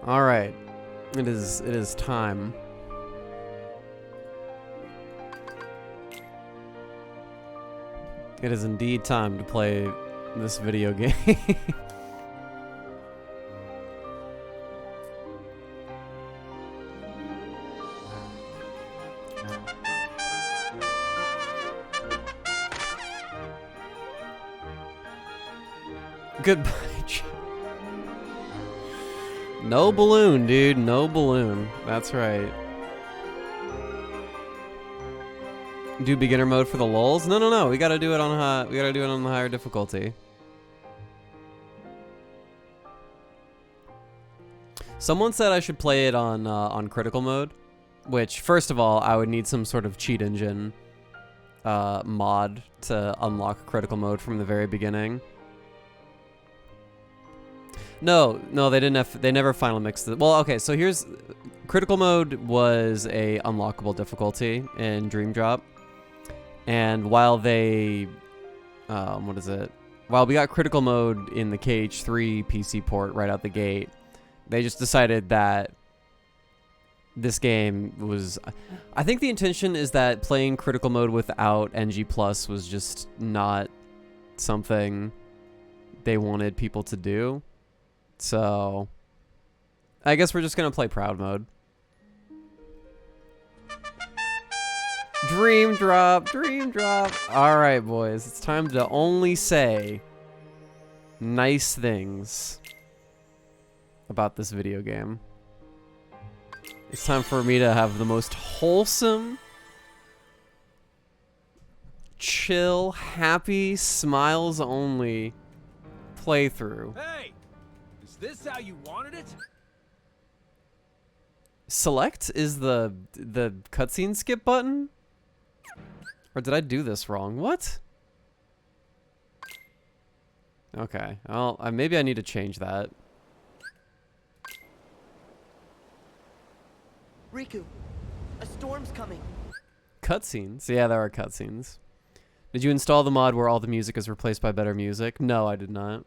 All right, it is time. It is indeed time to play this video game. Goodbye. No balloon, dude. No balloon. That's right. Do beginner mode for the lulz? No. We gotta do it on high. We gotta do it on the higher difficulty. Someone said I should play it on critical mode, which first of all I would need some sort of cheat engine mod to unlock critical mode from the very beginning. No, they didn't have. They never final mixed it. Well, okay, so here's critical mode was a unlockable difficulty in Dream Drop, and while they, what is it? While we got critical mode in the KH3 PC port right out the gate, they just decided that this game was. I think the intention is that playing critical mode without NG Plus was just not something they wanted people to do. So, I guess we're just gonna play proud mode. Dream drop, dream drop. All right, boys, it's time to only say nice things about this video game. It's time for me to have the most wholesome, chill, happy, smiles only playthrough. Hey! Is this how you wanted it? Select is the cutscene skip button? Or did I do this wrong? What? Okay. Well, maybe I need to change that. Riku, a storm's coming. Cutscenes? Yeah, there are cutscenes. Did you install the mod where all the music is replaced by better music? No, I did not.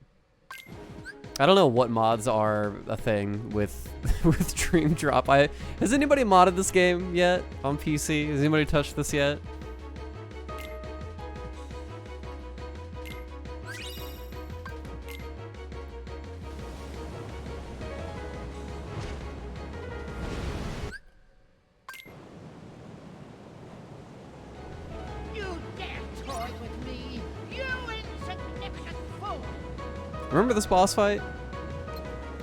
I don't know what mods are a thing with with Dream Drop. Has anybody modded this game yet on PC? Has anybody touched this yet? You dare toy with me, you insignificant fool! Remember this boss fight?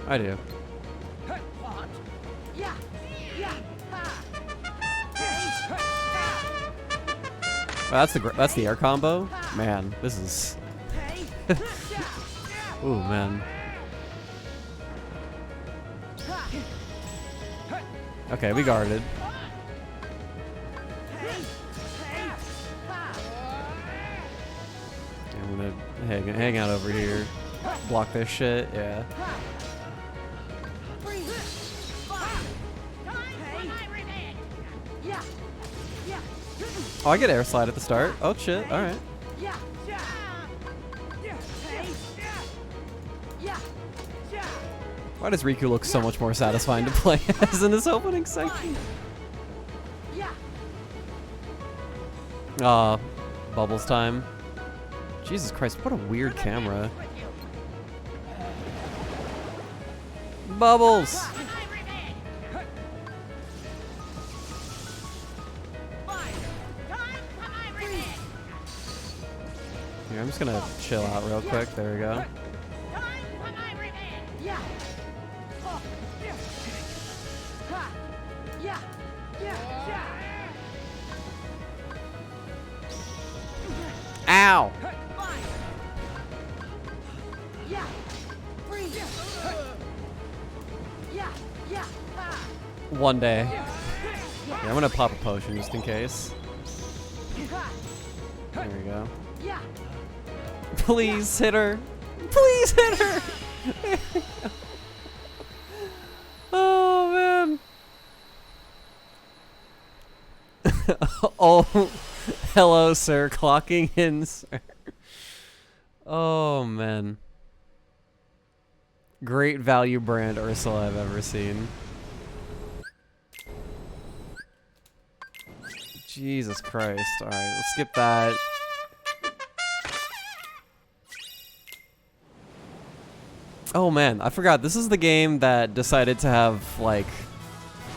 I do. What? Yeah, ha! Well, that's the air combo. Man, this is. Ooh, man. Okay, we guarded. I'm gonna hang out over here. Block this shit, yeah. Oh, I get air slide at the start. Oh shit, alright. Why does Riku look so much more satisfying to play as in this opening section? Aw, bubbles time. Jesus Christ, what a weird camera. Bubbles! Here, I'm just gonna chill out real quick. There we go. Ow! One day. Yeah, I'm gonna pop a potion just in case. There we go. Please hit her. Please hit her. Oh man. Oh, hello, sir. Clocking in, sir. Oh man. great value brand Ursula I've ever seen. Jesus Christ. Alright, let's skip that. Oh man, I forgot. This is the game that decided to have, like,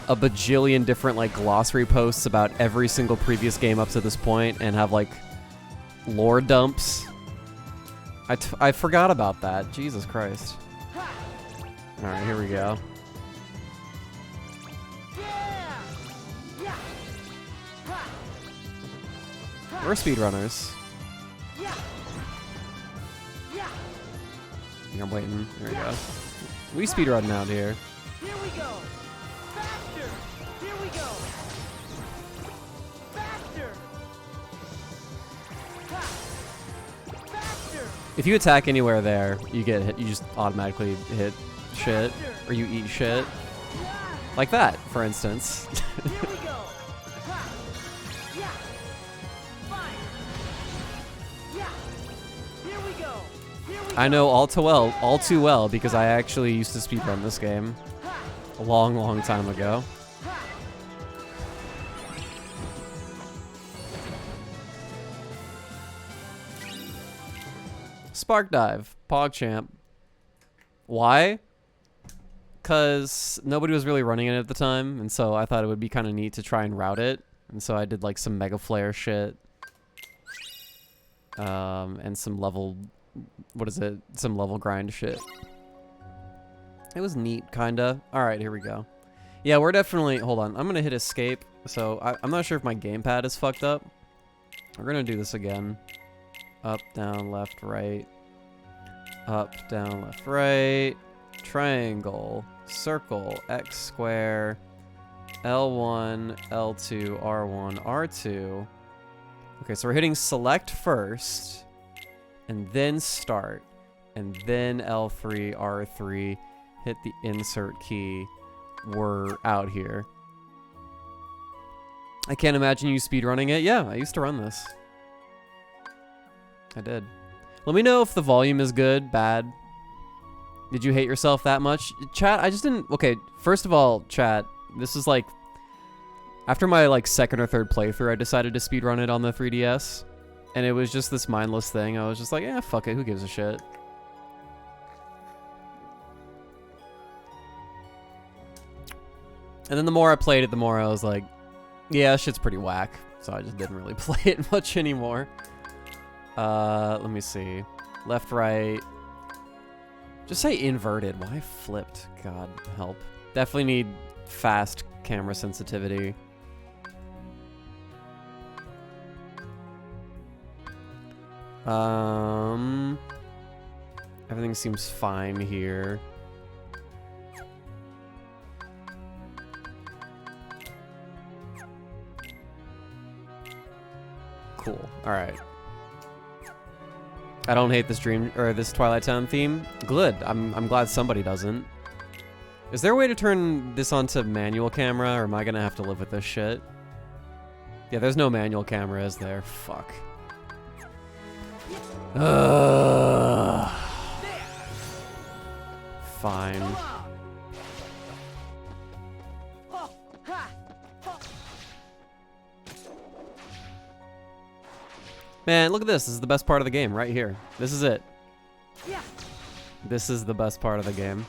a bajillion different, like, glossary posts about every single previous game up to this point and have, like, lore dumps. I forgot about that. Jesus Christ. Alright, here we go. We're speedrunners. I'm waiting. There we go. We speedrun out here. Here we go. Faster. Here we go. Faster. Ha. Faster. If you attack anywhere there, you get hit. You just automatically hit shit, or you eat shit. Like that, for instance. Here we go. Ha. Yeah. Fire. Yeah. Here we go. Here we go. I know all too well, because I actually used to speedrun this game a long, long time ago. Spark Dive, PogChamp. Why? Because nobody was really running it at the time, and so I thought it would be kind of neat to try and route it. And so I did like some Mega Flare shit. And some level... What is it? Some level grind shit. It was neat, kinda. Alright, here we go. Yeah, we're definitely... Hold on, I'm gonna hit escape. So, I'm not sure if my gamepad is fucked up. We're gonna do this again. Up, down, left, right. Up, down, left, right. Triangle. Circle. X square. L1, L2, R1, R2. Okay, so we're hitting select first. And then start. And then L3, R3. Hit the insert key. We're out here. I can't imagine you speedrunning it. Yeah, I used to run this. I did. Let me know if the volume is good, bad. Did you hate yourself that much? Chat, I just didn't... Okay, first of all, chat, this is like... After my like second or third playthrough, I decided to speedrun it on the 3DS. And it was just this mindless thing. I was just like, eh, fuck it, who gives a shit? And then the more I played it, the more I was like, yeah, this shit's pretty whack. So I just didn't really play it much anymore. Let me see. Left, right. Just say inverted. Why flipped? God help. Definitely need fast camera sensitivity. Everything seems fine here. Cool. All right. I don't hate this this Twilight Town theme. Good. I'm glad somebody doesn't. Is there a way to turn this onto manual camera, or am I gonna have to live with this shit? Yeah, there's no manual camera, is there? Fuck. Fine. Man, look at this. This is the best part of the game right here. This is it. This is the best part of the game.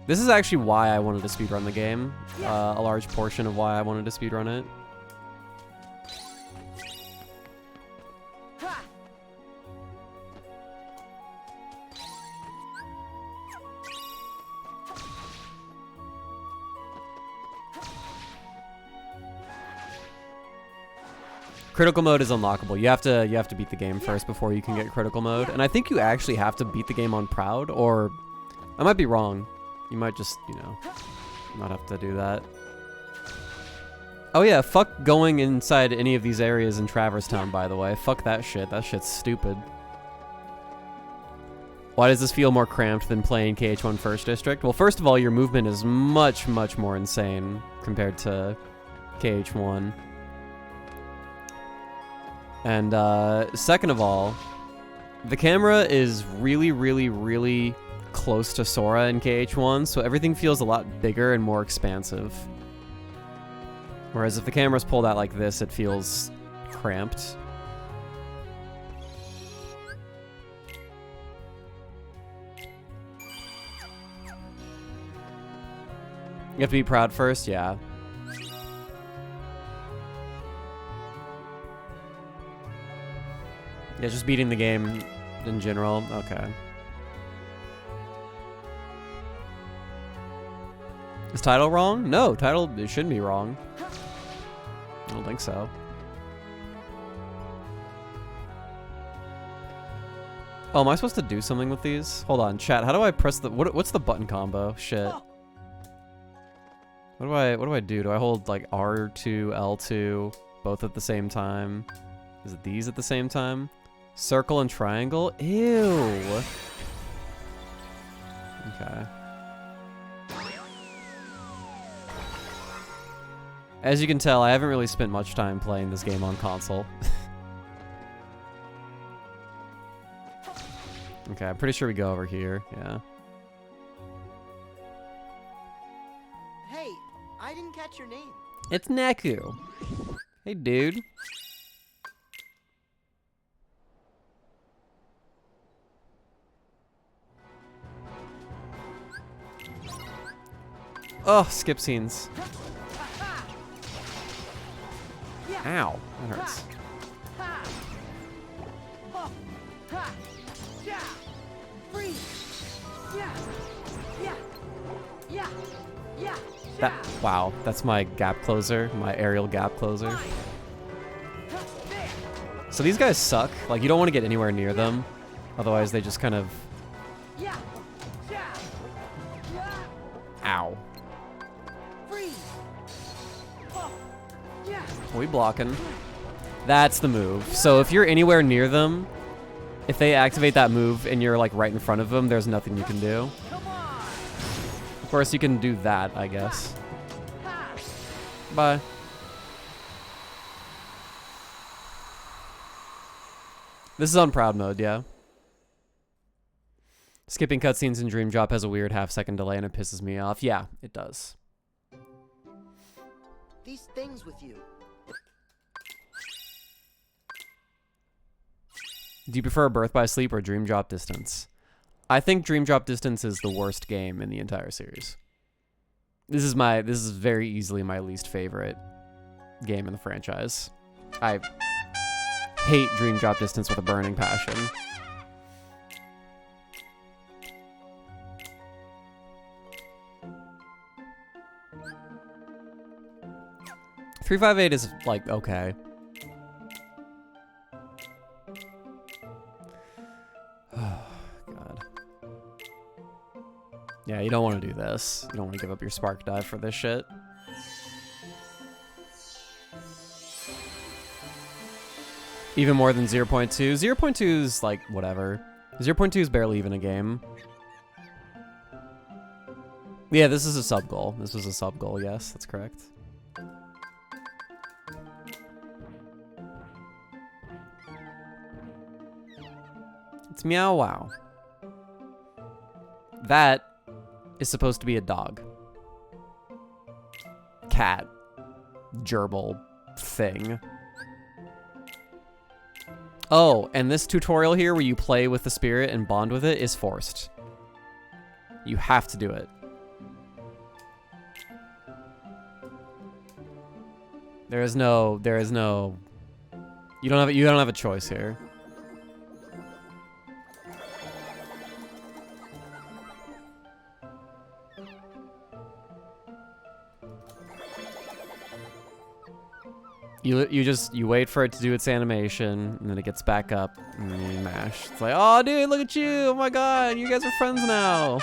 This is actually why I wanted to speedrun the game. A large portion of why I wanted to speedrun it. Critical mode is unlockable. You have to beat the game first before you can get critical mode. And I think you actually have to beat the game on Proud, or I might be wrong. You might just, you know, not have to do that. Oh yeah, fuck going inside any of these areas in Traverse Town, by the way. Fuck that shit. That shit's stupid. Why does this feel more cramped than playing KH1 First District? Well, first of all, your movement is much, much more insane compared to KH1. And second of all, the camera is really, really, really close to Sora in KH1, so everything feels a lot bigger and more expansive. Whereas if the camera's pulled out like this, it feels cramped. You have to be proud first? Yeah. Yeah, just beating the game in general. Okay. Is title wrong? No, title, it shouldn't be wrong. I don't think so. Oh, am I supposed to do something with these? Hold on, chat. How do I press the what's the button combo? Shit. What do I do? Do I hold like R2, L2 both at the same time? Is it these at the same time? Circle and triangle? Ew. Okay. As you can tell, I haven't really spent much time playing this game on console. Okay, I'm pretty sure we go over here. Yeah. Hey, I didn't catch your name. It's Neku. Hey, dude. Oh, skip scenes. Ow, that hurts. Wow, that's my gap closer, my aerial gap closer. So these guys suck. Like, you don't want to get anywhere near them. Otherwise, they just kind of... Ow. Are we blocking? That's the move. So if you're anywhere near them, if they activate that move and you're like right in front of them, there's nothing you can do. Of course, you can do that, I guess. Bye. This is on proud mode, yeah. Skipping cutscenes in Dream Drop has a weird half-second delay and it pisses me off. Yeah, it does. These things with you. Do you prefer Birth by Sleep or Dream Drop Distance? I think Dream Drop Distance is the worst game in the entire series. This is very easily my least favorite game in the franchise. I hate Dream Drop Distance with a burning passion. .358 is like okay. God. Yeah, you don't want to do this. You don't want to give up your spark dive for this shit. Even more than 0.2. 0.2 is like whatever. 0.2 is barely even a game. Yeah, this is a sub goal. This was a sub goal. Yes, that's correct. It's Meow Wow. That is supposed to be a dog. Cat. Gerbil. Thing. Oh, and this tutorial here where you play with the spirit and bond with it is forced. You have to do it. There is no, you don't have a choice here. You wait for it to do its animation, and then it gets back up, and then you mash. It's like, oh, dude, look at you! Oh my god, you guys are friends now!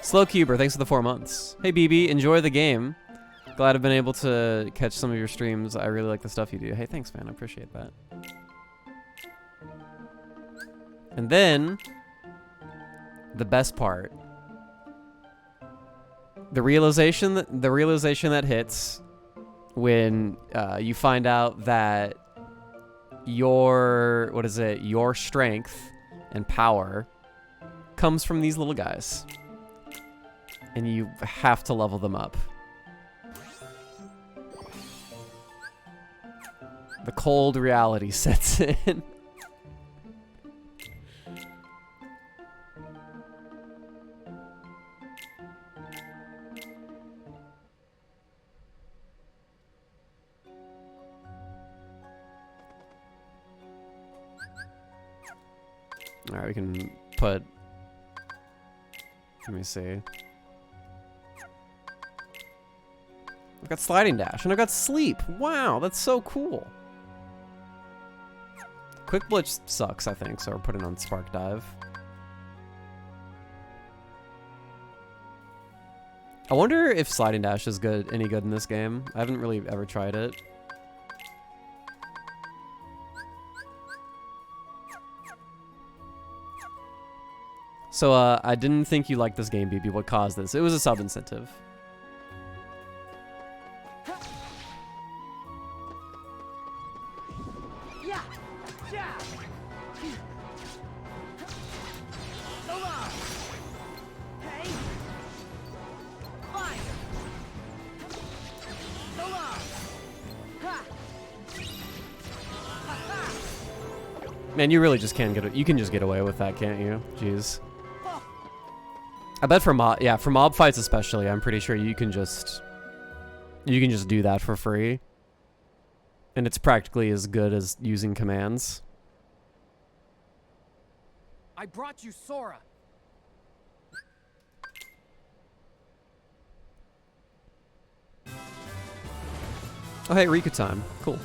Slow Cuber, thanks for the 4 months. Hey, BB, enjoy the game. Glad I've been able to catch some of your streams. I really like the stuff you do. Hey, thanks, man. I appreciate that. And then, the best part. The realization that hits when you find out that your your strength and power comes from these little guys, and you have to level them up. The cold reality sets in. Alright, we can put... Let me see. I've got sliding dash, and I've got sleep. Wow, that's so cool. Quick Blitz sucks, I think, so we're putting on Spark Dive. I wonder if sliding dash is any good in this game. I haven't really ever tried it. So, I didn't think you liked this game, BB. What caused this? It was a sub-incentive. Yeah. Yeah. So long. Hey. Fine. So long. Ha. Ha ha. Man, you really just can't you can just get away with that, can't you? Jeez. I bet for mob fights especially, I'm pretty sure you can just do that for free. And it's practically as good as using commands. I brought you Sora. Oh hey, Riku time. Cool.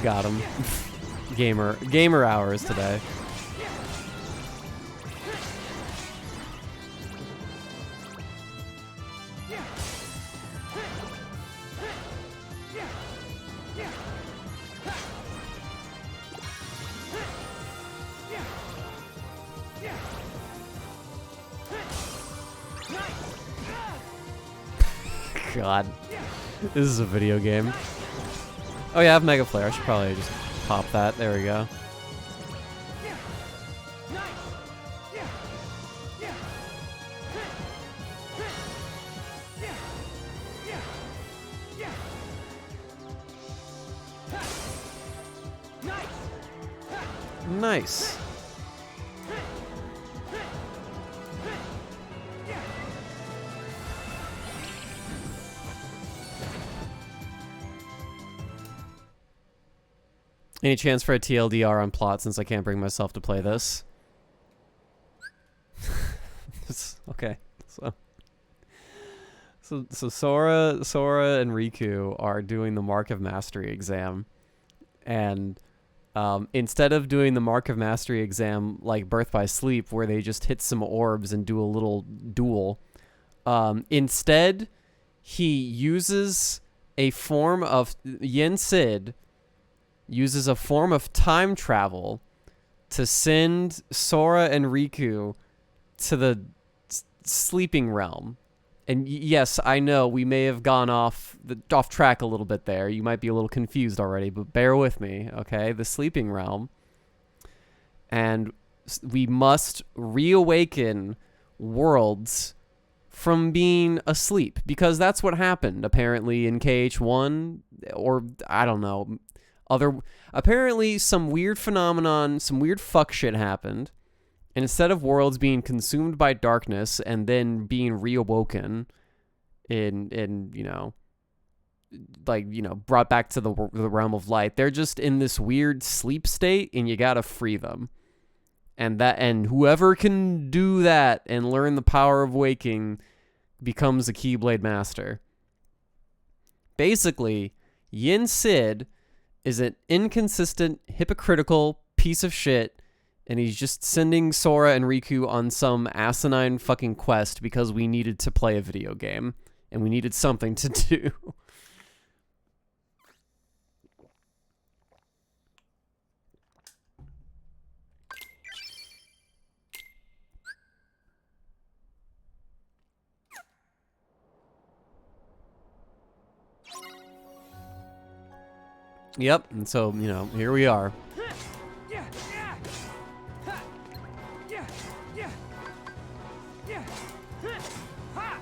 Got him. Gamer hours today. God. This is a video game. Oh yeah, I have Mega Flare. I should probably just pop that. There we go. Nice. Any chance for a TLDR on plot since I can't bring myself to play this? Okay. So Sora and Riku are doing the Mark of Mastery exam. And instead of doing the Mark of Mastery exam like Birth by Sleep where they just hit some orbs and do a little duel, instead he uses a form of Yen Sid uses a form of time travel to send Sora and Riku to the sleeping realm. And yes, I know we may have gone off track a little bit there. You might be a little confused already, but bear with me, okay? The sleeping realm. And we must reawaken worlds from being asleep, because that's what happened apparently in KH1, or I don't know. Apparently some weird phenomenon, some weird fuck shit happened, and instead of worlds being consumed by darkness and then being reawoken in brought back to the realm of light, they're just in this weird sleep state, and you gotta free them. And whoever can do that and learn the power of waking becomes a Keyblade Master. Basically, Yen Sid is an inconsistent, hypocritical piece of shit, and he's just sending Sora and Riku on some asinine fucking quest because we needed to play a video game, and we needed something to do. Yep, and so, you know, here we are. Yeah, yeah. Ha. Yeah, yeah. Yeah. Ha.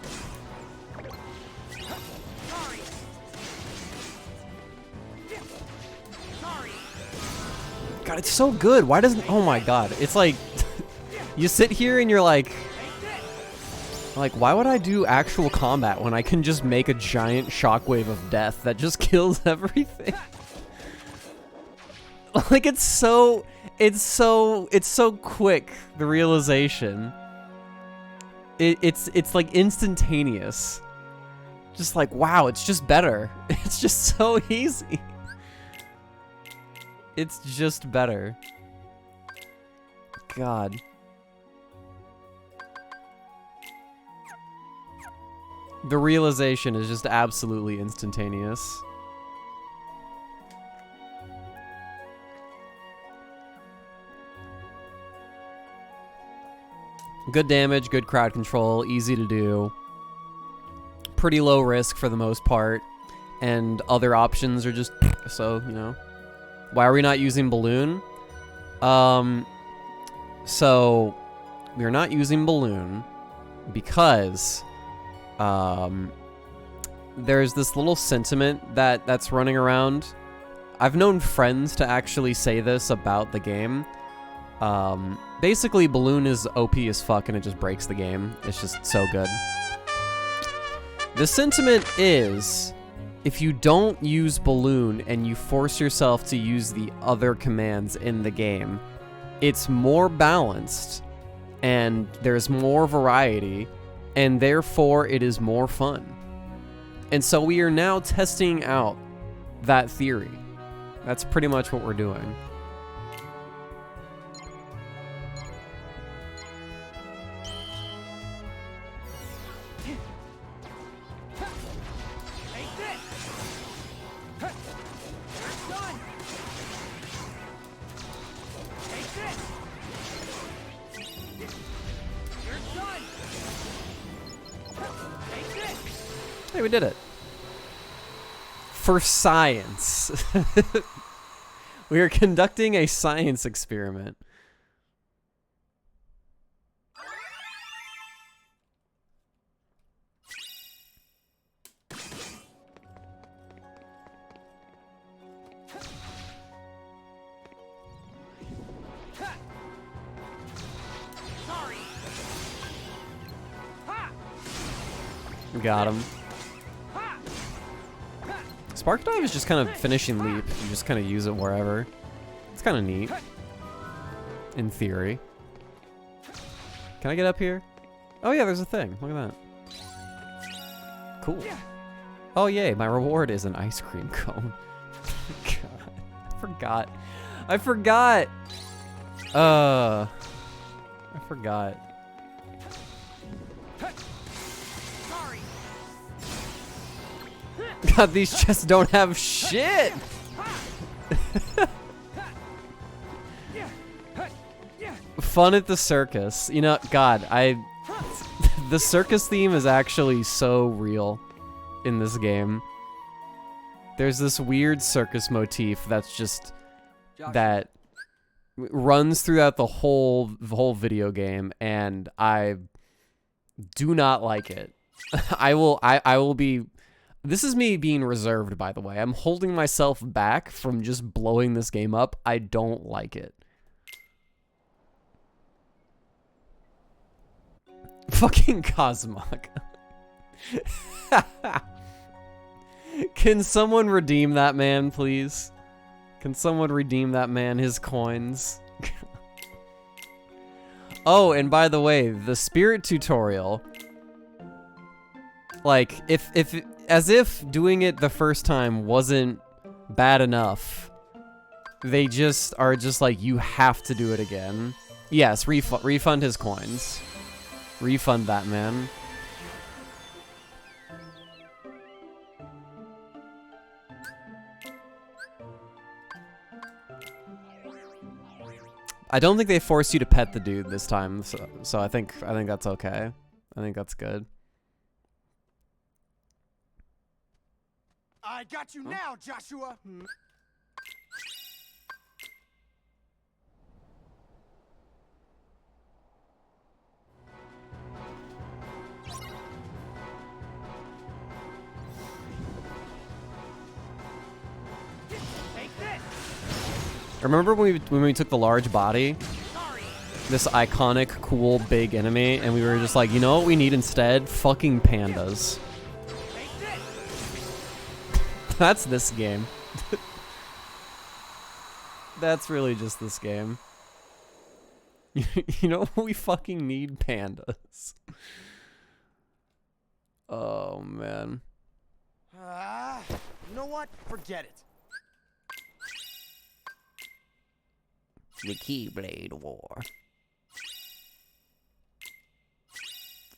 Sorry. Yeah. Sorry. God, it's so good. Why doesn't... Oh my god. It's like... you sit here and you're like... why would I do actual combat when I can just make a giant shockwave of death that just kills everything? Like, it's so quick, the realization. It's like instantaneous. Just like, wow, it's just better. It's just so easy. It's just better. God. The realization is just absolutely instantaneous. Good damage, good crowd control, easy to do. Pretty low risk for the most part. And other options are just so, you know. Why are we not using Balloon? So we're not using Balloon because there's this little sentiment that's running around. I've known friends to actually say this about the game. Basically, Balloon is OP as fuck and it just breaks the game. It's just so good. The sentiment is, if you don't use Balloon and you force yourself to use the other commands in the game, it's more balanced and there's more variety and therefore it is more fun. And so we are now testing out that theory. That's pretty much what we're doing. Hey, we did it. For science. We are conducting a science experiment. Got him. Spark Dive is just kind of finishing leap. You just kind of use it wherever. It's kind of neat. In theory. Can I get up here? Oh yeah, there's a thing. Look at that. Cool. Oh yay, my reward is an ice cream cone. God, I forgot. I forgot. God, these chests don't have shit. Fun at the circus. You know, God, the circus theme is actually so real in this game. There's this weird circus motif that's just that runs throughout the whole video game, and I do not like it. I will be. This is me being reserved, by the way. I'm holding myself back from just blowing this game up. I don't like it. Fucking Cosmog. Can someone redeem that man, please? Can someone redeem that man his coins? Oh, and by the way, the spirit tutorial, like, as if doing it the first time wasn't bad enough, they just are just like, you have to do it again. Yes, refund his coins. Refund that man. I don't think they forced you to pet the dude this time, so I think that's okay. I think that's good. I got you now, Joshua. Remember when we took the large body, Sorry. this iconic, cool, big enemy, and we were just like, you know what we need instead? Fucking pandas. Take this. That's this game. That's really just this game. You know, we fucking need pandas. Oh, man. You know what? Forget it. The Keyblade War.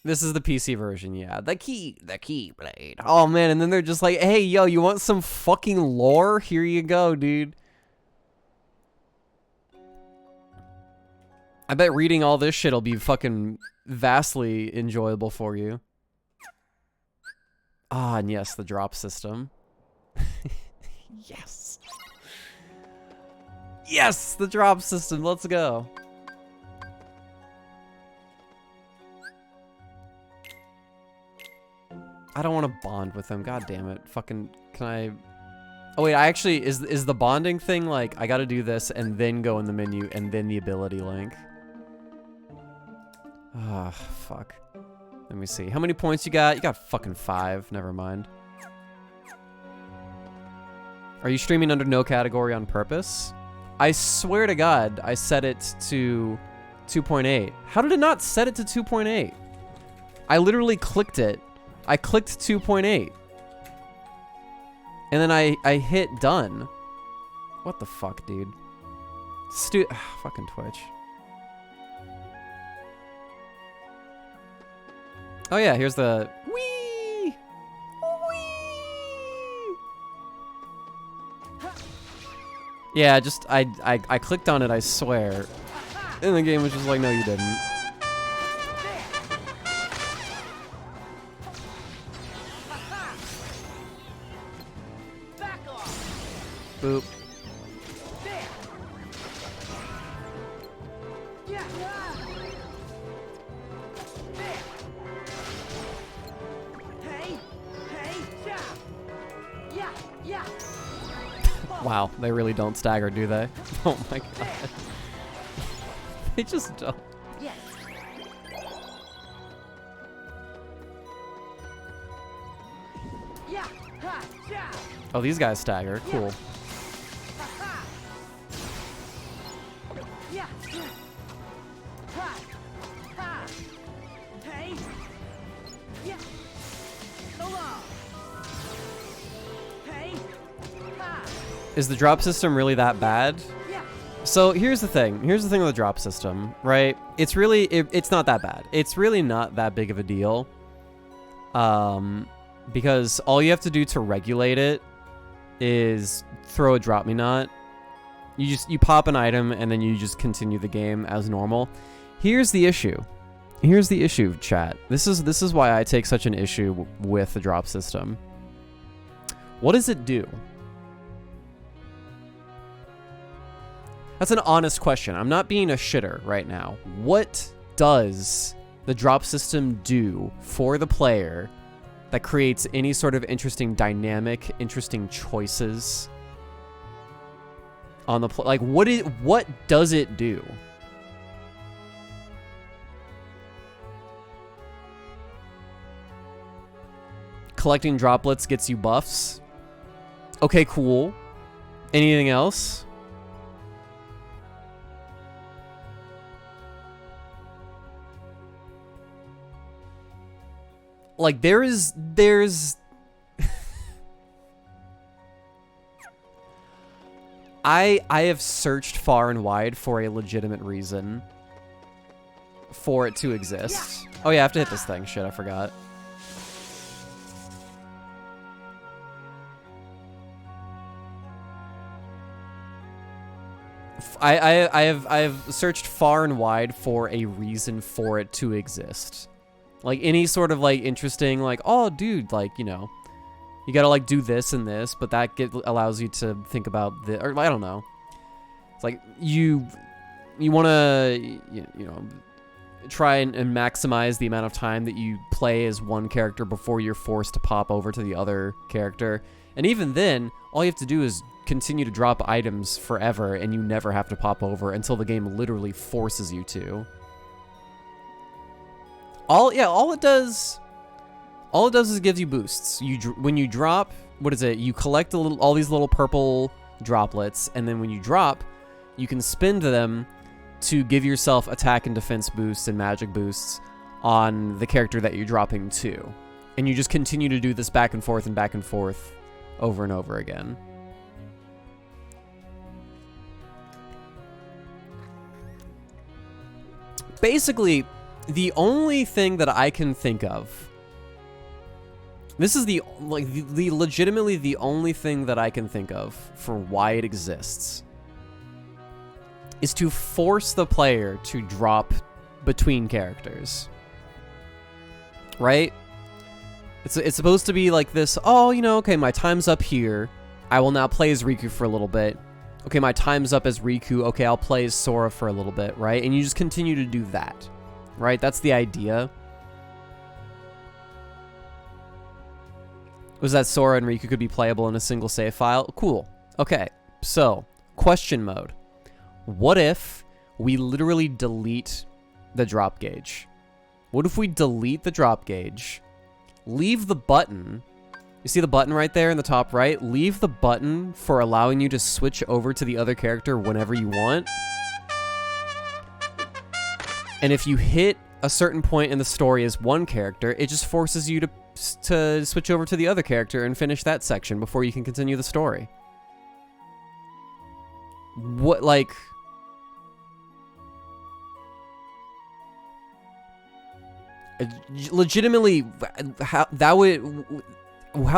This is the PC version, yeah. The Keyblade. Oh, man, and then they're just like, hey, yo, you want some fucking lore? Here you go, dude. I bet reading all this shit will be fucking vastly enjoyable for you. Ah, and yes, the drop system. Yes. Yes, the drop system. Let's go. I don't want to bond with them. God damn it. Fucking, can I... Oh, wait, I actually... Is the bonding thing, like, I gotta do this and then go in the menu and then the ability link? Ah, fuck. Let me see. How many points you got? You got fucking 5. Never mind. Are you streaming under no category on purpose? I swear to God, I set it to 2.8. How did it not set it to 2.8? I literally clicked it. I clicked 2.8. And then I hit done. What the fuck, dude? Fucking Twitch. Oh yeah, here's the wee. Yeah, just I clicked on it, I swear. And the game was just like, no, you didn't. Back off. Boop. There. Yeah. There. Hey. Hey. Yeah. Yeah. Yeah. Wow, they really don't stagger, do they? Oh my god. They just don't. Yes. Yeah. Ha. Yeah. Oh, these guys stagger. Cool. Ha. Ha. Yeah. Ha. Ha. Hey. Yeah. So long. Hey. Ha. Is the drop system really that bad? Yeah. So here's the thing. Here's the thing with the drop system, right? It's really, it's not that bad. It's really not that big of a deal. Because all you have to do to regulate it is throw a drop me not. You pop an item and then you just continue the game as normal. Here's the issue. Here's the issue, chat. This is why I take such an issue with the drop system. What does it do? That's an honest question. I'm not being a shitter right now. What does the drop system do for the player that creates any sort of interesting dynamic, interesting choices on the like what does it do? Collecting droplets gets you buffs. Okay, cool. Anything else? Like there's I have searched far and wide for a legitimate reason for it to exist. Oh yeah, I have to hit this thing. Shit, I forgot. I have searched far and wide for a reason for it to exist. Like any sort of like interesting, like, oh dude, like, you know, you gotta like do this and this, but that allows you to think about the, or I don't know. It's like you want to, you know, try and maximize the amount of time that you play as one character before you're forced to pop over to the other character. And even then, all you have to do is continue to drop items forever, and you never have to pop over until the game literally forces you to. All it does is gives you boosts. When you drop, what is it? You collect all these little purple droplets, and then when you drop, you can spend them to give yourself attack and defense boosts and magic boosts on the character that you're dropping to. And you just continue to do this back and forth over and over again. Basically, the only thing that I can think of, this is the legitimately the only thing that I can think of for why it exists, is to force the player to drop between characters. Right? It's supposed to be like this, oh, you know, okay, my time's up here. I will now play as Riku for a little bit. Okay, my time's up as Riku. Okay, I'll play as Sora for a little bit, right? And you just continue to do that, right? That's the idea. Was that Sora and Riku could be playable in a single save file? Cool. Okay, so, question mode. What if we literally delete the drop gauge? What if we delete the drop gauge, leave the button, you see the button right there in the top right? Leave the button for allowing you to switch over to the other character whenever you want. And if you hit a certain point in the story as one character, it just forces you to switch over to the other character and finish that section before you can continue the story. What, like... legitimately, how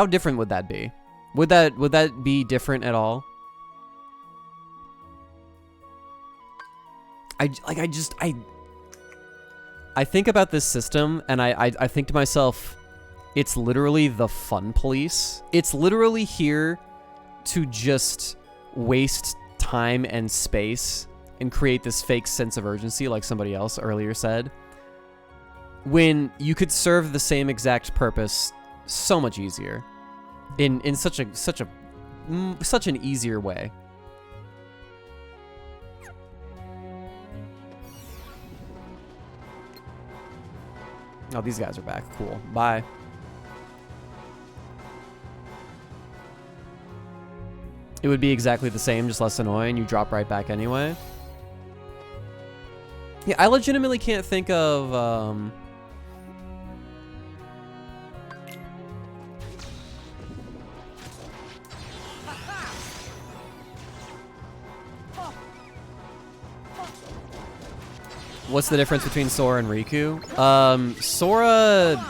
different would that be? Would that be different at all? I think about this system and I think to myself, it's literally the fun police. It's literally here to just waste time and space and create this fake sense of urgency, like somebody else earlier said, when you could serve the same exact purpose so much easier, in such an easier way. Oh, these guys are back. Cool. Bye. It would be exactly the same, just less annoying. You drop right back anyway. Yeah, I legitimately can't think of what's the difference between Sora and Riku? Sora,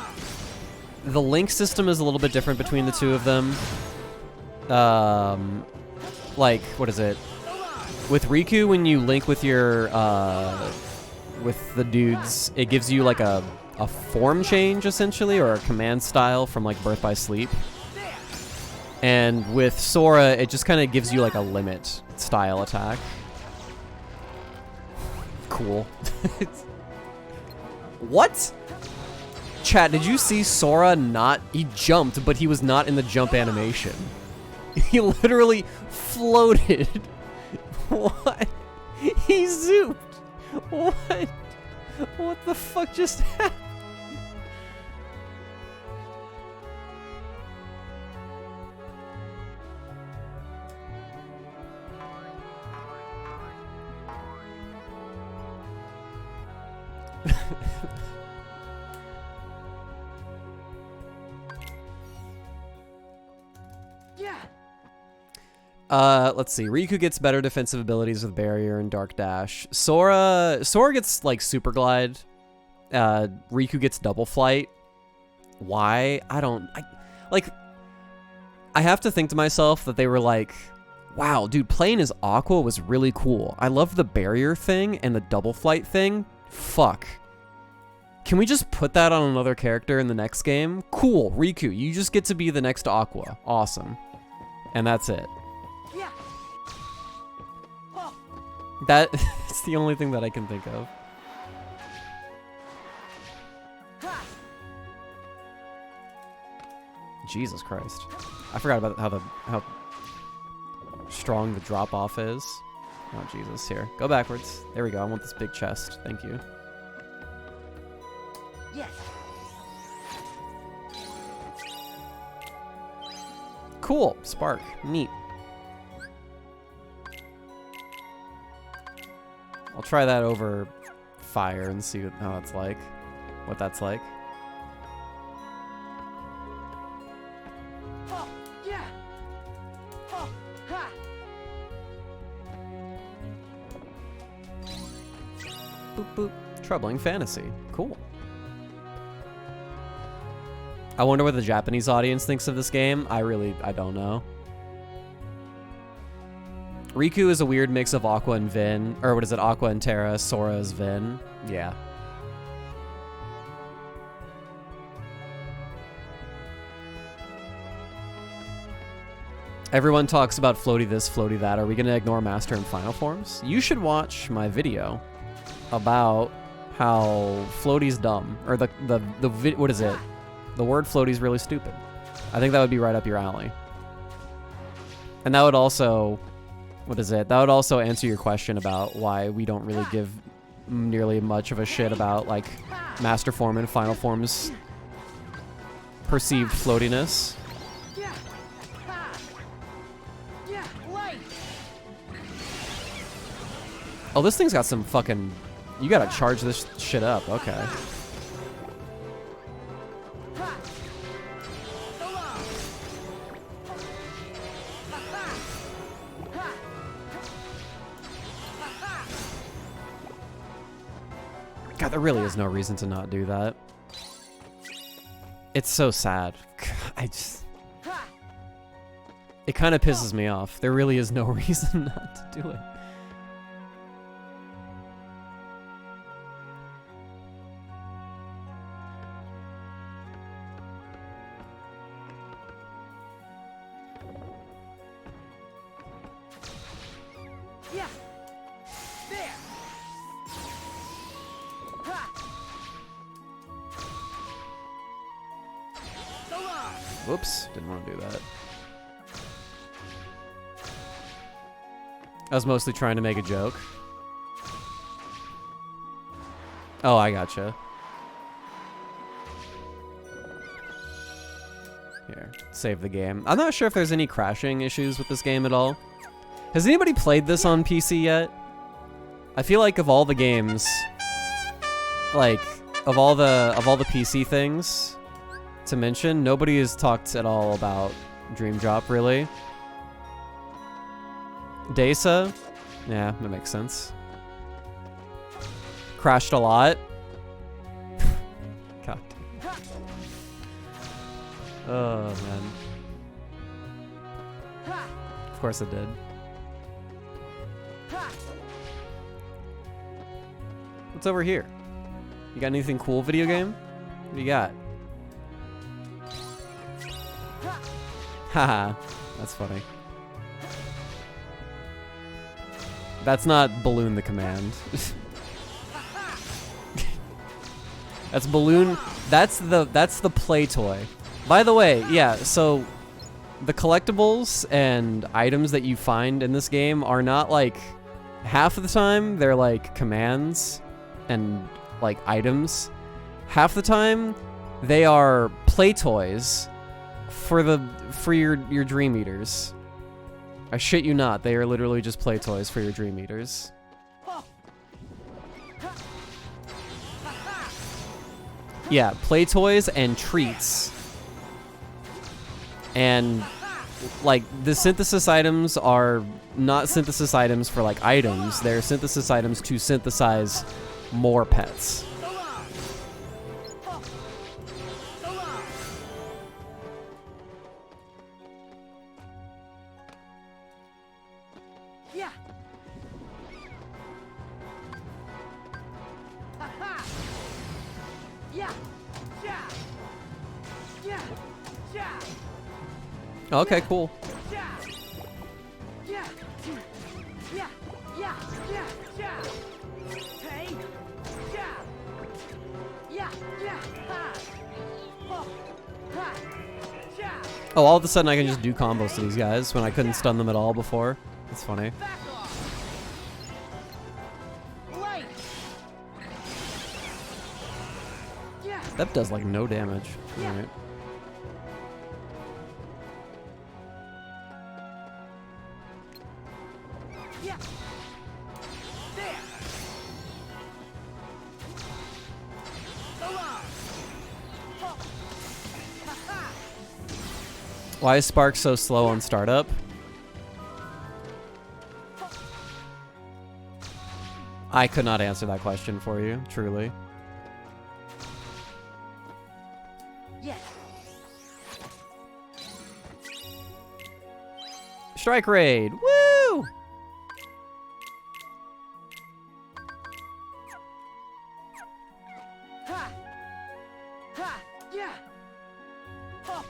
the link system is a little bit different between the two of them. Like, what is it? With Riku, when you link with your, with the dudes, it gives you like a form change, essentially, or a command style from like Birth by Sleep. And with Sora, it just kind of gives you like a limit style attack. Cool. What? Chat, did you see Sora not... He jumped, but he was not in the jump animation. He literally floated. What? He zoomed. What? What the fuck just happened? Let's see. Riku gets better defensive abilities with Barrier and Dark Dash. Sora gets, like, Super Glide. Riku gets Double Flight. Why? I have to think to myself that they were like, wow, dude, playing as Aqua was really cool. I love the Barrier thing and the Double Flight thing. Fuck. Can we just put that on another character in the next game? Cool, Riku, you just get to be the next Aqua. Awesome. And that's it. That's the only thing that I can think of. Jesus Christ. I forgot about how strong the drop off is. Oh Jesus, here. Go backwards. There we go. I want this big chest. Thank you. Yes. Cool. Spark. Neat. I'll try that over fire and see how that's like. What that's like. Oh, yeah. Oh, ha. Boop boop. Troubling fantasy. Cool. I wonder what the Japanese audience thinks of this game. I don't know. Riku is a weird mix of Aqua and Vin. Or what is it? Aqua and Terra. Sora is Vin. Yeah. Everyone talks about floaty this, floaty that. Are we going to ignore Master and Final Forms? You should watch my video about how floaty's dumb. Or what is it? The word floaty's really stupid. I think that would be right up your alley. And that would also... What is it? That would also answer your question about why we don't really give nearly much of a shit about, like, Master Form and Final Form's perceived floatiness. Yeah. Ha. Yeah. Light. Oh, this thing's got some fucking... You gotta charge this shit up. Okay. Ha. Go on. Ha ha. Ha. Ha ha. God, there really is no reason to not do that. It's so sad. I just... Ha. It kind of pisses me off. There really is no reason not to do it. Yeah. There. Ha. Go on. Whoops, didn't want to do that. I was mostly trying to make a joke. Oh, I gotcha. Here, save the game. I'm not sure if there's any crashing issues with this game at all. Has anybody played this on PC yet? I feel like of all the games, like of all the PC things to mention, nobody has talked at all about Dream Drop really. Desa, yeah, that makes sense. Crashed a lot. God. Oh man. Ha. Of course it did. Ha. What's over here? You got anything cool, video game? What do you got? Ha. Haha, that's funny. That's not Balloon the command. That's Balloon. That's the play toy. By the way, yeah, so the collectibles and items that you find in this game are not like half of the time they're like commands and like items. Half the time they are play toys for your Dream Eaters. I shit you not, they are literally just play toys for your Dream Eaters. Yeah, play toys and treats. And like the synthesis items are not synthesis items for like items, they're synthesis items to synthesize more pets. Yeah. Ha-ha. Yeah. Yeah. Yeah. Yeah. Okay, cool. Yeah. Yeah. Yeah. Yeah. Yeah. Yeah. Hey. Yeah. Yeah. Yeah. Ha. Oh. Ha. Yeah. Oh, all of a sudden I can just do combos to these guys when I couldn't stun them at all before. That's funny. Back off. Light. Yeah. That does like no damage. Yeah. Alright. Yeah. There. So long. Oh. Ha ha. Why is Spark so slow on startup? I could not answer that question for you, truly. Yes. Strike Raid! Woo! Ha. Ha. Yeah. Oh.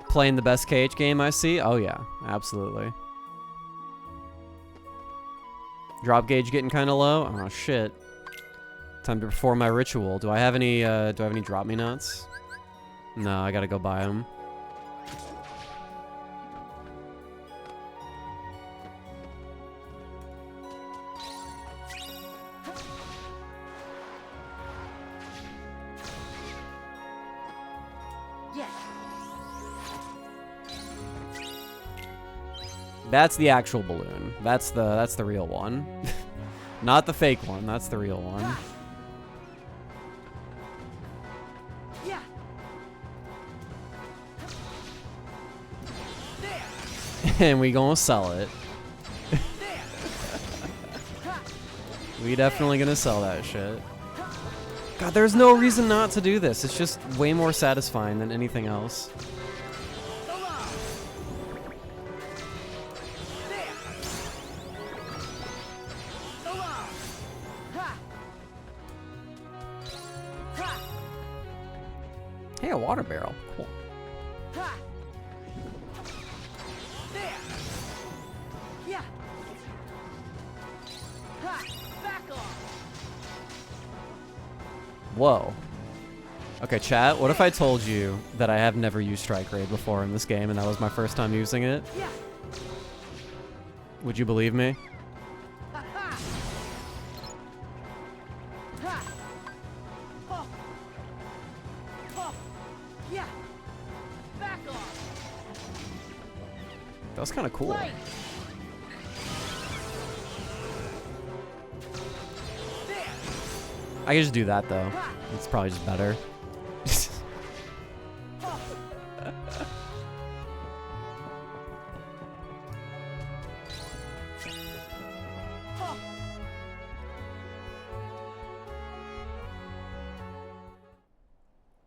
Playing the best KH game I see? Oh yeah, absolutely. Drop gauge getting kind of low? Oh shit. Time to perform my ritual. Do I have any drop me nuts? No, I gotta go buy them. Yes. That's the actual balloon. That's the real one. Not the fake one. That's the real one. Yeah. There. And we gonna sell it. There. Ha. We definitely gonna sell that shit. God, there's no reason not to do this. It's just way more satisfying than anything else. So long. There. So long. Ha. Ha. Hey, a water barrel. Cool. Ha. There. Yeah. Ha. Back off. Whoa. Okay, chat, what if I told you that I have never used Strike Raid before in this game and that was my first time using it? Yeah. Would you believe me? Ha ha. Ha. Oh. Oh. Yeah. Back off. That was kind of cool. Light. There. I could just do that though. Ha. It's probably just better. Oh. Oh.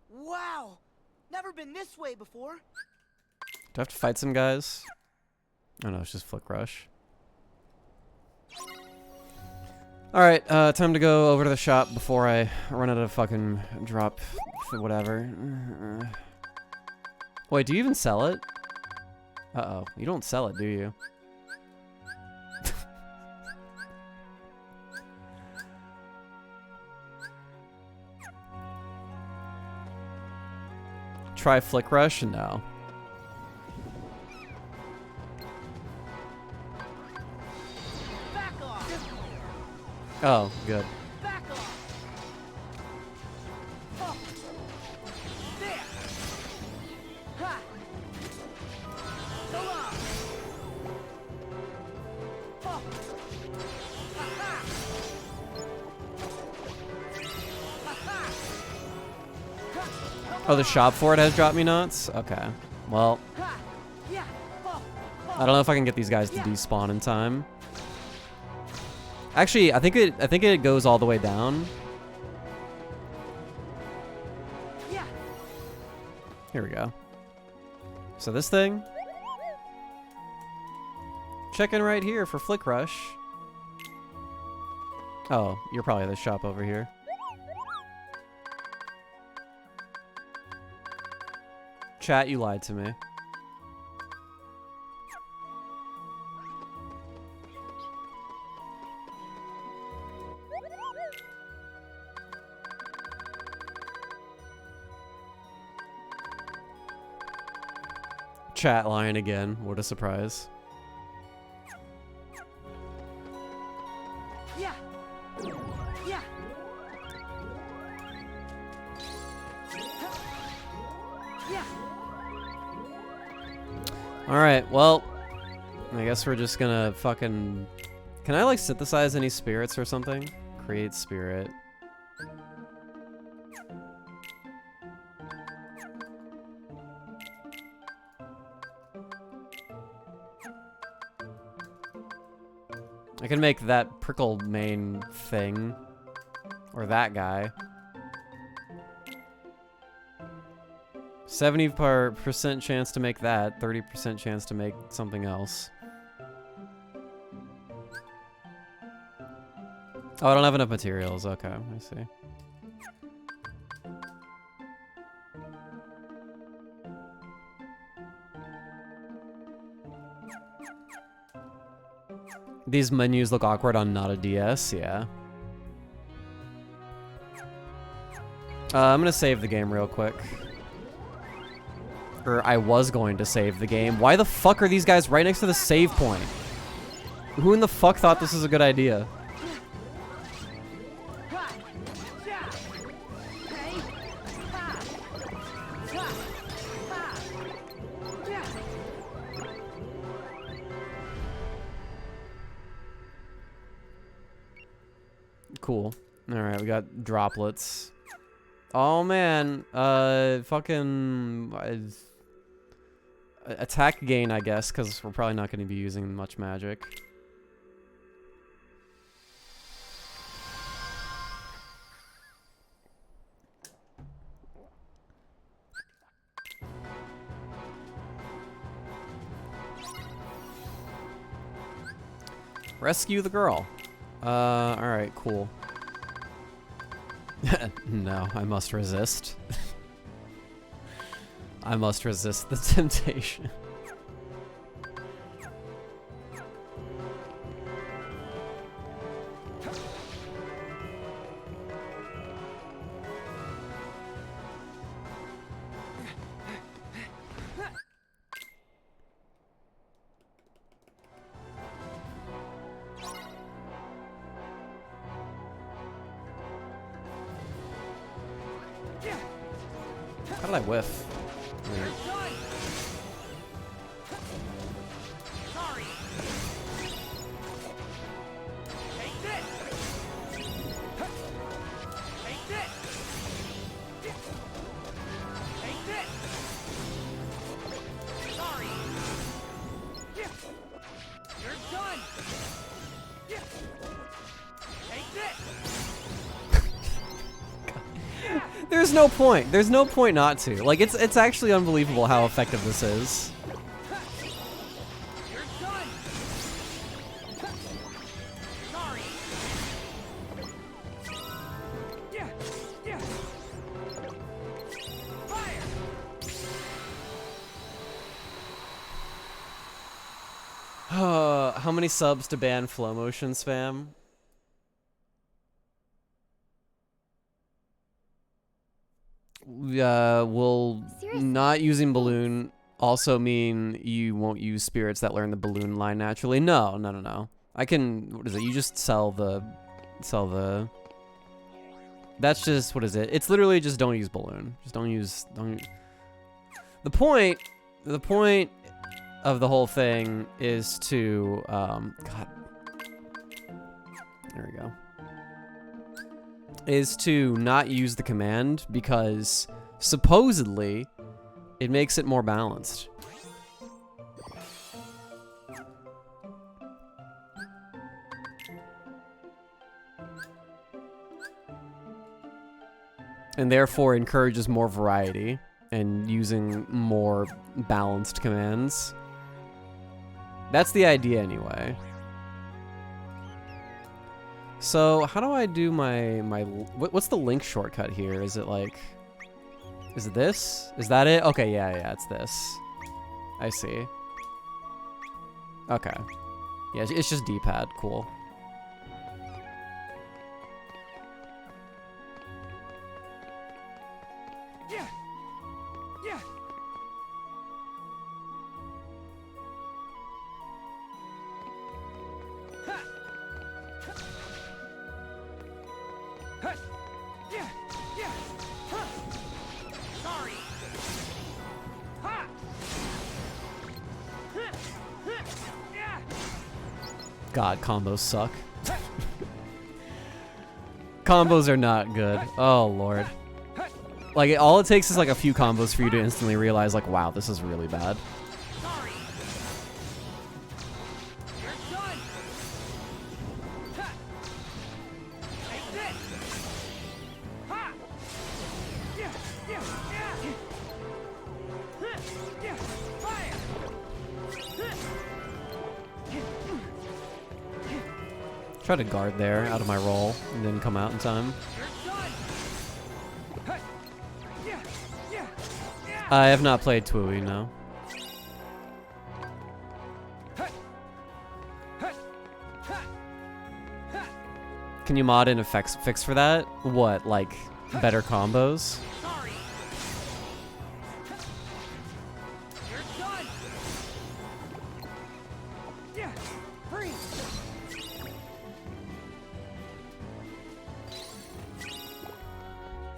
Wow. Never been this way before. Do I have to fight some guys? Oh no, it's just Flick Rush. Alright, time to go over to the shop before I run out of fucking drop whatever. Wait, do you even sell it? Uh-oh, you don't sell it, do you? Try Flick Rush? No. Back off. Oh, good. Back off. Oh. There. Ha. So long. Oh. Ha ha. Ha ha. Oh, the shop for it has dropped me nuts? Okay. Well, Ha. Yeah. Oh. I don't know if I can get these guys to despawn in time. Actually, I think it goes all the way down. Yeah. Here we go. So this thing. Check in right here for Flick Rush. Oh, you're probably the shop over here. Chat, you lied to me. chat line again. What a surprise. Yeah. Yeah. Yeah. Alright, well, I guess we're just gonna fucking... Can I, like, synthesize any spirits or something? Create spirit. I can make that prickle main thing. Or that guy. 70% chance to make that, 30% chance to make something else. Oh, I don't have enough materials. Okay, I see. These menus look awkward on not a DS, yeah. I'm gonna save the game real quick. Or I was going to save the game. Why the fuck are these guys right next to the save point? Who in the fuck thought this was a good idea? Cool. Alright, we got droplets. Oh man, fucking... attack gain, I guess, because we're probably not going to be using much magic. Rescue the girl. Alright, cool. No, I must resist. I must resist the temptation. How did I whiff? Weird. Sorry. Take this. Take this. Take this. Sorry. You're done. Take this. There's no point. There's no point not to. Like, it's actually unbelievable how effective this is. You're done. Sorry. Yeah. Yeah. Fire. How many subs to ban flow motion spam? Will Seriously? not using balloon also mean you won't use spirits that learn the balloon line naturally? No, no, no, no. I can, what is it? You just sell the, that's just, what is it? It's literally just don't use balloon. Just don't. The point of the whole thing is to, God. There we go. Is to not use the command because supposedly it makes it more balanced. And therefore encourages more variety and using more balanced commands. That's the idea anyway. So how do I do my what's the link shortcut here? Is it like, is it this? Is that it? Okay, yeah, it's this. I see. Okay. Yeah, it's just D-pad. Cool. Yeah. Yeah. God, combos suck. Combos are not good. Oh, Lord. Like, all it takes is like a few combos for you to instantly realize, like, wow, this is really bad. Sorry. You're done. Ha. Take this. Ha. Yeah. Yeah. Yeah. Huh. Yeah. Fire. Try to guard there out of my roll and didn't come out in time. You're done. Ha. Yeah. Yeah. Yeah. I have not played Twooey, no. Can you mod in effects fix for that? What, like better combos? Sorry. You're done. Yeah. Freeze.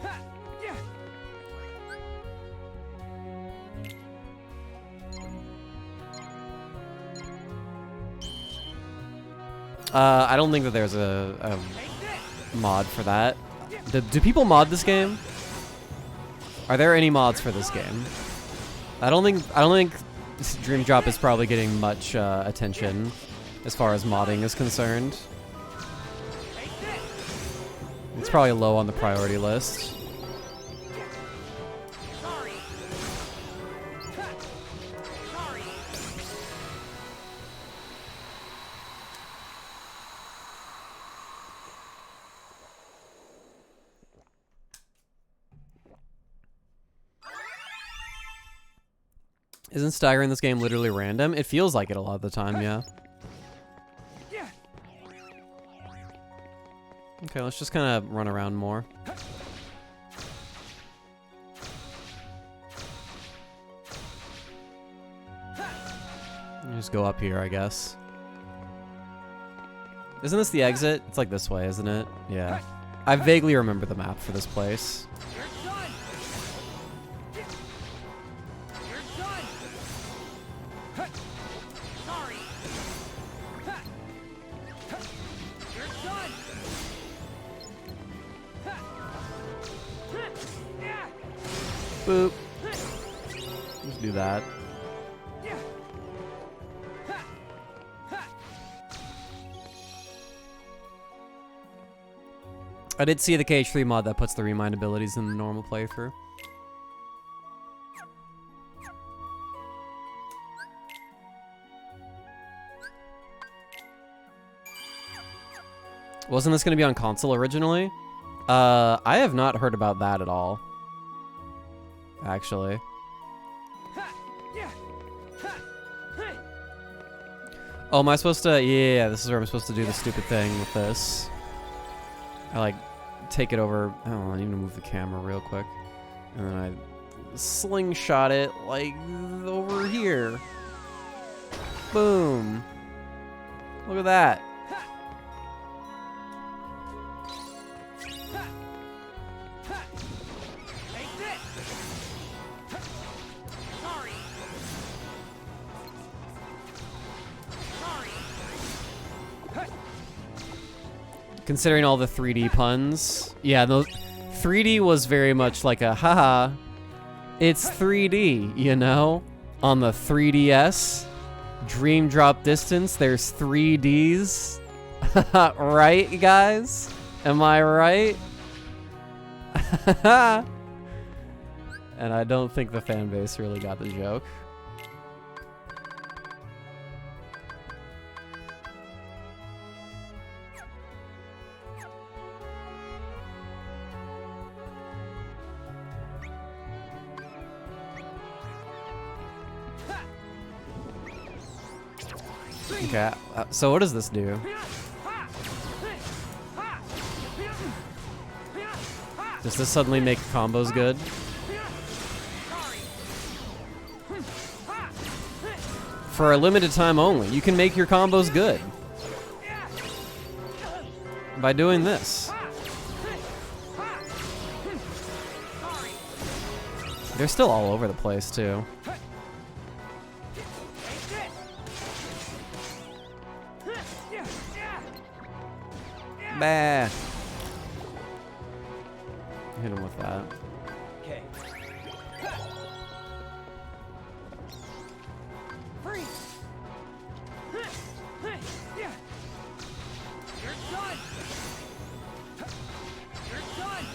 Ha. Yeah. I don't think that there's a Take this. mod for that. Do people mod this game? Are there any mods for this game? I don't think Dream Drop is probably getting much attention as far as modding is concerned. Take this. It's probably low on the priority list. Sorry. Ha. Sorry. Isn't stagger in this game literally random? It feels like it a lot of the time, yeah. Yeah. Okay, let's just kind of run around more. Just go up here, I guess. Isn't this the exit? It's like this way, isn't it? Yeah. I vaguely remember the map for this place. You're done. You're done. Ha. Sorry. Ha. Ha. You're done. Ha. Ha. Yeah. Boop. Just do that. Yeah. Ha. Ha. I did see the KH3 mod that puts the remind abilities in the normal playthrough. Wasn't this going to be on console originally? I have not heard about that at all. Actually. Ha. Yeah. Ha. Hey. Oh, am I supposed to? Yeah, this is where I'm supposed to do the stupid thing with this. I like take it over. Oh, I need to move the camera real quick, and then I slingshot it like over here. Boom! Look at that. Ha. Ha. Take this. Ha. Sorry. Sorry. Ha. Considering all the 3D puns, yeah, those 3D was very much like a haha. It's 3D, you know? On the 3DS, Dream Drop Distance, there's 3Ds. Right, guys? Am I right? And I don't think the fan base really got the joke. Okay, so what does this do? Does this suddenly make combos good? For a limited time only, you can make your combos good by doing this. They're still all over the place too. Bah. Hit him with that. Okay. Freeze! Yeah. You're done! You're done!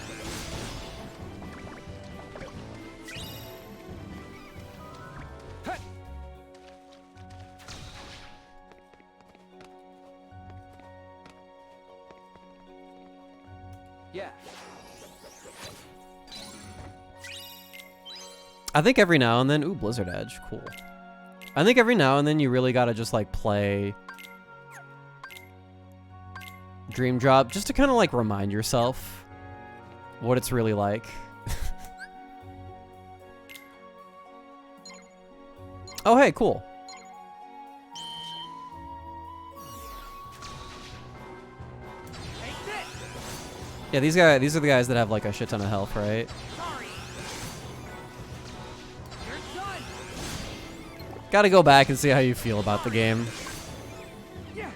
Yeah. I think every now and then, ooh, Blizzard Edge, cool. I think every now and then you really gotta just like play Dream Drop just to kind of like remind yourself what it's really like. Oh, hey, cool. Take this! Yeah, these are the guys that have like a shit ton of health, right? Sorry! You're done! Gotta go back and see how you feel about the game. Yeah.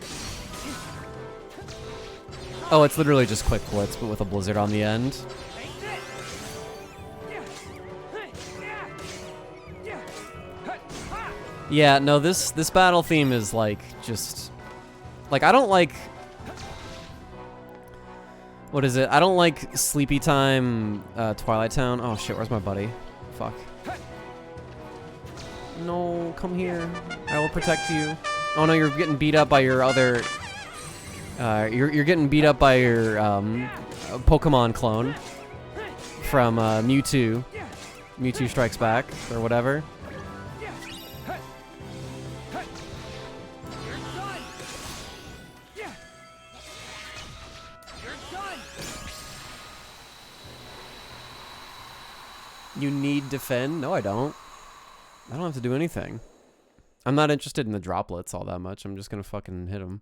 Oh, it's literally just quick blitz, but with a blizzard on the end. Take this! Yeah. Yeah. Yeah. Ha. Yeah, no, this battle theme is like just like I don't like what is it? I don't like Sleepy Time Twilight Town. Oh shit, where's my buddy? Fuck. No, come here. I will protect you. Oh no, you're getting beat up by your other you're getting beat up by your Pokemon clone from Mewtwo. Mewtwo Strikes Back or whatever. Yeah. You're done! Yeah. You're done! You need defend? No, I don't. I don't have to do anything. I'm not interested in the droplets all that much. I'm just gonna fucking hit them.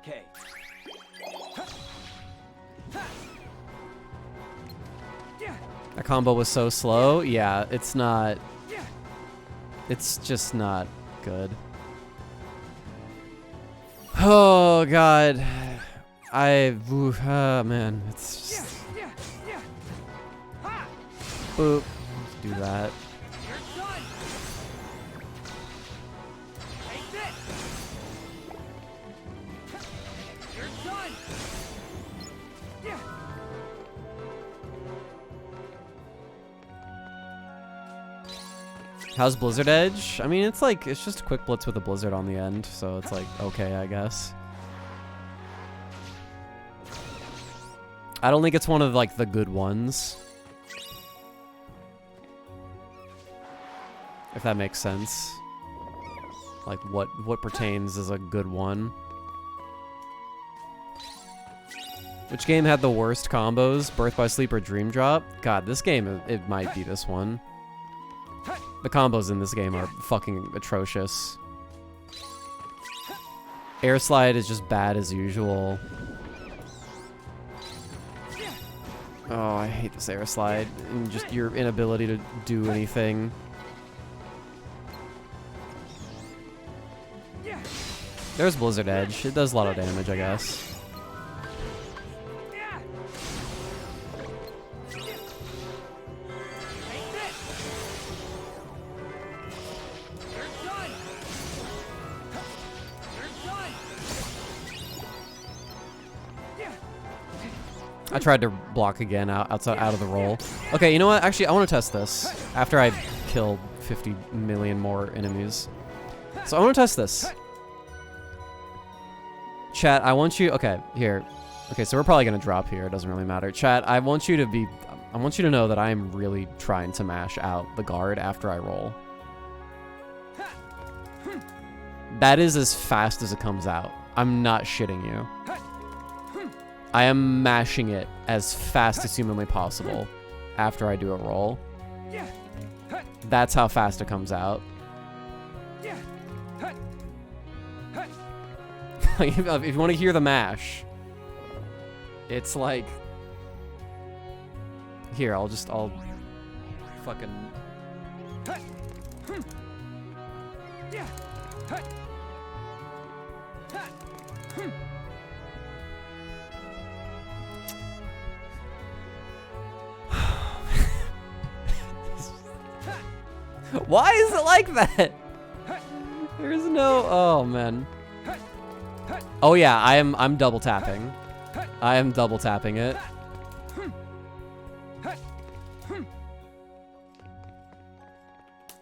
Okay. Yeah. That combo was so slow. Yeah, it's not. Yeah. It's just not good. Oh god. Man, it's Yeah. just. Yeah. Yeah. Ha. Boop. Let's do that. You're done! Take this! You're done! Yeah. How's Blizzard Edge? I mean, it's like, it's just a quick blitz with a blizzard on the end, so it's like, okay, I guess. I don't think it's one of, like, the good ones. If that makes sense. Like, what pertains as a good one. Which game had the worst combos? Birth by Sleep or Dream Drop? God, this game, it might be this one. The combos in this game are fucking atrocious. Air Slide is just bad as usual. Oh, I hate this Air Slide. And just your inability to do anything. Yeah. There's Blizzard Edge. It does a lot of damage, I guess. Yeah. Take this! You're done! You're done! Yeah. I tried to block again out of the roll. Okay, you know what? Actually, I want to test this after I kill 50 million more enemies. So I want to test this. Chat, I want you... Okay, here. Okay, so we're probably going to drop here. It doesn't really matter. Chat, I want you to know that I am really trying to mash out the guard after I roll. That is as fast as it comes out. I'm not shitting you. I am mashing it as fast as humanly possible after I do a roll. That's how fast it comes out. If you want to hear the mash, it's like... Here, I'll fucking... Yeah. Hut. Hut. Hmm. Why is it like that? There's no. Oh man. Oh yeah, I'm double tapping. I am double tapping it.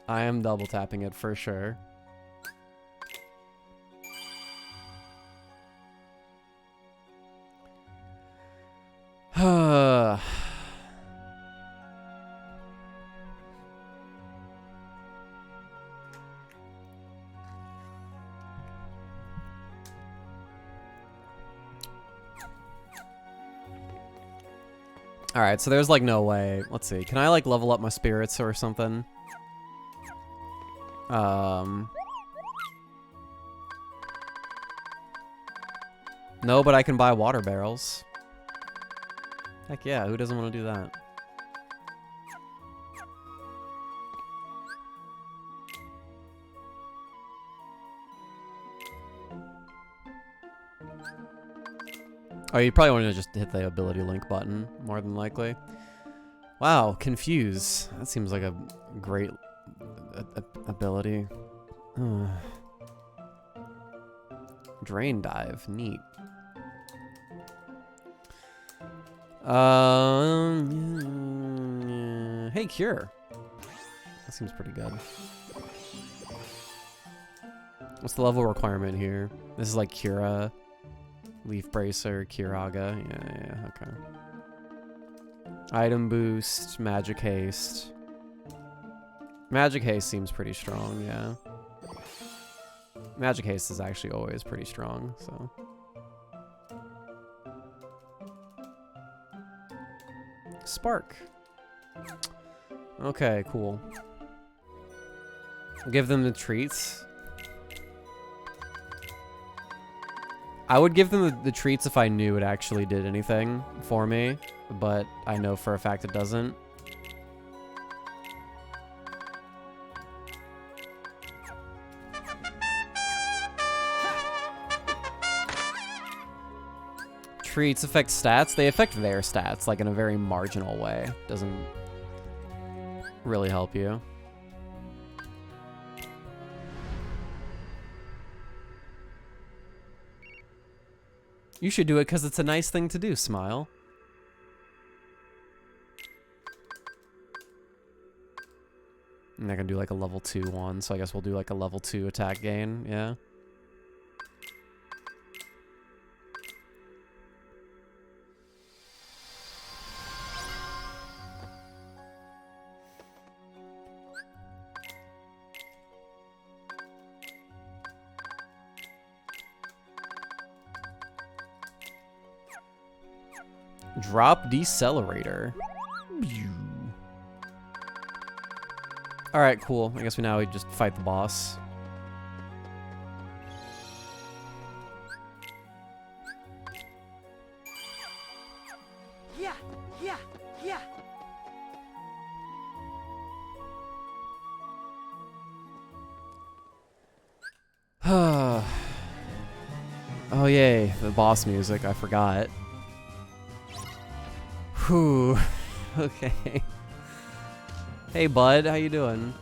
I am double tapping it for sure. All right, so there's like no way. Let's see. Can I like level up my spirits or something? No, but I can buy water barrels. Heck yeah, who doesn't want to do that? Oh, you probably want to just hit the ability link button, more than likely. Wow, confuse. That seems like a great ability. Drain dive, neat. Hey, cure. That seems pretty good. What's the level requirement here? This is like Cura, Leaf Bracer, Kiraga. Yeah, okay. Item boost, Magic Haste. Magic Haste seems pretty strong, yeah. Magic Haste is actually always pretty strong, so. Spark. Okay, cool. Give them the treats. I would give them the treats if I knew it actually did anything for me, but I know for a fact it doesn't. Treats affect stats. They affect their stats, like in a very marginal way. Doesn't really help you. You should do it because it's a nice thing to do, Smile. I'm not gonna do like a level 2 one, so I guess we'll do like a level 2 attack gain, yeah. Drop Decelerator. Alright, cool. I guess we just fight the boss. Yeah, yeah, yeah. Oh yay, the boss music, I forgot. Whew. Okay. Hey bud, how you doing?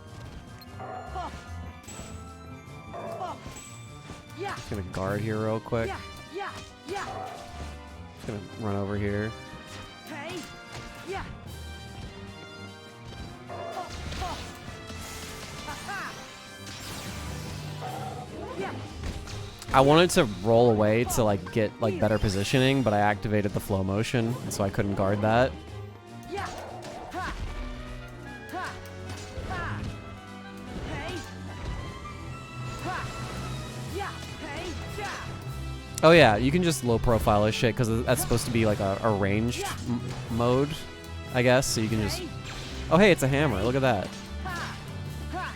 Yeah, Just gonna guard here real quick. yeah, yeah, yeah. Just gonna run over here. Hey, yeah. Yeah. I wanted to roll away to like get like better positioning, but I activated the flow motion, so I couldn't guard that. Yeah. Ha. Ha. Ha. Hey. Ha. Yeah. Hey. Yeah. Oh yeah, you can just low profile this shit because that's supposed to be like a ranged mode, I guess. So you can just. Oh hey, it's a hammer. Look at that. Ha. Ha.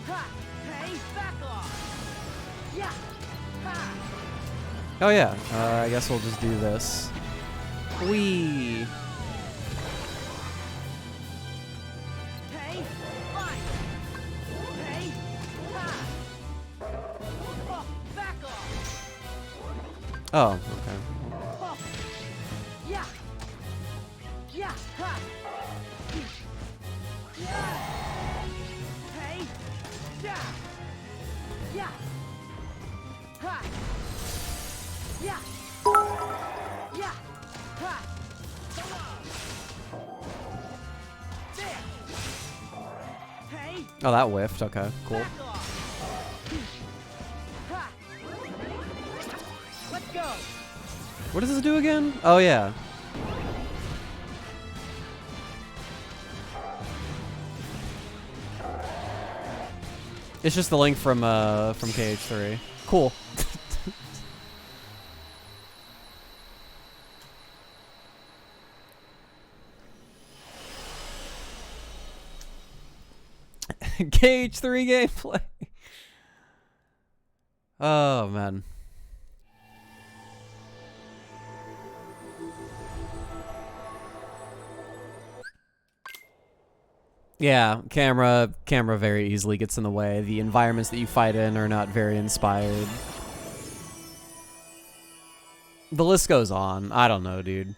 Ha. Hey. Back off. Yeah. Ha. Oh yeah, I guess we'll just do this. Whee! Hey. Fine. Hey. Ha. Oh, okay. Oh. Yeah. Yeah. Ha. Yeah. Hey. Yeah. Yeah. Ha. Yeah. Yeah. Ha. There. Hey. Oh, that whiffed. Okay, cool. Back off. Ha. Let's go. What does this do again? Oh, yeah. It's just the link from KH3. Cool. KH3 gameplay. Oh, man. Yeah, camera very easily gets in the way. The environments that you fight in are not very inspired. The list goes on. I don't know, dude.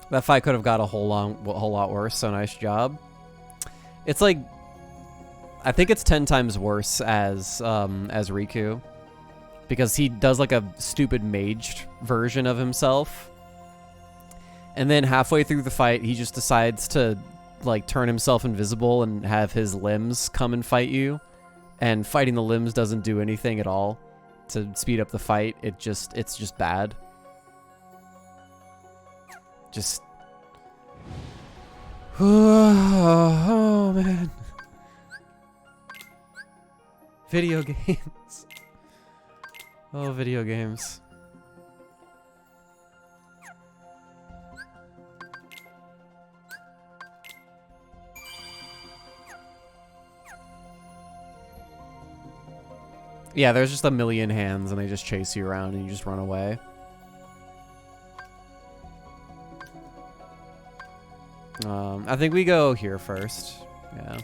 That fight could have got a whole lot worse, so nice job. It's like, I think it's 10 times worse as Riku, because he does like a stupid maged version of himself, and then halfway through the fight, he just decides to like turn himself invisible and have his limbs come and fight you, and fighting the limbs doesn't do anything at all to speed up the fight. It's just bad. Just oh man, video games. Oh, video games. Yeah, there's just a million hands and they just chase you around and you just run away. I think we go here first. Yeah.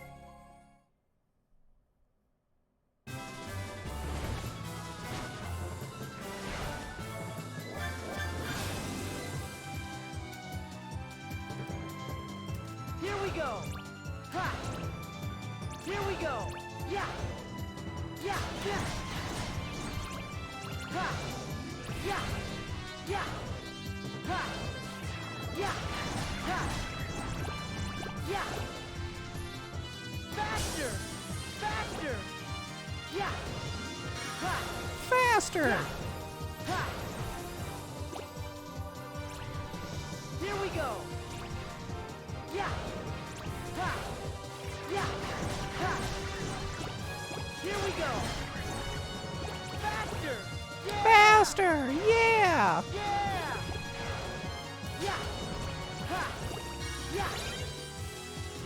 Here we go. Ha. Here we go. Yeah. Yeah. Yeah. Ha. Yeah. Yeah. Ha. Yeah. Ha. Yeah. Faster. Faster. Yeah. Ha. Faster. Yeah. Ha. Here we go. Yeah. Ha. Yeah. Ha. Here we go. Faster. Yeah. Faster. Yeah. Yeah. Yeah. Ha. Yeah.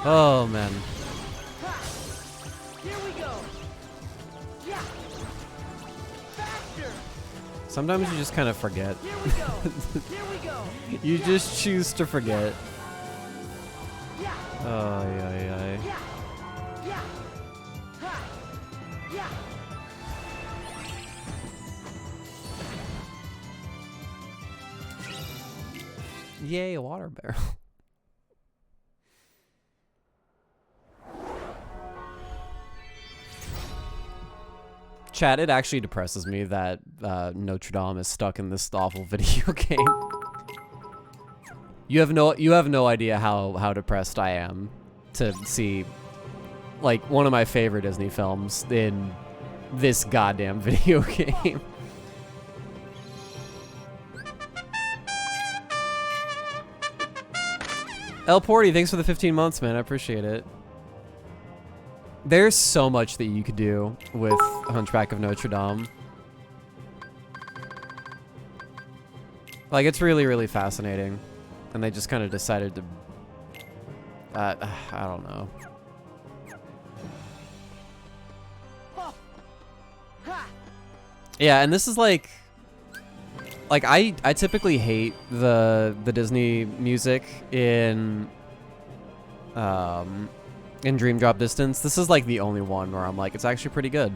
Oh man. Ha. Here we go. Yeah. Faster. Sometimes you just kind of forget. Here we go. Here we go. You just choose to forget. Yeah. Oh yeah. Yeah. Yeah. Ha. Yeah. Yay, a water barrel. Chat, it actually depresses me that Notre Dame is stuck in this awful video game. You have no idea how depressed I am to see like one of my favorite Disney films in this goddamn video game. El Porty, thanks for the 15 months, man. I appreciate it. There's so much that you could do with Hunchback of Notre Dame. Like, it's really, really fascinating. And they just kind of decided to... I don't know. Ha. Ha. Yeah, and this is like I typically hate the Disney music in Dream Drop Distance. This is like the only one where I'm like, it's actually pretty good.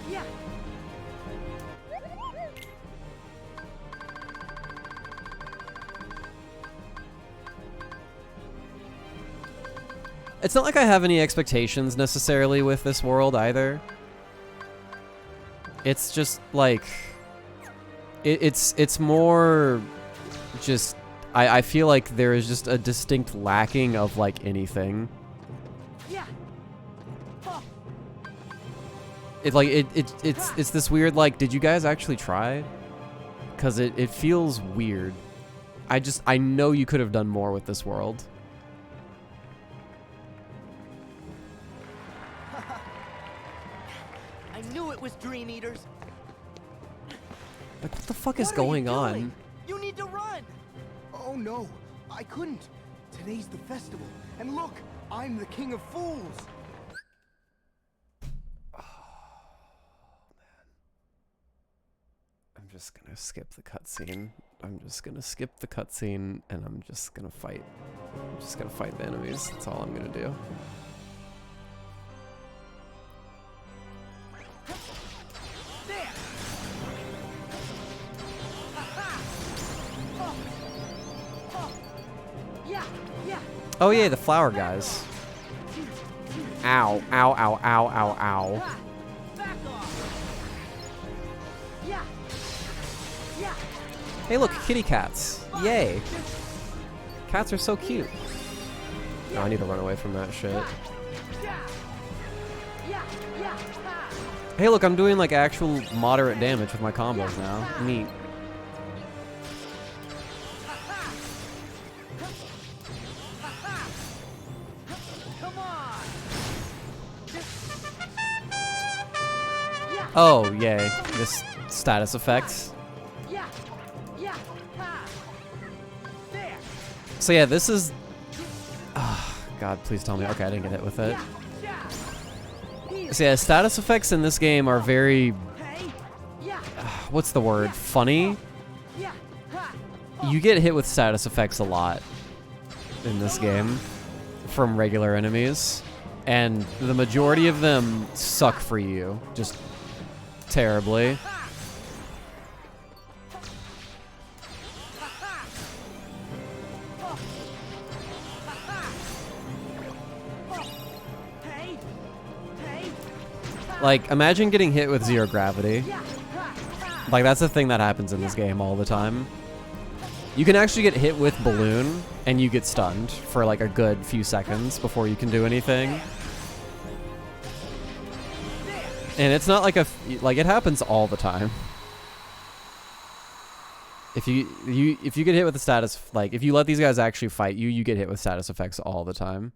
Yeah. It's not like I have any expectations necessarily with this world either. It's just like it's more just I feel like there is just a distinct lacking of like anything. Yeah. Oh. It's this weird like, did you guys actually try? Cause it feels weird. I know you could have done more with this world. I knew it was Dream Eaters. Like, what the fuck is What are you going on? doing? You need to run. Oh no, I couldn't. Today's the festival, and look, I'm the king of fools. I'm just gonna skip the cutscene. I'm just gonna skip the cutscene, and I'm just gonna fight. I'm just gonna fight the enemies. That's all I'm gonna do. There. Ha-ha. Oh. Oh. Yeah. Yeah. Oh yeah, the flower guys. Ow, ow, ow, ow, ow, ow. Ha. Back off. Yeah. Yeah. Hey look, kitty cats. Yay. Cats are so cute. No, I need to run away from that shit. Yeah. Yeah. Yeah. Ha. Hey look, I'm doing like actual moderate damage with my combos now. Neat. Ha-ha. Ha-ha. Come on. Yeah. Oh, yay. This status effect. Yeah. Yeah. Ha. There. So yeah, this is... Oh, God, please tell me. Okay, I didn't get hit with it. Yeah. Yeah. So yeah, status effects in this game are very... Hey. Yeah. What's the word? Funny? Yeah. Ha. You get hit with status effects a lot in this game from regular enemies. And the majority of them suck for you. Just terribly. Ha. Ha-ha. Oh. Ha-ha. Oh. Hey. Hey. Ha. Like, imagine getting hit with zero gravity. Yeah. Ha. Ha. Like, that's a thing that happens in this game all the time. You can actually get hit with balloon, and you get stunned for like a good few seconds before you can do anything. And it's not like like it happens all the time. If you get hit with the status, like if you let these guys actually fight you, you get hit with status effects all the time.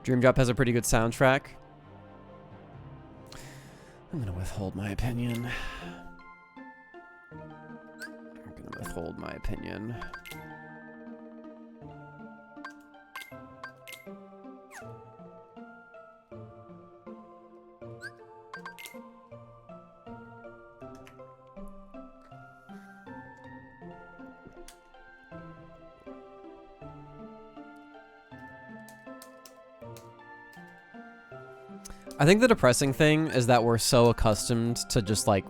Dream Drop has a pretty good soundtrack. I'm gonna withhold my opinion. I'm gonna withhold my opinion. I think the depressing thing is that we're so accustomed to just like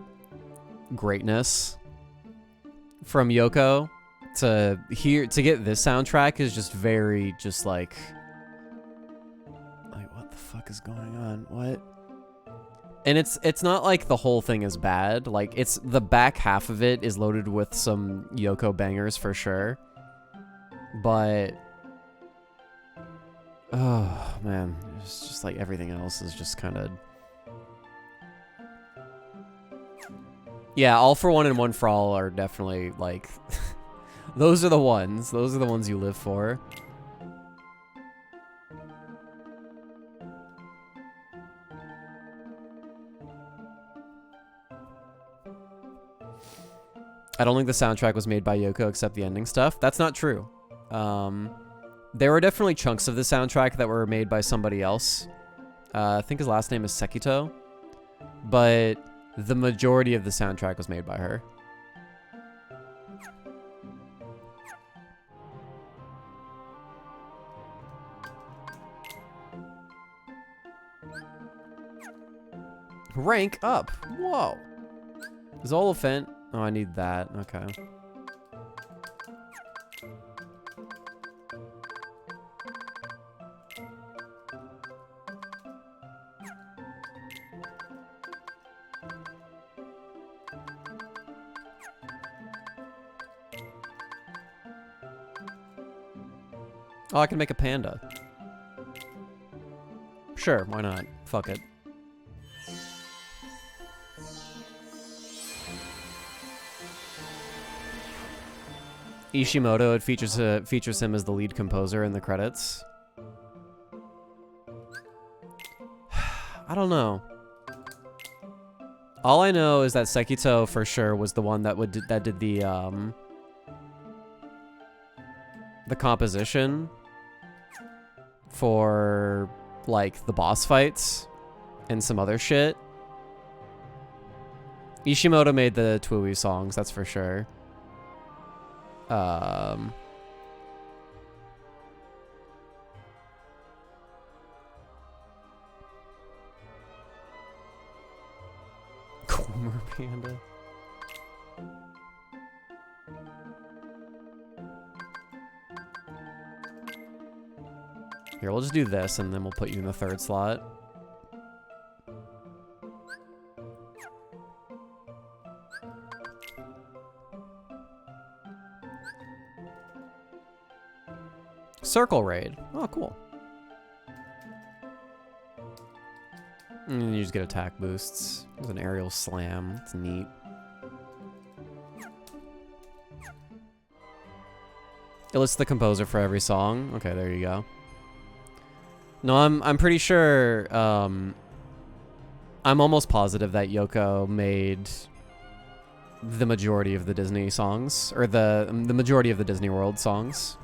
greatness from Yoko to get this soundtrack is just very just like what the fuck is going on? What? And it's not like the whole thing is bad. Like it's the back half of it is loaded with some Yoko bangers for sure. But oh man, it's just like everything else is just kind of... Yeah, All for One and One for All are definitely like... those are the ones. Those are the ones you live for. I don't think the soundtrack was made by Yoko except the ending stuff. That's not true. There were definitely chunks of the soundtrack that were made by somebody else. I think his last name is Sekito. But the majority of the soundtrack was made by her. Rank up. Whoa. Zolifant. Oh, I need that. Okay. Oh, I can make a panda. Sure, why not? Fuck it. Ishimoto, it features him as the lead composer in the credits. I don't know. All I know is that Sekito for sure was the one that did the composition for like the boss fights and some other shit. Ishimoto made the Twooey songs, that's for sure. Corner panda. Here, we'll just do this and then we'll put you in the third slot. Circle raid. Oh, cool. And you just get attack boosts. There's an aerial slam. It's neat. It lists the composer for every song. Okay, there you go. No, I'm pretty sure. I'm almost positive that Yoko made the majority of the Disney songs, or the majority of the Disney World songs.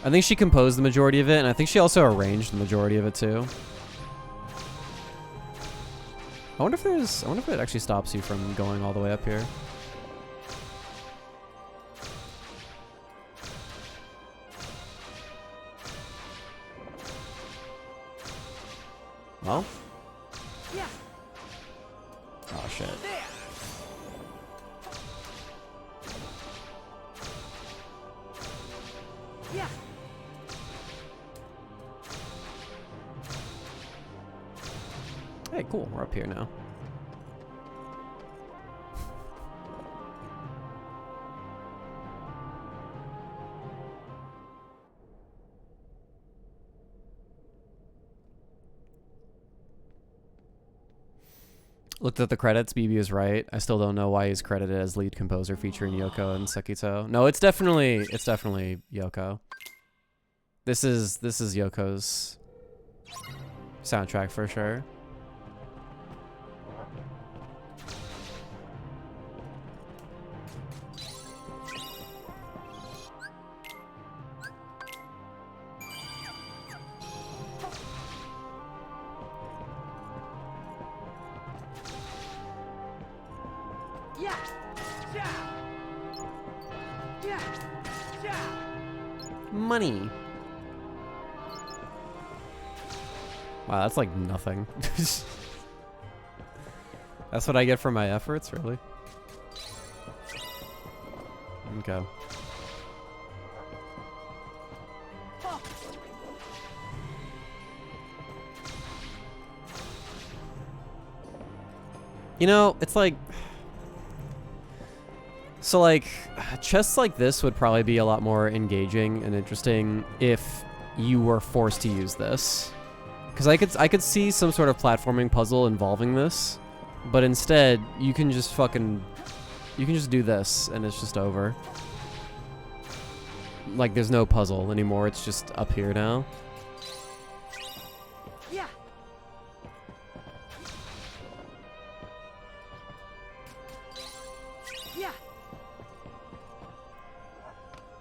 I think she composed the majority of it, and I think she also arranged the majority of it too. I wonder if it actually stops you from going all the way up here. Well. Yeah. Oh shit. Yeah. Hey, cool. We're up here now. Looked at the credits. BB is right. I still don't know why he's credited as lead composer featuring Yoko and Sekito. No, it's definitely Yoko. This is Yoko's soundtrack for sure. Money. Wow, that's like nothing. That's what I get for my efforts, really? Okay. You know, it's like... So, like, chests like this would probably be a lot more engaging and interesting if you were forced to use this. Because I could see some sort of platforming puzzle involving this, but instead, you can just do this, and it's just over. Like, there's no puzzle anymore, it's just up here now. Yeah.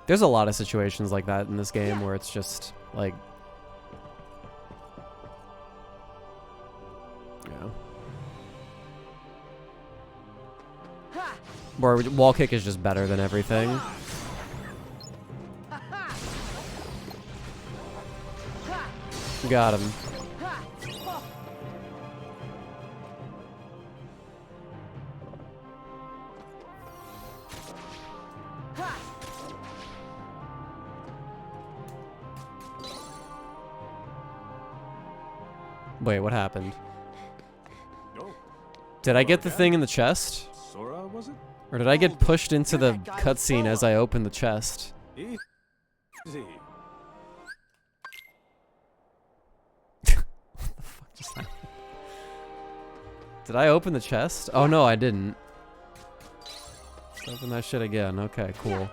There's a lot of situations like that in this game where it's just like, yeah, where wall kick is just better than everything. Got him. Wait, what happened? Oh, Did I get the thing in the chest? Sora, was it? Or did I get pushed into the cutscene as I opened the chest? Easy. What the fuck just happened? Did I open the chest? Oh no, I didn't. Let's open that shit again. Okay, cool.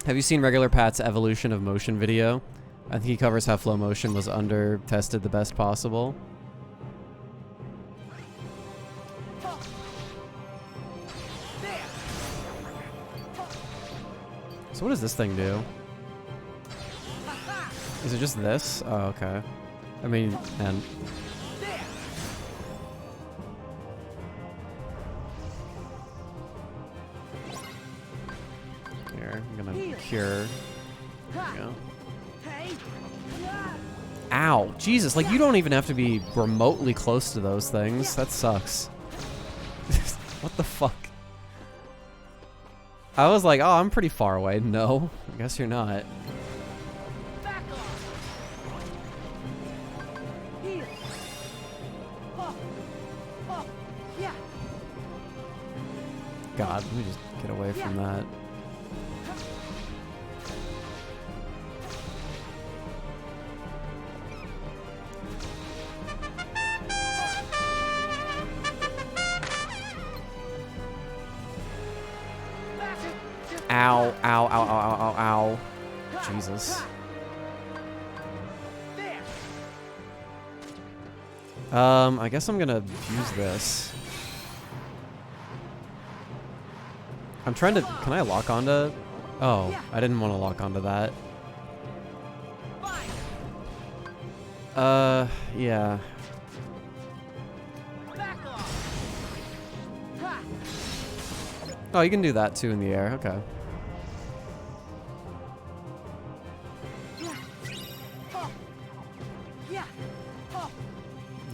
Have you seen Regular Pat's evolution of motion video? I think he covers how flow motion was under tested the best possible. So what does this thing do? Is it just this? Oh, okay. I mean, and here, I'm gonna cure. There we go. Ow, Jesus, like you don't even have to be remotely close to those things. That sucks. What the fuck? I was like, oh, I'm pretty far away. No, I guess you're not. God, let me just get away from that. Ow, ow, ow, ow, ow, ow, ow. Jesus. I guess I'm gonna use this. I'm trying to, can I lock onto? Oh, I didn't want to lock onto that. Yeah. Oh, you can do that too in the air, okay.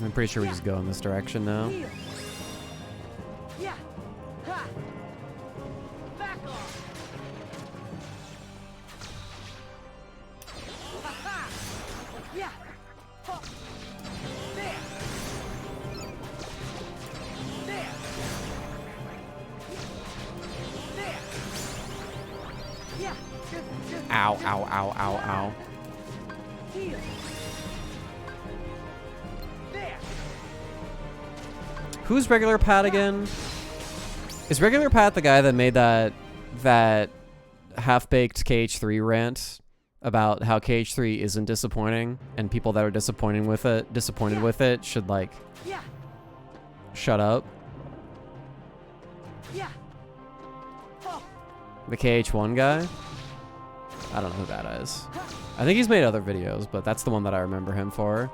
I'm pretty sure we just go in this direction now. Ow, ow, ow, ow, ow. Who's Regular Pat again? Is Regular Pat the guy that made that half-baked KH3 rant about how KH3 isn't disappointing and people that are disappointed with it should like shut up? The KH1 guy? I don't know who that is. I think he's made other videos, but that's the one that I remember him for.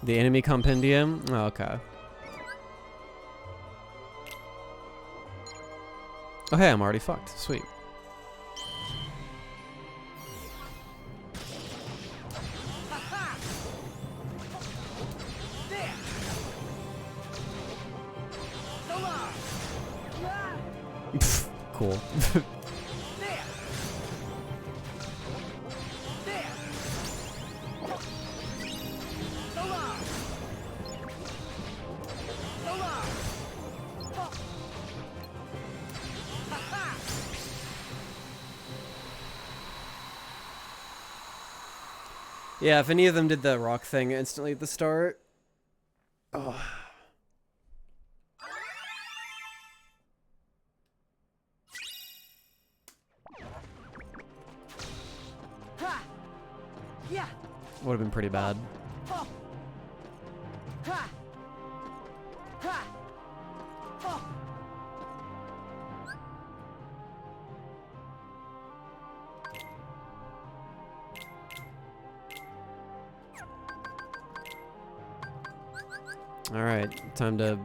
The enemy compendium? Oh, okay. Oh, hey, I'm already fucked. Sweet. Pfft, cool. Yeah, if any of them did the rock thing instantly at the start. Oh. Ha! Yeah! Would have been pretty bad. Ha! Ha! Ha! Ha! Alright, time to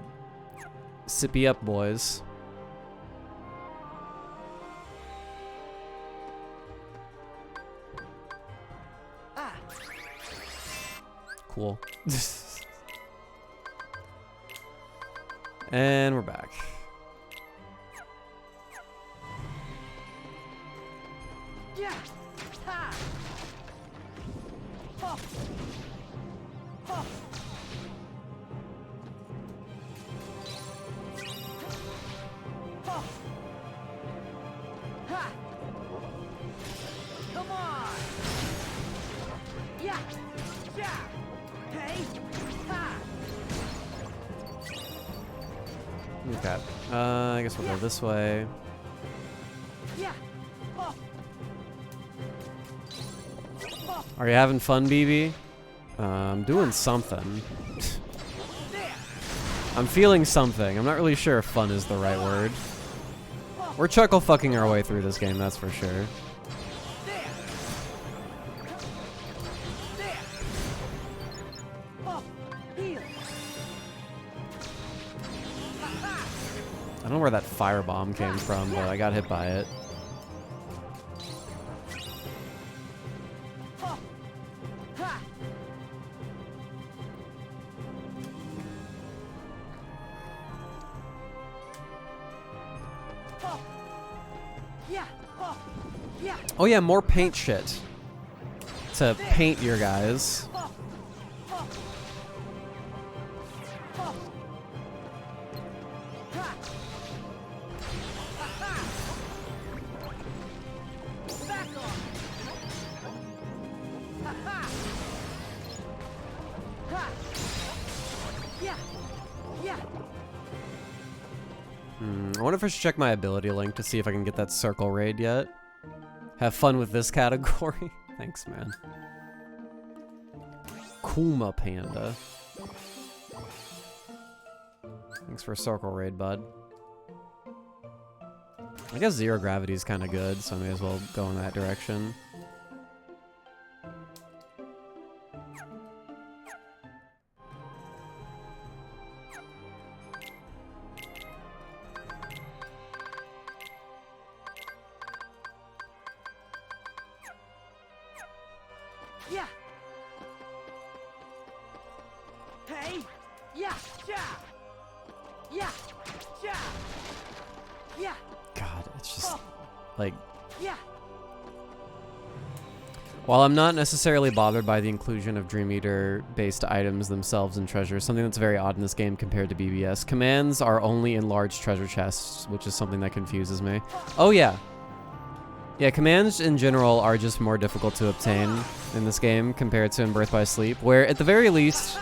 sippy up, boys. Ah! Cool. And we're back. Yeah! Ha! Ha! Ha! Ha! Ha! Come on! Yeah! Yeah! Hey! Ha! Okay. I guess we'll go this way. Yeah! Ha! Ha! Are you having fun, BB? I'm doing something. There! I'm feeling something. I'm not really sure if fun is the right word. We're chuckle fucking our way through this game, that's for sure. There! There! Ha! Heal! Ha ha! I don't know where that firebomb came from, but I got hit by it. Ha! Ha! Ha! Yeah! Ha! Yeah! Oh yeah, more paint shit. To paint your guys. Ha! Ha! Ha! Ha! Ha ha! Back off! Ha ha! Ha! Yeah! Yeah! I wonder if I should check my ability link to see if I can get that circle raid yet. Have fun with this category. Thanks, man. Kuma Panda. Thanks for circle raid, bud. I guess zero gravity is kind of good, so I may as well go in that direction. Yeah! Hey! Yeah! Yeah! Yeah! Yeah! Yeah! God, it's just like, Yeah! while I'm not necessarily bothered by the inclusion of Dream Eater based items themselves and treasures, something that's very odd in this game compared to BBS, commands are only in large treasure chests, which is something that confuses me. Oh yeah. Yeah, commands in general are just more difficult to obtain in this game compared to in Birth by Sleep, where at the very least,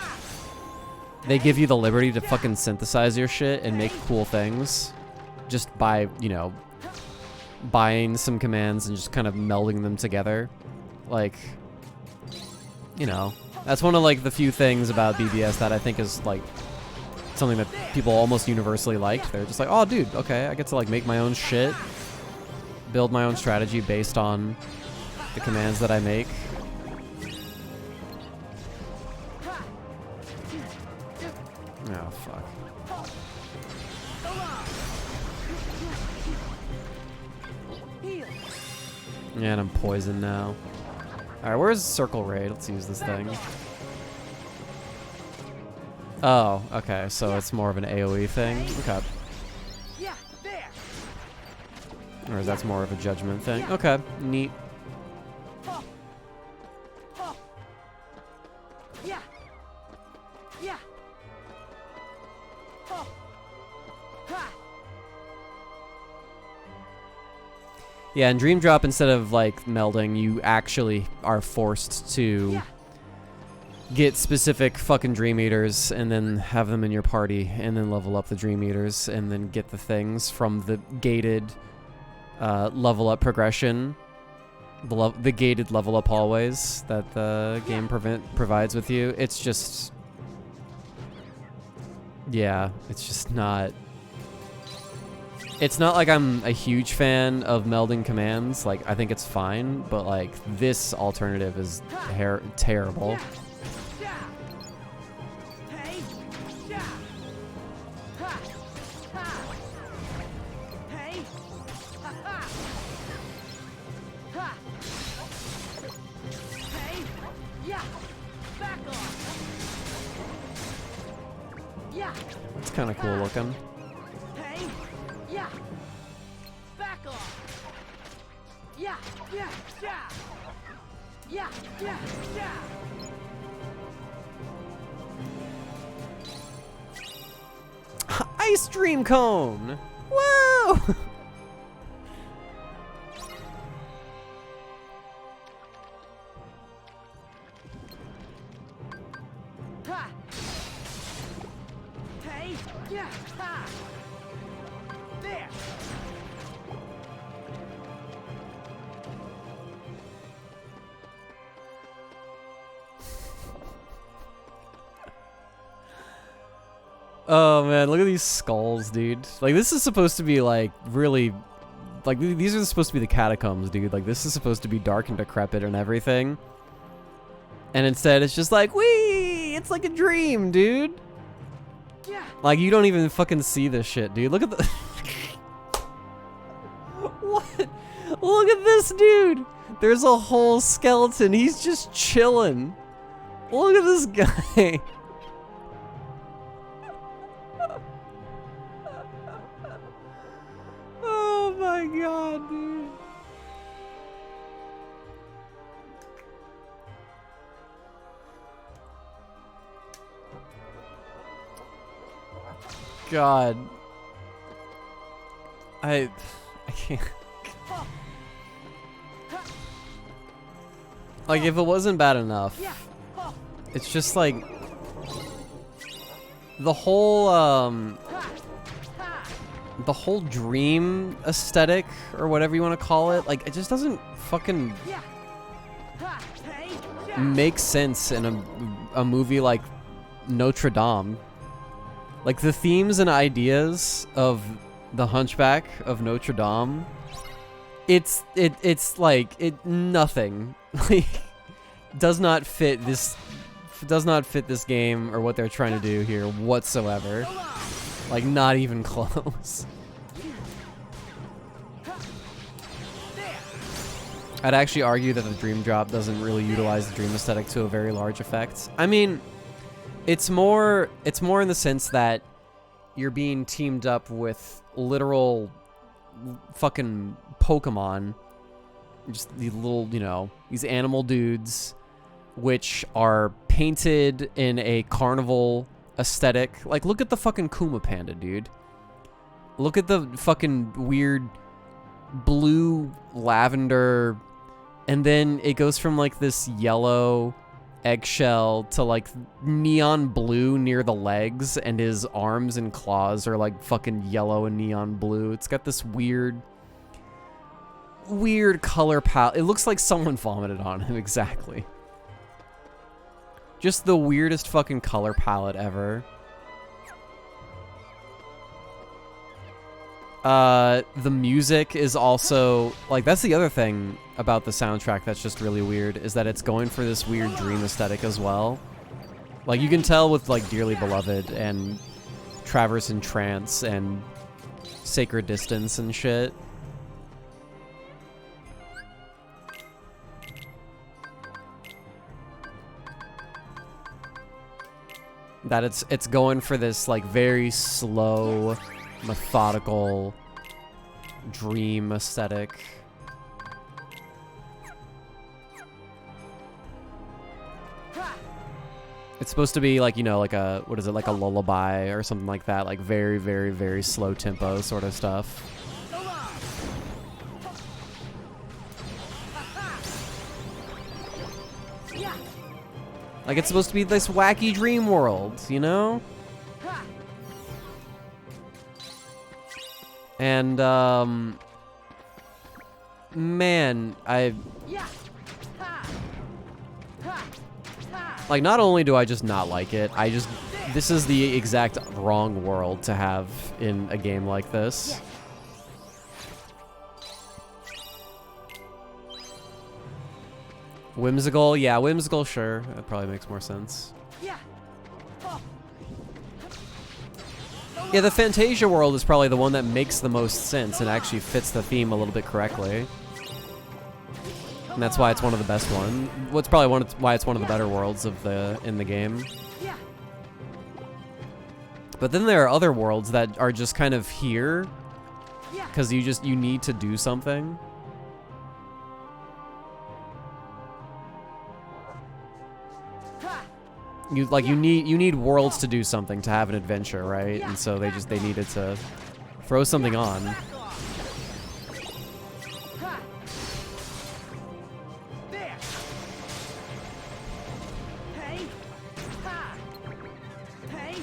they give you the liberty to fucking synthesize your shit and make cool things just by, you know, buying some commands and just kind of melding them together. Like, you know, that's one of like the few things about BBS that I think is like something that people almost universally liked. They're just like, oh dude, okay, I get to like make my own shit, build my own strategy based on the commands that I make. Oh fuck. Heal! Yeah, and I'm poisoned now. Alright, where's Circle Raid? Let's use this thing. Oh, okay, so it's more of an AoE thing. Okay. Yeah! There! Or that's more of a judgment thing. Okay, neat. Ha! Ha! Yeah! Yeah! Ha! Ha! Yeah, in Dream Drop, instead of like melding, you actually are forced to get specific fucking Dream Eaters and then have them in your party and then level up the Dream Eaters and then get the things from the gated level up progression. The gated level up hallways that the game provides with you. It's just... yeah, it's just not... it's not like I'm a huge fan of melding commands. Like, I think it's fine, but like, this alternative is terrible. Hey! Yeah! Ha! Ha! Hey! Ha ha! Ha! Hey! Yeah! Back off! Yeah! It's kind of cool looking. Hey! Yeah! Back off! Yeah! Yeah! Yeah! Yeah! Yeah! Yeah! Ice Dream Cone! Whoa! Ha! Hey! Yeah! Ha! There! Oh man, look at these skulls, dude. Like, this is supposed to be like really, like, these are supposed to be the catacombs, dude. Like, this is supposed to be dark and decrepit and everything. And instead it's just like, wee! It's like a dream, dude. Yeah! Like, you don't even fucking see this shit, dude. Look at the... what? Look at this dude! There's a whole skeleton. He's just chilling. Look at this guy. Oh my god, dude. God. I can't. Like, if it wasn't bad enough, it's just like the whole dream aesthetic or whatever you want to call it, like, it just doesn't fucking make sense in a movie like Notre Dame. Like, the themes and ideas of The Hunchback of Notre Dame, it's like nothing like does not fit this game or what they're trying to do here whatsoever. Like, not even close. I'd actually argue that the Dream Drop doesn't really utilize the dream aesthetic to a very large effect. I mean, it's more in the sense that you're being teamed up with literal fucking Pokemon. Just these little, you know, these animal dudes, which are painted in a carnival aesthetic. Like, look at the fucking Kuma Panda, dude. Look at the fucking weird blue lavender, and then it goes from like this yellow eggshell to like neon blue near the legs, and his arms and claws are like fucking yellow and neon blue. It's got this weird color palette. It looks like someone vomited on him, exactly. Just the weirdest fucking color palette ever. The music is also, like, that's the other thing about the soundtrack that's just really weird, is that it's going for this weird dream aesthetic as well. Like, you can tell with, like, Dearly Beloved and Traverse in Trance and Sacred Distance and shit. That it's going for this, like, very slow, methodical dream aesthetic. It's supposed to be like, you know, like a, what is it, like a lullaby or something like that, like very, very, very slow tempo sort of stuff. Like, it's supposed to be this wacky dream world, you know? Ha! And, man, Yeah! Ha! Ha! Ha! like, not only do I just not like it, this is the exact wrong world to have in a game like this. Yes. Whimsical, yeah, whimsical, sure. That probably makes more sense. Yeah! Oh. Yeah, the Fantasia World is probably the one that makes the most sense and actually fits the theme a little bit correctly. And that's why it's one of the best ones. What's probably why it's one of the better worlds in the game. Yeah! But then there are other worlds that are just kind of here Yeah! because you need to do something. Ha! You need worlds to do something to have an adventure, right? And so they needed to throw something on. Back off! Ha! There! Hey! Ha! Hey!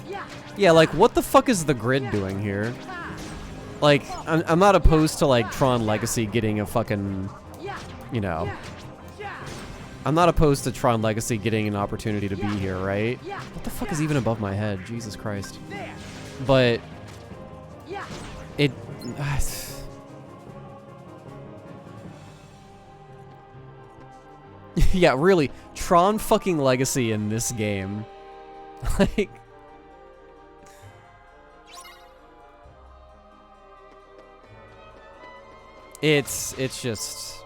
Yeah! Yeah, like what the fuck is the grid doing here? Ha! Like I'm not opposed to like Tron Legacy getting a fucking, Yeah! you know. Yeah! Yeah! I'm not opposed to Tron Legacy getting an opportunity to be here, right? Yeah! What the fuck is even above my head? Jesus Christ. There! But Yeah! it yeah, really, Tron fucking Legacy in this game. Like it's just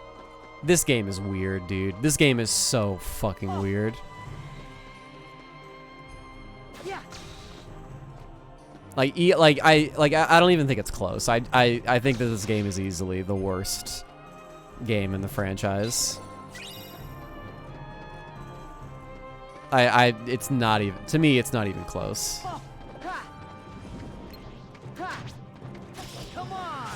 this game is weird, dude. This game is so fucking weird. Yeah! Like I don't even think it's close. I think that this game is easily the worst game in the franchise. It's not even, to me, it's not even close. Oh. Ha! Ha! Come on!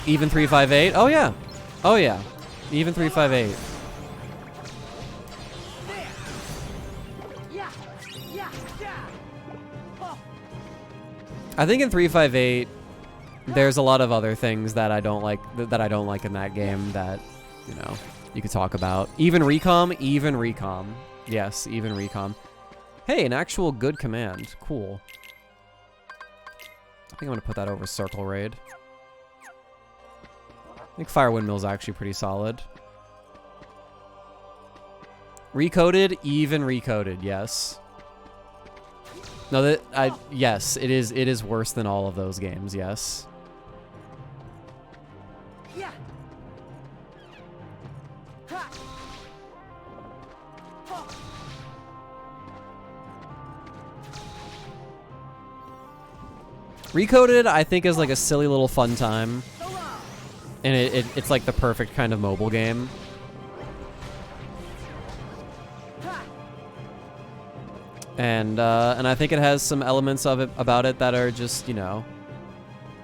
Even 358? Oh yeah. Oh yeah. Even 358. There! Yeah! Yeah! Yeah! Oh. I think in 358 there's a lot of other things that I don't like in that game that, you know, you could talk about. Even recom. Yes, even recom. Hey, an actual good command. Cool. I think I'm gonna put that over Circle Raid. I think Fire Windmill's actually pretty solid. Recoded, even recoded, yes. No, yes, it is worse than all of those games, yes. Yeah! Ha! Oh. Recoded, I think, is like a silly little fun time. So long! And it's like the perfect kind of mobile game. Ha! And I think it has some elements of it about it that are just, you know,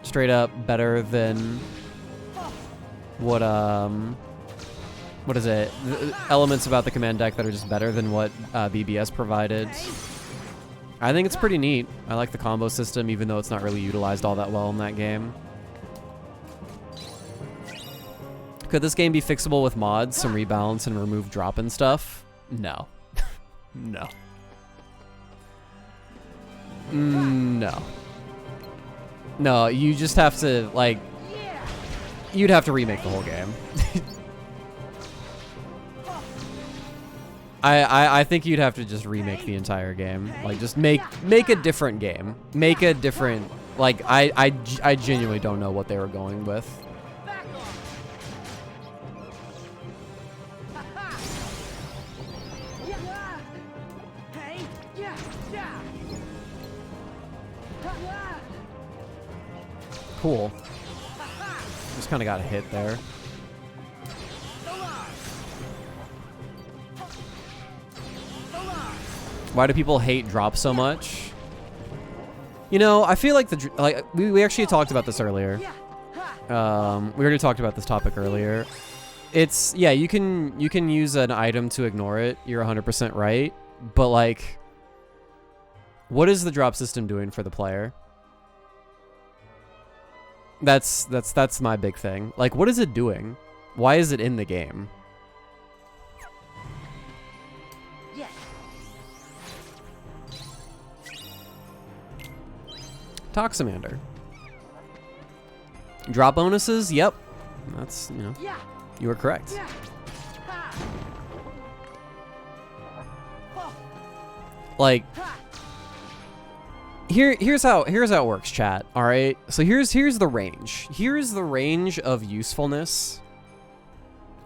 straight up better than what is it? Elements about the command deck that are just better than what BBS provided. I think it's pretty neat. I like the combo system, even though it's not really utilized all that well in that game. Could this game be fixable with mods, some rebalance, and remove drop and stuff? No. No. No. No, you just have to, like, Yeah! you'd have to remake the whole game. I think you'd have to just remake the entire game. Like, just make a different game. Make a different, like, I genuinely don't know what they were going with. Back off! Ha ha! Yeah! Hey! Yeah! Yeah! Ha ha! Cool. Ha ha! Just kind of got a hit there. So long! So long! Why do people hate drop so much? You know, I feel like we actually talked about this earlier. Yeah! Ha! We already talked about this topic earlier. It's yeah, you can use an item to ignore it. You're 100% right. But like, what is the drop system doing for the player? That's my big thing. Like, what is it doing? Why is it in the game? Yes. Toxamander. Drop bonuses? Yep. That's, you know, Yeah. you are correct. Yeah. Ha. Oh. Like, Ha. here's how it works, chat. All right. So here's the range. Here's the range of usefulness,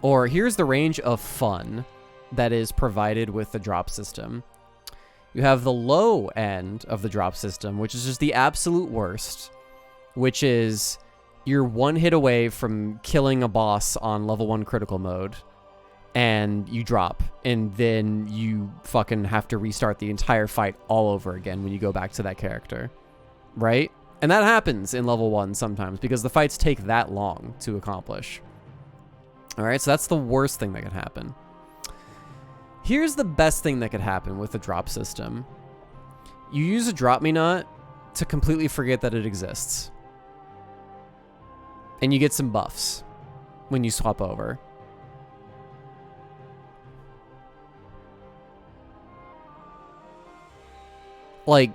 or here's the range of fun that is provided with the drop system. You have the low end of the drop system, which is just the absolute worst, which is you're one hit away from killing a boss on level 1 critical mode, and you drop, and then you fucking have to restart the entire fight all over again when you go back to that character, right? And that happens in level 1 sometimes because the fights take that long to accomplish. All right, so that's the worst thing that could happen. Here's the best thing that could happen with the drop system. You use a drop me not to completely forget that it exists. And you get some buffs when you swap over. Like,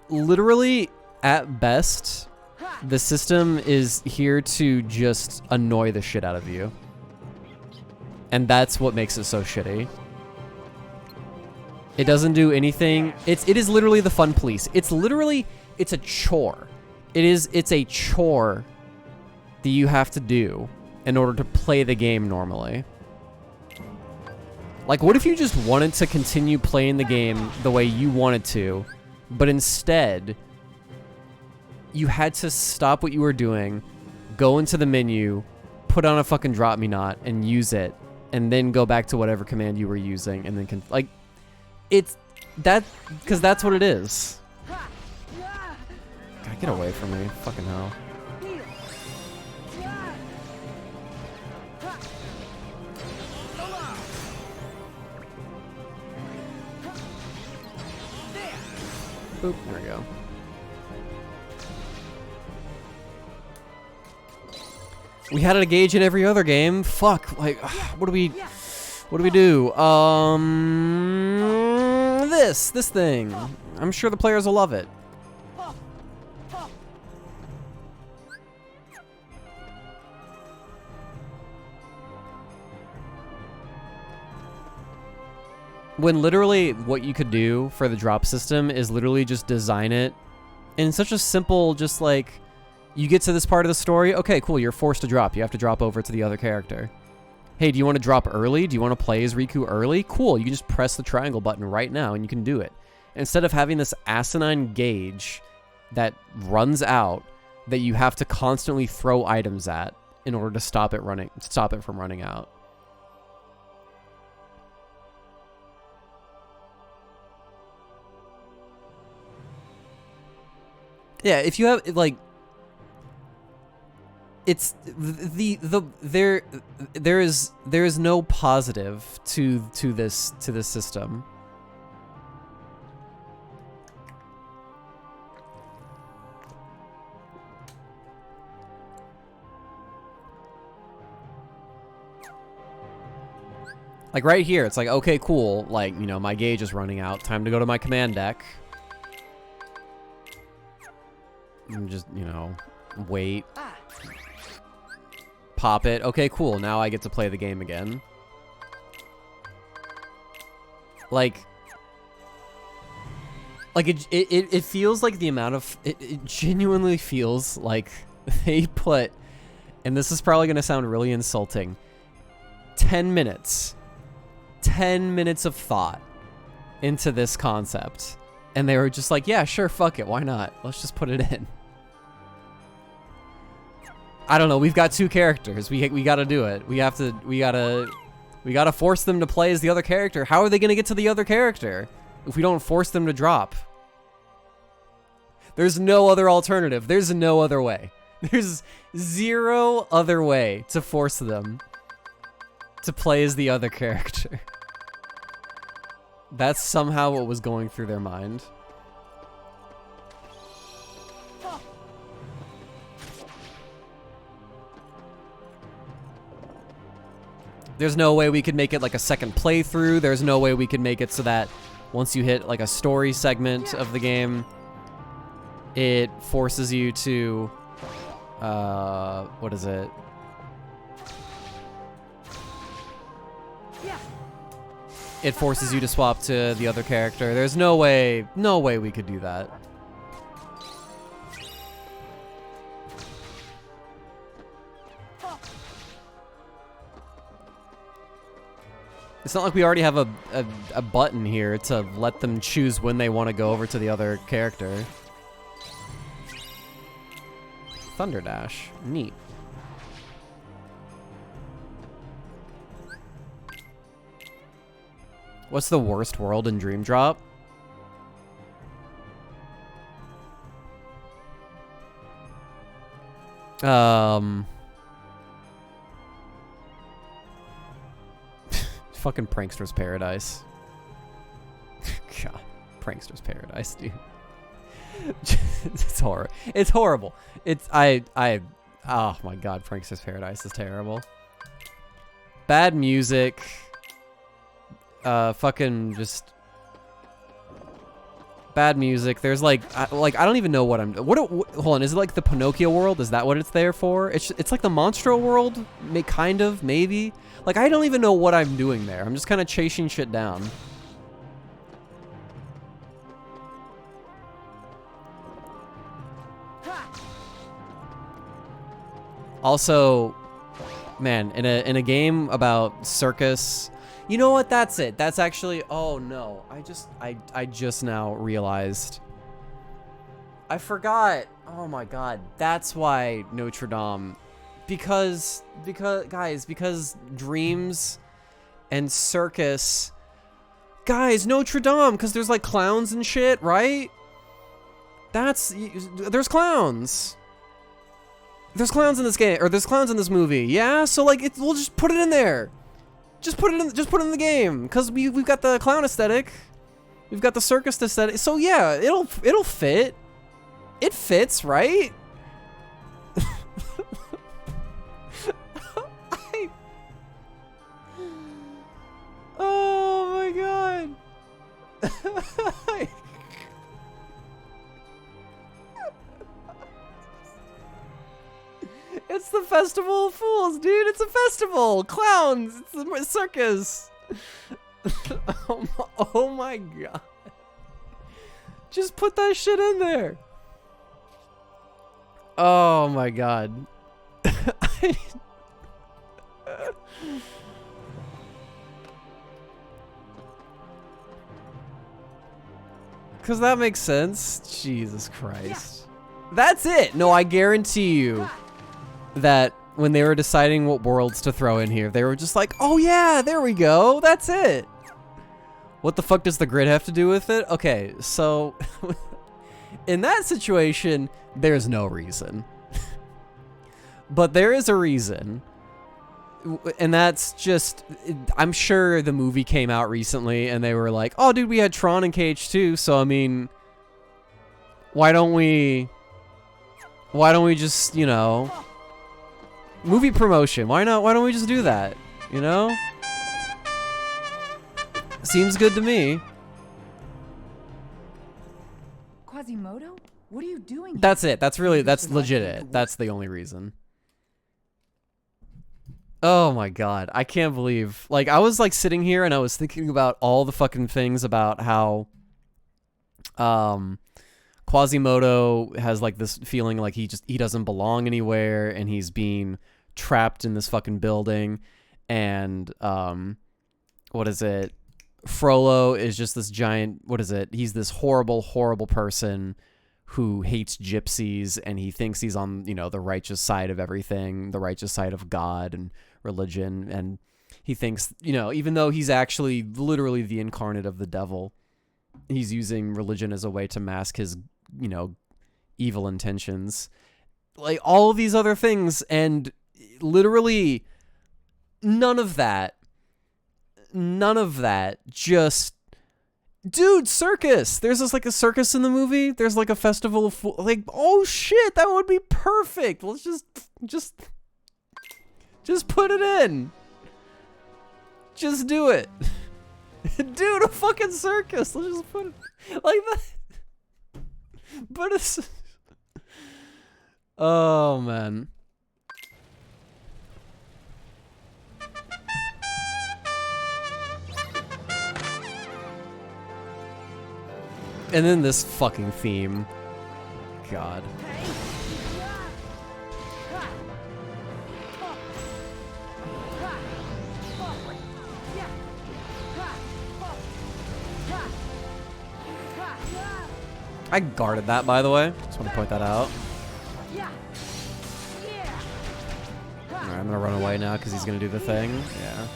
literally, at best, the system is here to just annoy the shit out of you. And that's what makes it so shitty. It doesn't do anything. It is literally the fun police. It's a chore. It's a chore that you have to do in order to play the game normally. Like, what if you just wanted to continue playing the game the way you wanted to, but instead you had to stop what you were doing, go into the menu, put on a fucking drop me not, and use it, and then go back to whatever command you were using, and then like, it's that, because that's what it is. God, get away from me, fucking hell. Boop, there we go. We had a gauge in every other game. Fuck, like, what do we do? This thing. I'm sure the players will love it. When literally what you could do for the drop system is literally just design it in such a simple, just like, you get to this part of the story, okay, cool, you're forced to drop. You have to drop over to the other character. Hey, do you want to drop early? Do you want to play as Riku early? Cool, you can just press the triangle button right now and you can do it. Instead of having this asinine gauge that runs out that you have to constantly throw items at in order to stop it from running out. Yeah, if you have, like, it's there is no positive to this system. Like right here, it's like, okay, cool, like, you know, my gauge is running out, time to go to my command deck. And just, you know, wait. Pop it. Okay, cool. Now I get to play the game again. Like it feels like the amount of... It genuinely feels like they put... And this is probably going to sound really insulting. 10 minutes. 10 minutes of thought into this concept. And they were just like, yeah, sure, fuck it, why not? Let's just put it in. I don't know, we've got 2 characters. We gotta do it. We gotta force them to play as the other character. How are they gonna get to the other character if we don't force them to drop? There's no other alternative. There's no other way. There's zero other way to force them to play as the other character. That's somehow what was going through their mind. There's no way we could make it like a second playthrough. There's no way we could make it so that once you hit like a story segment of the game, it forces you to, what is it? It forces you to swap to the other character. There's no way we could do that. It's not like we already have a button here to let them choose when they want to go over to the other character. Thunder Dash. Neat. What's the worst world in Dream Drop? Fucking Prankster's Paradise. God, Prankster's Paradise, dude. It's horrible. It's horrible. Oh my God, Prankster's Paradise is terrible. Bad music. Fucking just bad music. There's like I don't even know what I'm. Hold on, is it like the Pinocchio world? Is that what it's there for? It's like the Monstro world, kind of, maybe. Like I don't even know what I'm doing there. I'm just kind of chasing shit down. Also, man, in a game about circus. You know what? That's it. That's actually. Oh no! I just now realized. I forgot. Oh my God! That's why Notre Dame, because dreams, and circus. Guys, Notre Dame, because there's like clowns and shit, right? There's clowns. There's clowns in this game, or there's clowns in this movie. Yeah, so like we'll just put it in there. Just put it in the game, cause we've got the clown aesthetic, we've got the circus aesthetic. So yeah, it'll fit. It fits, right? Oh my God. It's the Festival of Fools, dude. It's a festival. Clowns. It's the circus. Oh my God. Just put that shit in there. Oh my God. Because that makes sense. Jesus Christ. That's it. No, I guarantee you that when they were deciding what worlds to throw in here, they were just like, oh yeah, there we go. That's it. What the fuck does the grid have to do with it? Okay, so in that situation, there's no reason. But there is a reason. And that's just, I'm sure the movie came out recently and they were like, oh dude, we had Tron and KH2, so I mean, why don't we just, you know, movie promotion, why not? Why don't we just do that? You know? Seems good to me. Quasimodo? What are you doing here? That's it. That's legit it. That's the only reason. Oh my God. I can't believe, like, I was like sitting here and I was thinking about all the fucking things about how Quasimodo has like this feeling like he doesn't belong anywhere and he's being trapped in this fucking building, and what is it? Frollo is just this giant, what is it? He's this horrible person who hates gypsies, and he thinks he's on, you know, the righteous side of everything, the righteous side of God and religion, and he thinks, you know, even though he's actually literally the incarnate of the devil, he's using religion as a way to mask his, you know, evil intentions. Like all of these other things, and literally None of that. None of that. Just, dude, circus. There's this like a circus in the movie. There's like a festival of like, oh shit, that would be perfect. Let's just put it in. Just do it. Dude, a fucking circus. Let's just put it like that. But it's, oh man. And then this fucking theme. God. I guarded that, by the way. Just want to point that out. Alright, I'm gonna run away now because he's gonna do the thing. Yeah.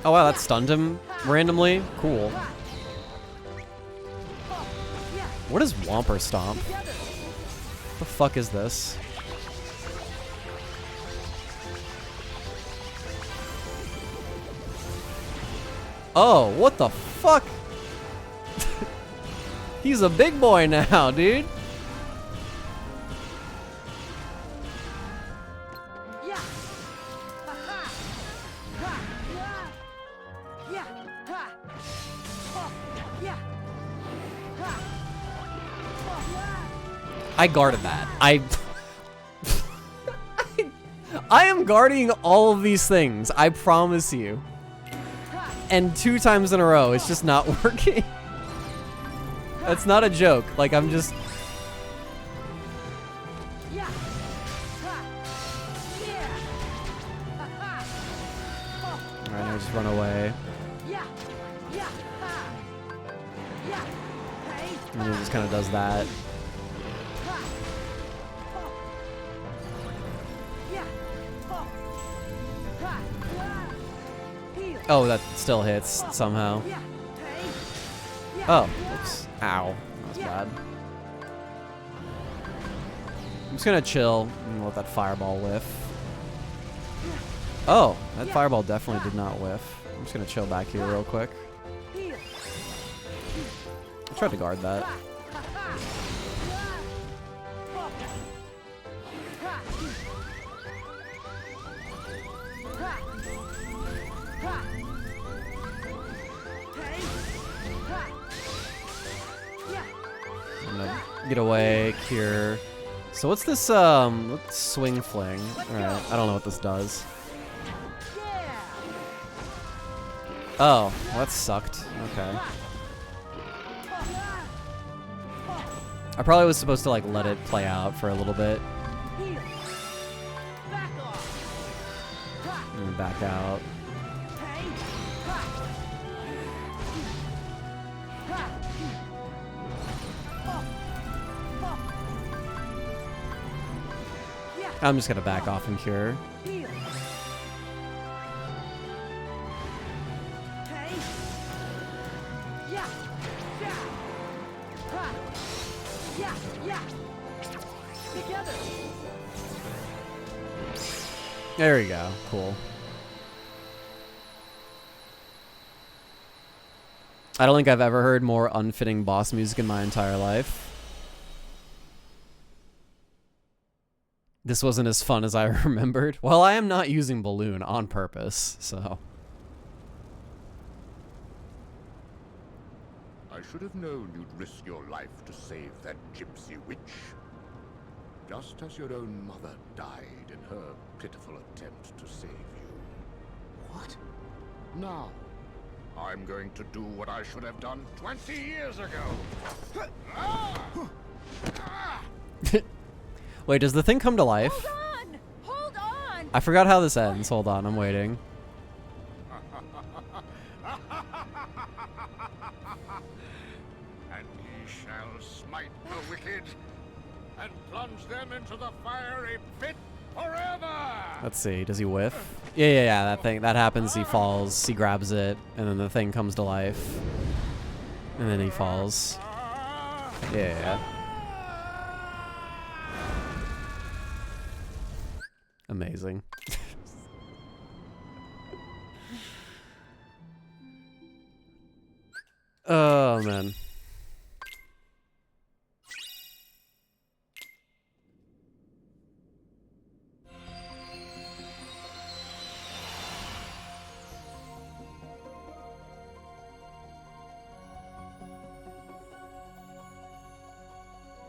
Oh wow, that stunned him randomly. Cool. What is Whomper Stomp? The fuck is this? Oh, what the fuck? He's a big boy now, dude. I guarded that. I am guarding all of these things. I promise you. And 2 times in a row, it's just not working. That's not a joke. Like, I'm just... Alright, now just run away. And he just kind of does that. Oh, that still hits somehow. Oh, whoops. Ow. That was bad. I'm just gonna chill and let that fireball whiff. Oh, that fireball definitely did not whiff. I'm just gonna chill back here real quick. I tried to guard that. Get away, cure. So what's this, swing fling? Alright, I don't know what this does. Oh, well, that sucked. Okay. I probably was supposed to, like, let it play out for a little bit. And back out. I'm just gonna back off and cure. There we go. Cool. I don't think I've ever heard more unfitting boss music in my entire life. This wasn't as fun as I remembered. Well, I am not using Balloon on purpose, so. I should have known you'd risk your life to save that gypsy witch. Just as your own mother died in her pitiful attempt to save you. What? Now, I'm going to do what I should have done 20 years ago. Wait, does the thing come to life? Hold on! Hold on! I forgot how this ends. Hold on, I'm waiting. And he shall smite the wicked and plunge them into the fiery pit forever. Let's see, does he whiff? Yeah, that thing, that happens, he falls, he grabs it, and then the thing comes to life. And then he falls. Yeah. Amazing. Oh, man.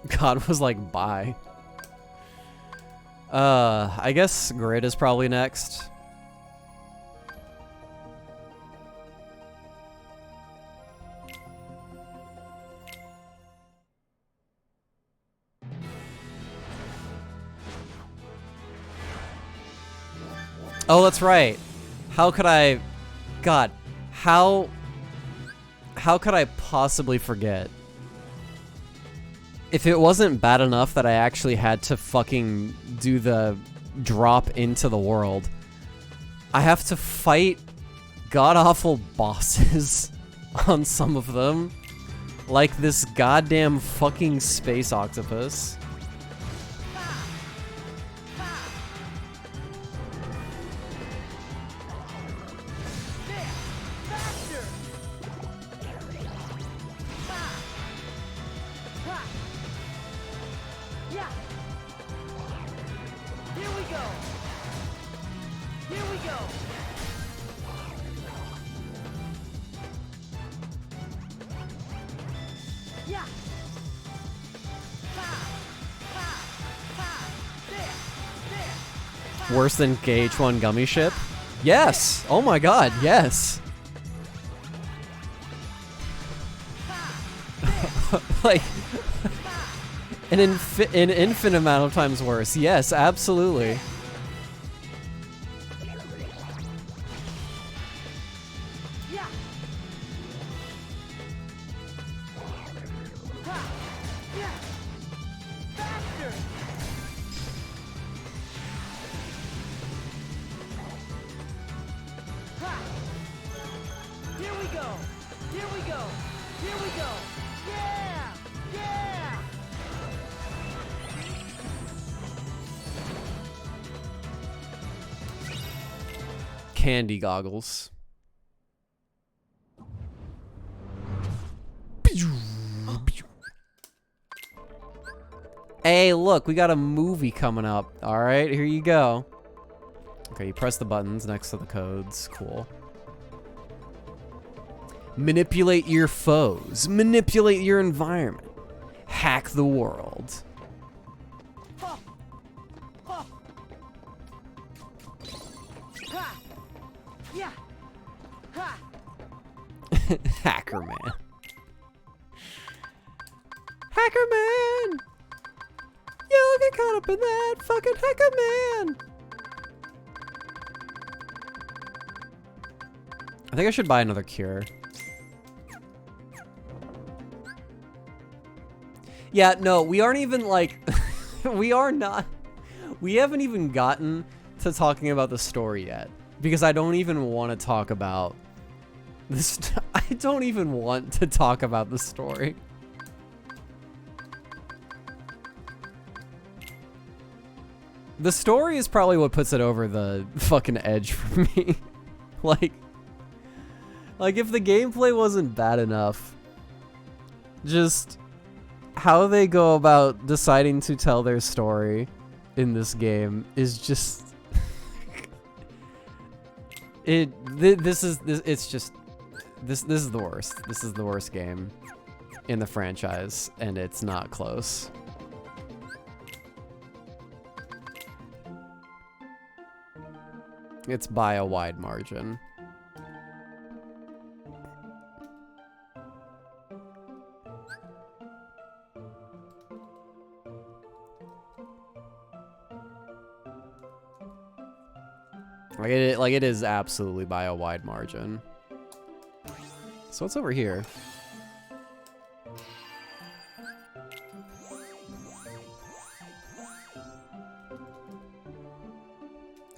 God was like, bye. I guess Grid is probably next. Oh, that's right. How could I... God, how could I possibly forget? If it wasn't bad enough that I actually had to fucking do the drop into the world, I have to fight god-awful bosses on some of them. Like this goddamn fucking space octopus. Worse than KH1 Gummy Ship? Yes! Oh my god, yes! Like, an infinite amount of times worse. Yes, absolutely. Candy goggles. Hey, look, we got a movie coming up. All right, here you go. Okay, you press the buttons next to the codes. Cool. Manipulate your foes. Manipulate your environment. Hack the world. Hacker Man. Hacker Man! You'll get caught up in that fucking Hacker Man! I think I should buy another cure. Yeah, no, we aren't even like... we haven't even gotten to talking about the story yet. Because I don't even want to talk about... I don't even want to talk about the story. The story is probably what puts it over the fucking edge for me. like if the gameplay wasn't bad enough, just how they go about deciding to tell their story in this game is just this is the worst. This is the worst game in the franchise, and it's not close. It's by a wide margin. Like it is absolutely by a wide margin. So what's over here?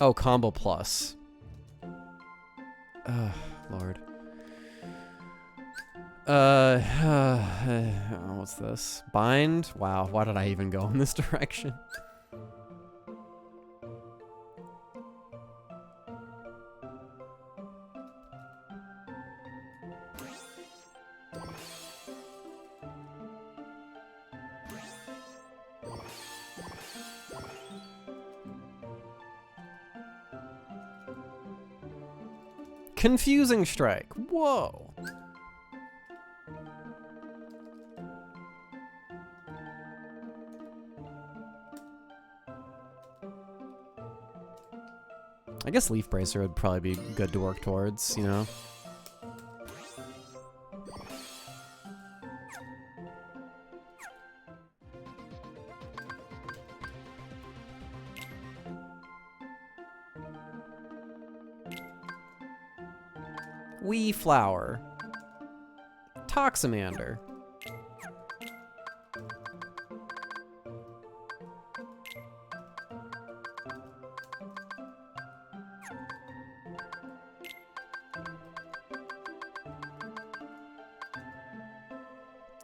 Oh, combo plus. Lord. What's this? Bind? Wow, why did I even go in this direction? Confusing strike. Whoa. I guess Leaf Bracer would probably be good to work towards, you know? Wee Flower. Toxamander.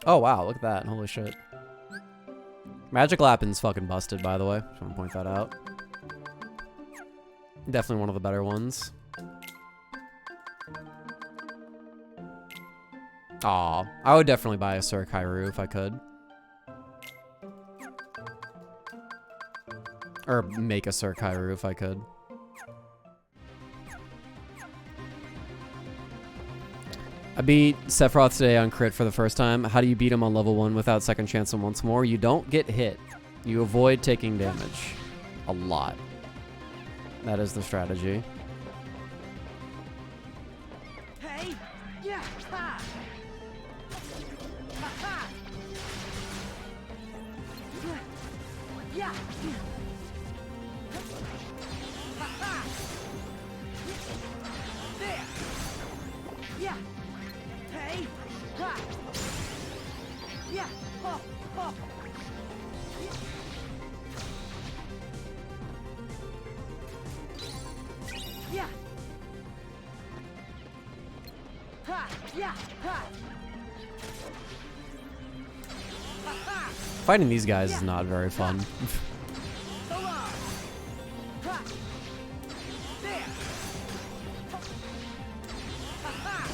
Oh wow, look at that. Holy shit. Magic Lapin's fucking busted, by the way. Just want to point that out. Definitely one of the better ones. Aw, I would definitely buy a Surkairu if I could. Or make a Surkairu if I could. I beat Sephiroth today on crit for the first time. How do you beat him on level 1 without second chance and once more? You don't get hit. You avoid taking damage. A lot. That is the strategy. Hey! Yeah! Ha! Ha ha! Yeah! Ha ha! There! Yeah! Hey! Ha! Yeah! Ho! Ho! Yeah! Ha! Yeah! Ha! Ha ha! Fighting these guys is not very fun. So long! Ha! There! Ha ha!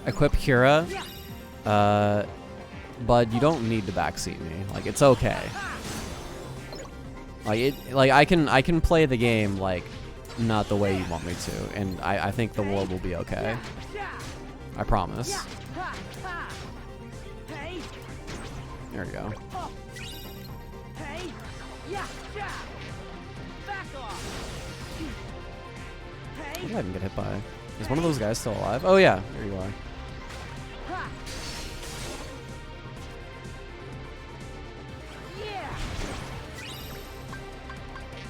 Equip Kira. Yeah! Bud, you don't need to backseat me. Like, it's okay. Like I can play the game like not the way you want me to, and I think the world will be okay. I promise. Yeah! Ha! Ha! Hey! There we go. Oh. Hey! Yeah! Yeah! Back off! I Hey! didn't get hit by. Is one of those guys still alive? Oh yeah, there you are. Ha! Yeah!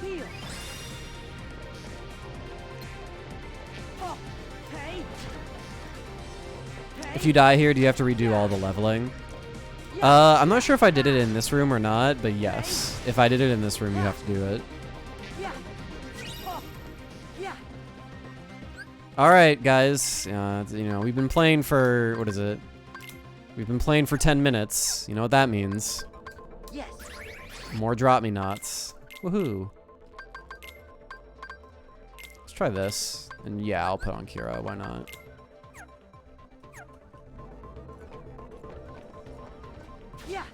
Heal! Oh! Hey! If you die here, do you have to redo all the leveling? I'm not sure if I did it in this room or not, but yes. If I did it in this room, you have to do it. Yeah! Oh! Yeah! Alright, guys. You know, we've been playing for, what is it? We've been playing for 10 minutes. You know what that means. Yes! More drop me knots. Woohoo. Let's try this. And yeah, I'll put on Kira. Why not? Yeah!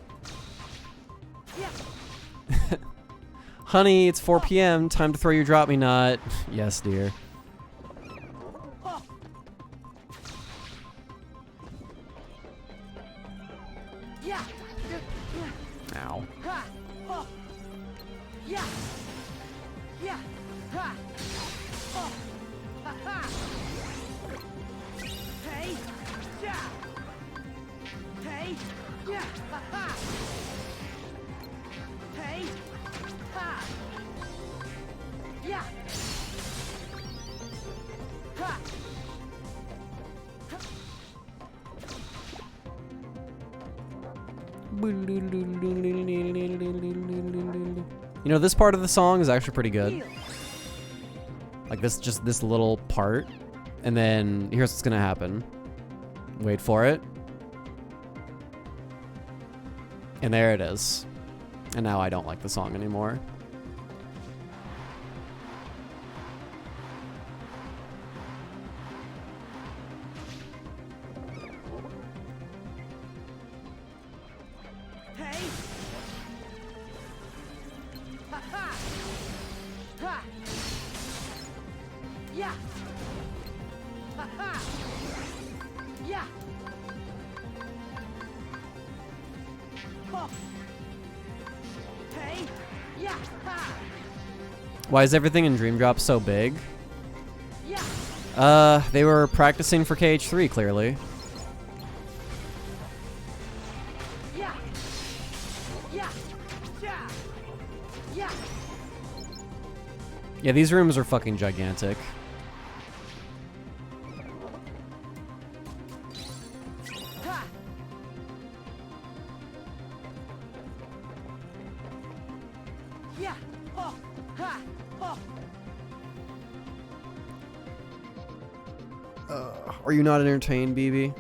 Yeah! Honey, it's 4 p.m. Time to throw your drop me knot. Yes, dear. Oh! Yeah! Ow. Ha! Oh! Yeah! Yeah! Ha! Oh! Ha ha! Hey! Yeah! Hey! Yeah! Ha ha! Hey! Ha! Yeah! Ha! You know, this part of the song is actually pretty good. Heal! Like this, just this little part. And then here's what's gonna happen. Wait for it. And there it is. And now I don't like the song anymore. Hey! Ha ha! Ha! Yeah! Ha Hey! Yeah! Ha! Why is everything in Dream Drop so big? Yeah! They were practicing for KH3, clearly. Yeah! Yeah! Yeah! Yeah! Yeah, these rooms are fucking gigantic. Ha! Yeah! Oh! Ha! Oh! Are you not entertained, BB?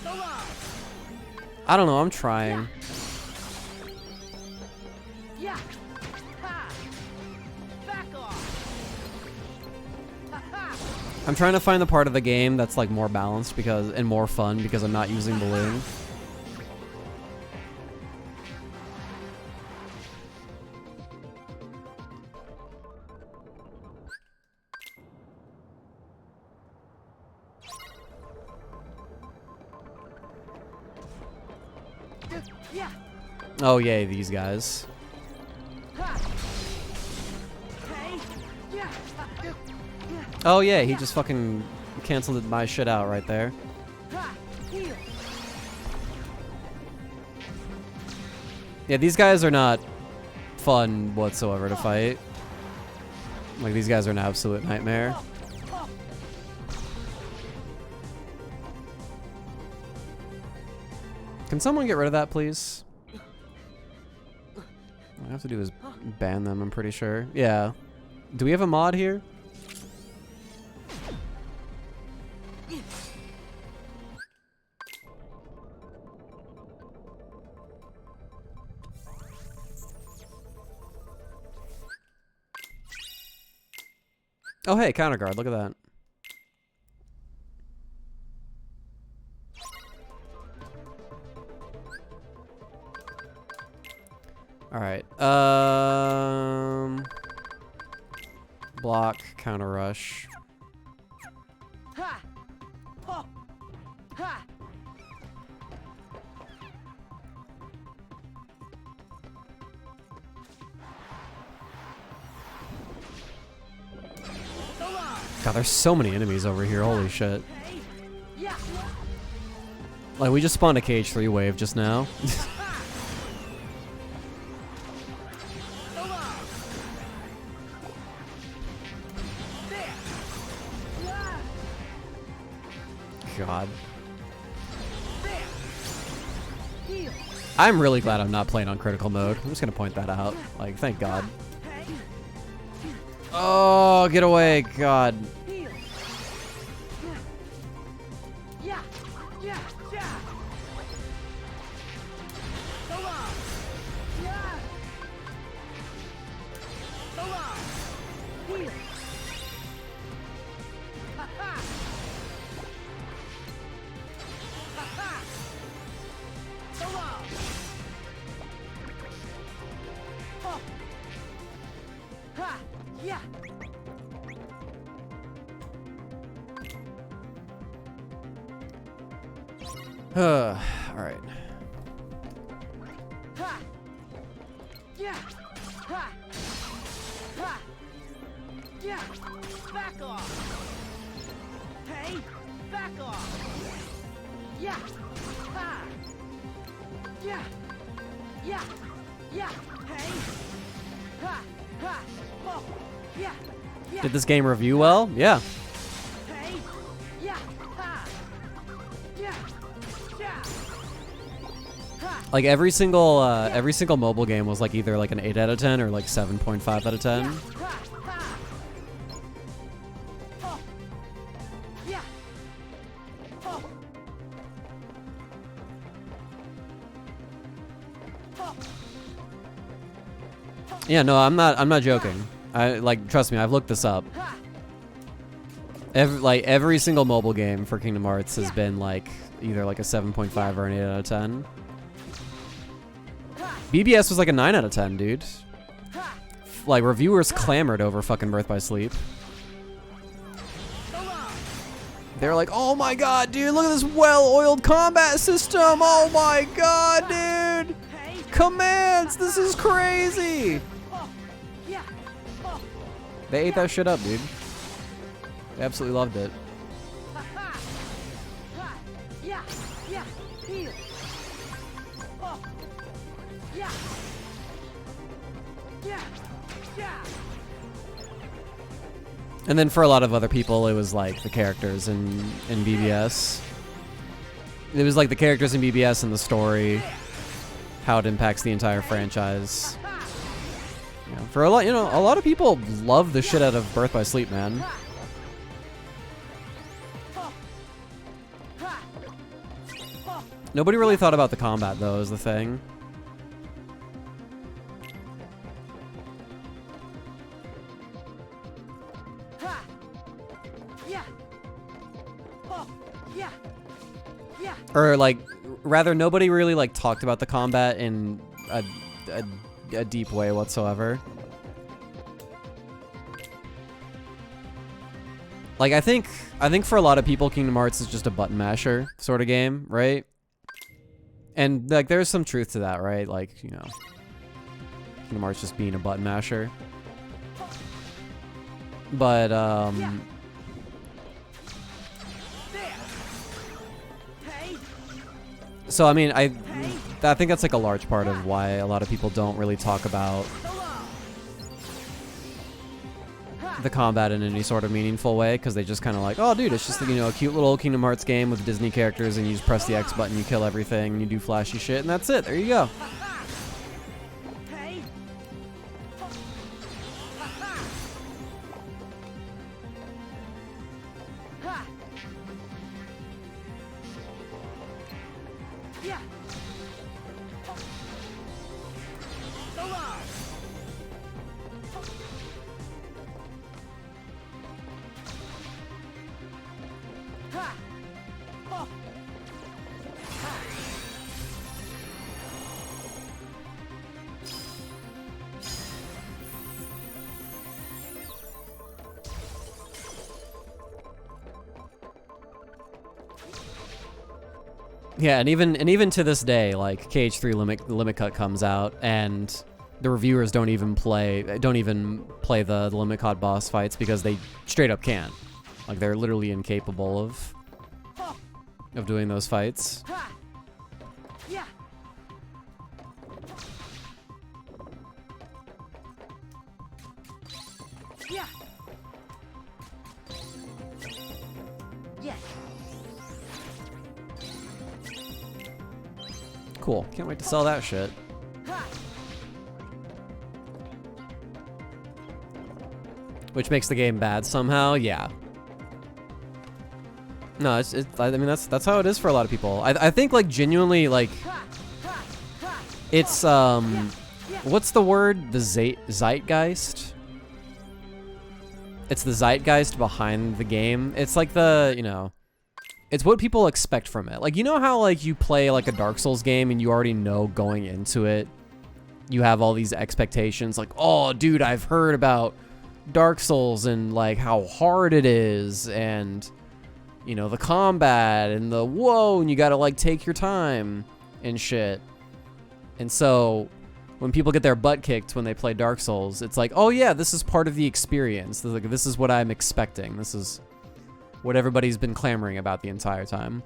Sora! I don't know, I'm trying. Yeah! Ha! Back off! Ha ha! I'm trying to find the part of the game that's like more balanced because and more fun because I'm not using balloon. Yeah! Oh yay, these guys. Ha! Hey! Yeah! Yeah! Oh yeah, he just fucking canceled my shit out right there. Ha! Heal! Yeah, these guys are not fun whatsoever to fight. Like, these guys are an absolute nightmare. Oh! Can someone get rid of that, please? All I have to do is ban them, I'm pretty sure. Yeah. Do we have a mod here? Oh, hey, counter guard. Look at that. All right. Block, counter rush. Ha! Oh! Ha! Sora! God, there's so many enemies over here. Holy shit. Hey! Yeah! Like, we just spawned a KH3 wave just now. Ha! Sora! There! Ah! God. There! Heal! I'm really glad I'm not playing on critical mode. I'm just gonna point that out. Like, thank God. Hey! Oh, get away. God. Heal! Yeah! Yeah! Yeah! Sora! Yeah! Sora! Heal! Ha ha! Ha ha! Sora! Oh! Ha! Yeah! All right. Ha! Yeah! Ha! Ha! Yeah! Back off! Hey! Back off! Yeah! Ha! Yeah! Yeah! Yeah! Hey! Ha! Ha! Oh! Yeah! Yeah! Did this game review well? Yeah. Hey! Yeah! Ha! Yeah! Yeah! Ha! Like, every single mobile game was like either like an 8 out of 10 or like 7.5 out of 10. Ha! Ha! Oh! Yeah! Oh! Oh! Yeah, no, I'm not joking. I like, trust me, I've looked this up. Ha! Every single mobile game for Kingdom Hearts has been like either like a 7.5 or an 8 out of 10. Ha! BBS was like a 9 out of 10, dude. Ha! Like, reviewers clamored over fucking Birth by Sleep. Sora! They're like, oh my god, dude, look at this well-oiled combat system. Oh my god, dude. Hey. Commands, this is crazy. Oh. Yeah. Oh. They ate that shit up, dude. They absolutely loved it. Ha ha. Ha. Yeah. Yeah. Heal. Oh. Yeah. Yeah. Yeah. And then for a lot of other people, it was like the characters in BBS. It was like the characters in BBS and the story, how it impacts the entire franchise. You know, for a lot, a lot of people love the shit out of Birth by Sleep, man. Nobody really thought about the combat though, is the thing. Or like, rather, nobody really like talked about the combat in a deep way whatsoever. Like, I think for a lot of people, Kingdom Hearts is just a button masher sort of game, right? And like, there's some truth to that, right? Like, Kingdom Hearts just being a button masher. But so I mean, I think that's like a large part of why a lot of people don't really talk about the combat in any sort of meaningful way, because they just kind of like, oh dude, it's just a cute little Kingdom Hearts game with Disney characters, and you just press the X button, you kill everything, and you do flashy shit, and that's it. There you go. Yeah, and even to this day, like KH3 Limit Cut comes out, and the reviewers don't even play the Limit Cut boss fights because they straight up can't. Like, they're literally incapable of doing those fights. Yeah. Yeah. Yes. Cool. Can't wait to sell that shit. Which makes the game bad somehow? Yeah. No, I mean, that's how it is for a lot of people. I think, like, genuinely, like, it's, what's the word? The zeitgeist? It's the zeitgeist behind the game. It's like the, it's what people expect from it. Like, you know how, like, you play, like, a Dark Souls game and you already know going into it, you have all these expectations, like, oh, dude, I've heard about Dark Souls and, like, how hard it is, and the combat and the whoa, and you gotta like take your time and shit. And so when people get their butt kicked when they play Dark Souls, it's like, oh yeah, this is part of the experience. This is what I'm expecting. This is what everybody's been clamoring about the entire time.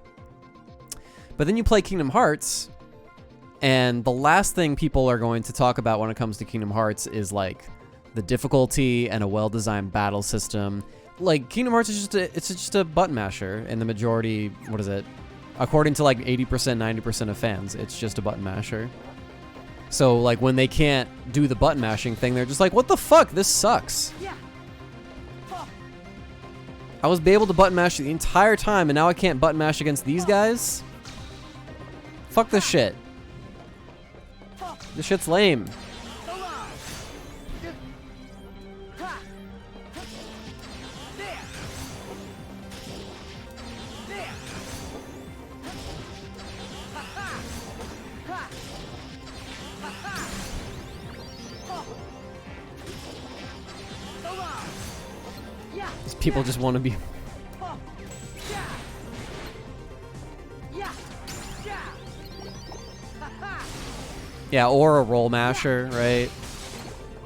But then you play Kingdom Hearts, and the last thing people are going to talk about when it comes to Kingdom Hearts is like the difficulty and a well-designed battle system. Like, Kingdom Hearts is just a button masher, and the majority, what is it? According to like 80%, 90% of fans, it's just a button masher. So like when they can't do the button mashing thing, they're just like, what the fuck? This sucks. Yeah. I was able to button mash the entire time, and now I can't button mash against these guys? Fuck this shit. This shit's lame. People just want to be... Yeah, or a roll masher, right?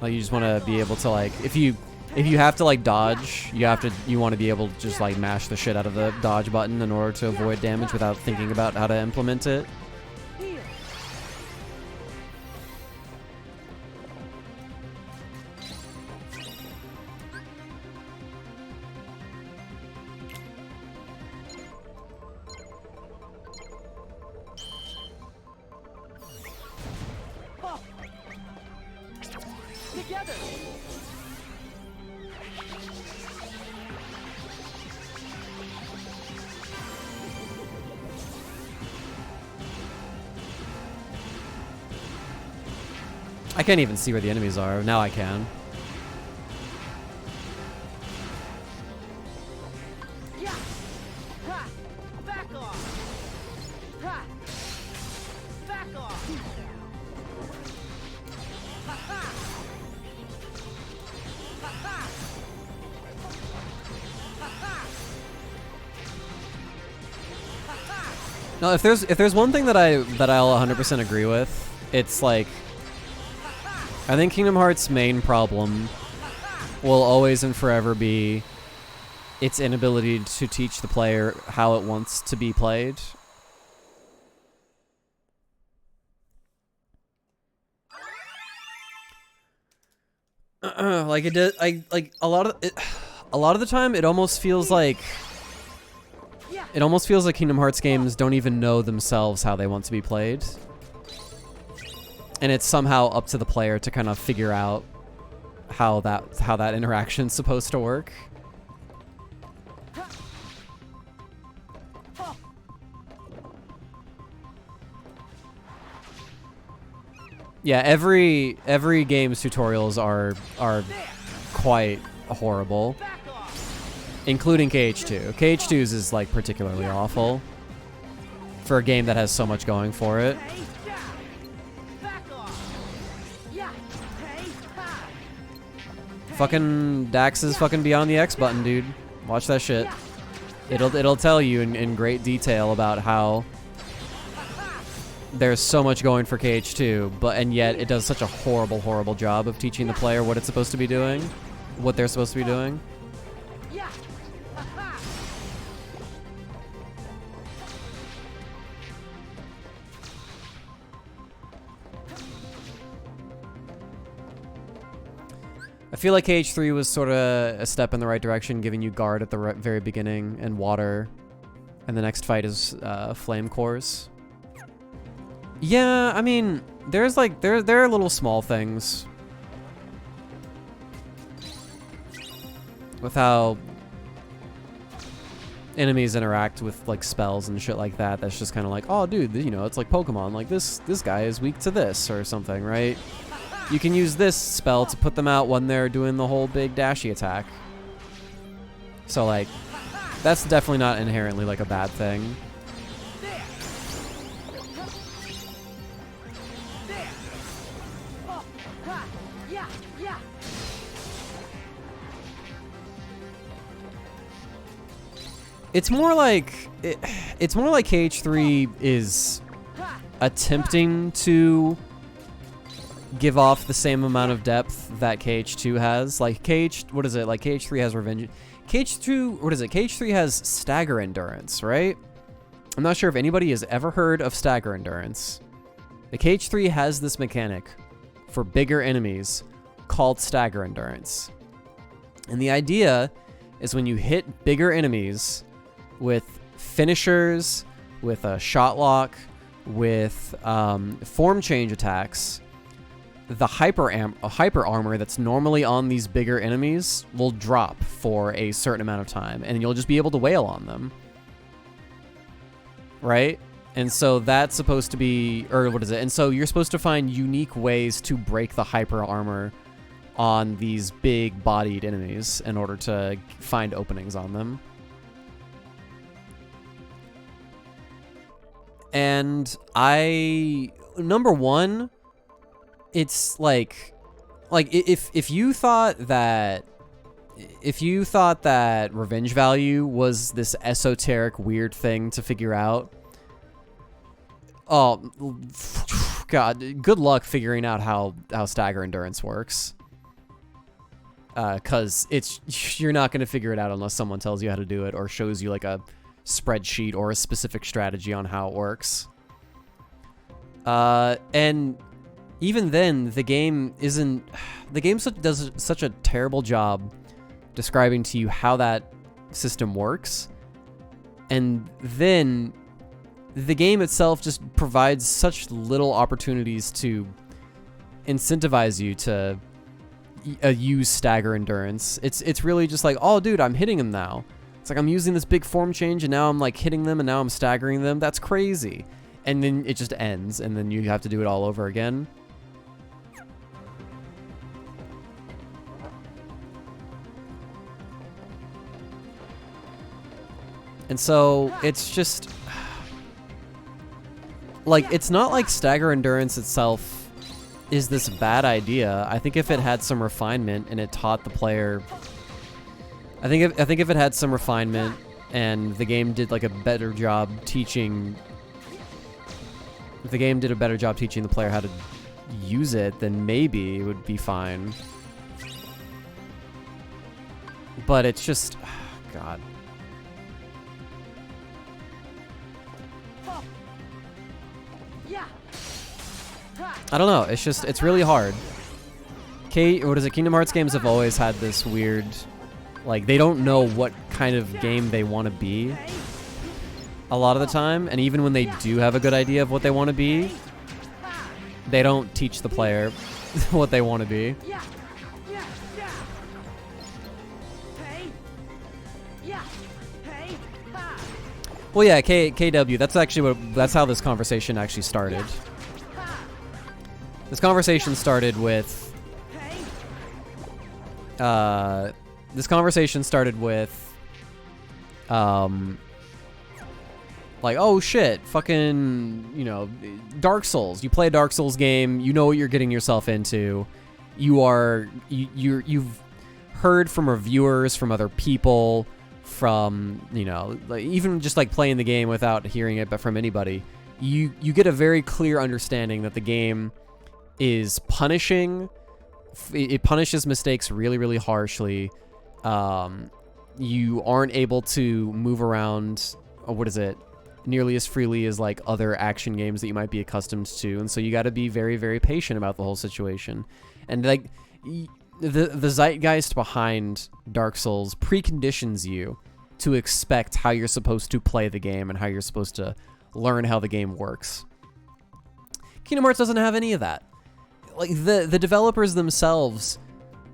Like you just want to be able to like if you have to like dodge, you want to be able to just like mash the shit out of the dodge button in order to avoid damage without thinking about how to implement it. Heal. Oh. Together. I can't even see where the enemies are. Now I can. Yeah. Ha. Back off. Ha. Back off. Ha ha. Ha ha. Ha ha. Ha ha. No, if there's one thing that I'll 100% agree with, it's like I think Kingdom Hearts' main problem will always and forever be its inability to teach the player how it wants to be played. Like it does, a lot of the time it almost feels like Kingdom Hearts games don't even know themselves how they want to be played. And it's somehow up to the player to kind of figure out how that interaction's supposed to work. Yeah, every game's tutorials are quite horrible, including KH2. KH2's is like particularly awful for a game that has so much going for it. Fucking Dax is fucking beyond the X button, dude. Watch that shit. It'll tell you in great detail about how there's so much going for KH2, and yet it does such a horrible job of teaching the player what it's supposed to be doing, what they're supposed to be doing. I feel like KH3 was sort of a step in the right direction, giving you guard at the very beginning and water, and the next fight is flame cores. Yeah, I mean, there's like there are little small things with how enemies interact with like spells and shit like that. That's just kind of like, oh, dude, you know, it's like Pokemon. Like this guy is weak to this or something, right? You can use this spell to put them out when they're doing the whole big dashy attack. So like, that's definitely not inherently like a bad thing. It's more like it's more like KH3 is attempting to give off the same amount of depth that KH2 has. Like what is it? Like KH3 has revenge. KH2, what is it? KH3 has stagger endurance, right? I'm not sure if anybody has ever heard of stagger endurance. The KH3 has this mechanic for bigger enemies called stagger endurance. And the idea is when you hit bigger enemies with finishers, with a shot lock, with form change attacks, the hyper armor that's normally on these bigger enemies will drop for a certain amount of time, and you'll just be able to wail on them. Right? And so that's supposed to be, or what is it? And so you're supposed to find unique ways to break the hyper armor on these big bodied enemies in order to find openings on them. And number one, it's like if you thought that revenge value was this esoteric weird thing to figure out, oh God, good luck figuring out how stagger endurance works. Cause you're not gonna figure it out unless someone tells you how to do it or shows you like a spreadsheet or a specific strategy on how it works. And even then, the game does such a terrible job describing to you how that system works, and then the game itself just provides such little opportunities to incentivize you to use stagger endurance. It's really just like, oh dude, I'm hitting him now. It's like I'm using this big form change and now I'm like hitting them and now I'm staggering them. That's crazy. And then it just ends and then you have to do it all over again. And so it's just like, it's not like stagger endurance itself is this bad idea. I think if it had some refinement and it taught the player, I think if it had some refinement and the game did like a better job teaching, if the game did a better job teaching the player how to use it, then maybe it would be fine. But it's just, God. I don't know, it's really hard. Kingdom Hearts games have always had this weird, like, they don't know what kind of game they want to be a lot of the time, and even when they do have a good idea of what they want to be, they don't teach the player what they want to be. Well, yeah, KW, that's actually that's how this conversation actually started. This conversation started with, like, oh shit, fucking, you know, Dark Souls. You play a Dark Souls game, you know what you're getting yourself into. You've heard from reviewers, from other people, from, you know, like, even just like playing the game without hearing it, but from anybody, you get a very clear understanding that the game is punishing. It punishes mistakes really, really harshly. You aren't able to move around, nearly as freely as like other action games that you might be accustomed to, and so you got to be very, very patient about the whole situation. And like the zeitgeist behind Dark Souls preconditions you to expect how you're supposed to play the game and how you're supposed to learn how the game works. Kingdom Hearts doesn't have any of that. Like, the developers themselves,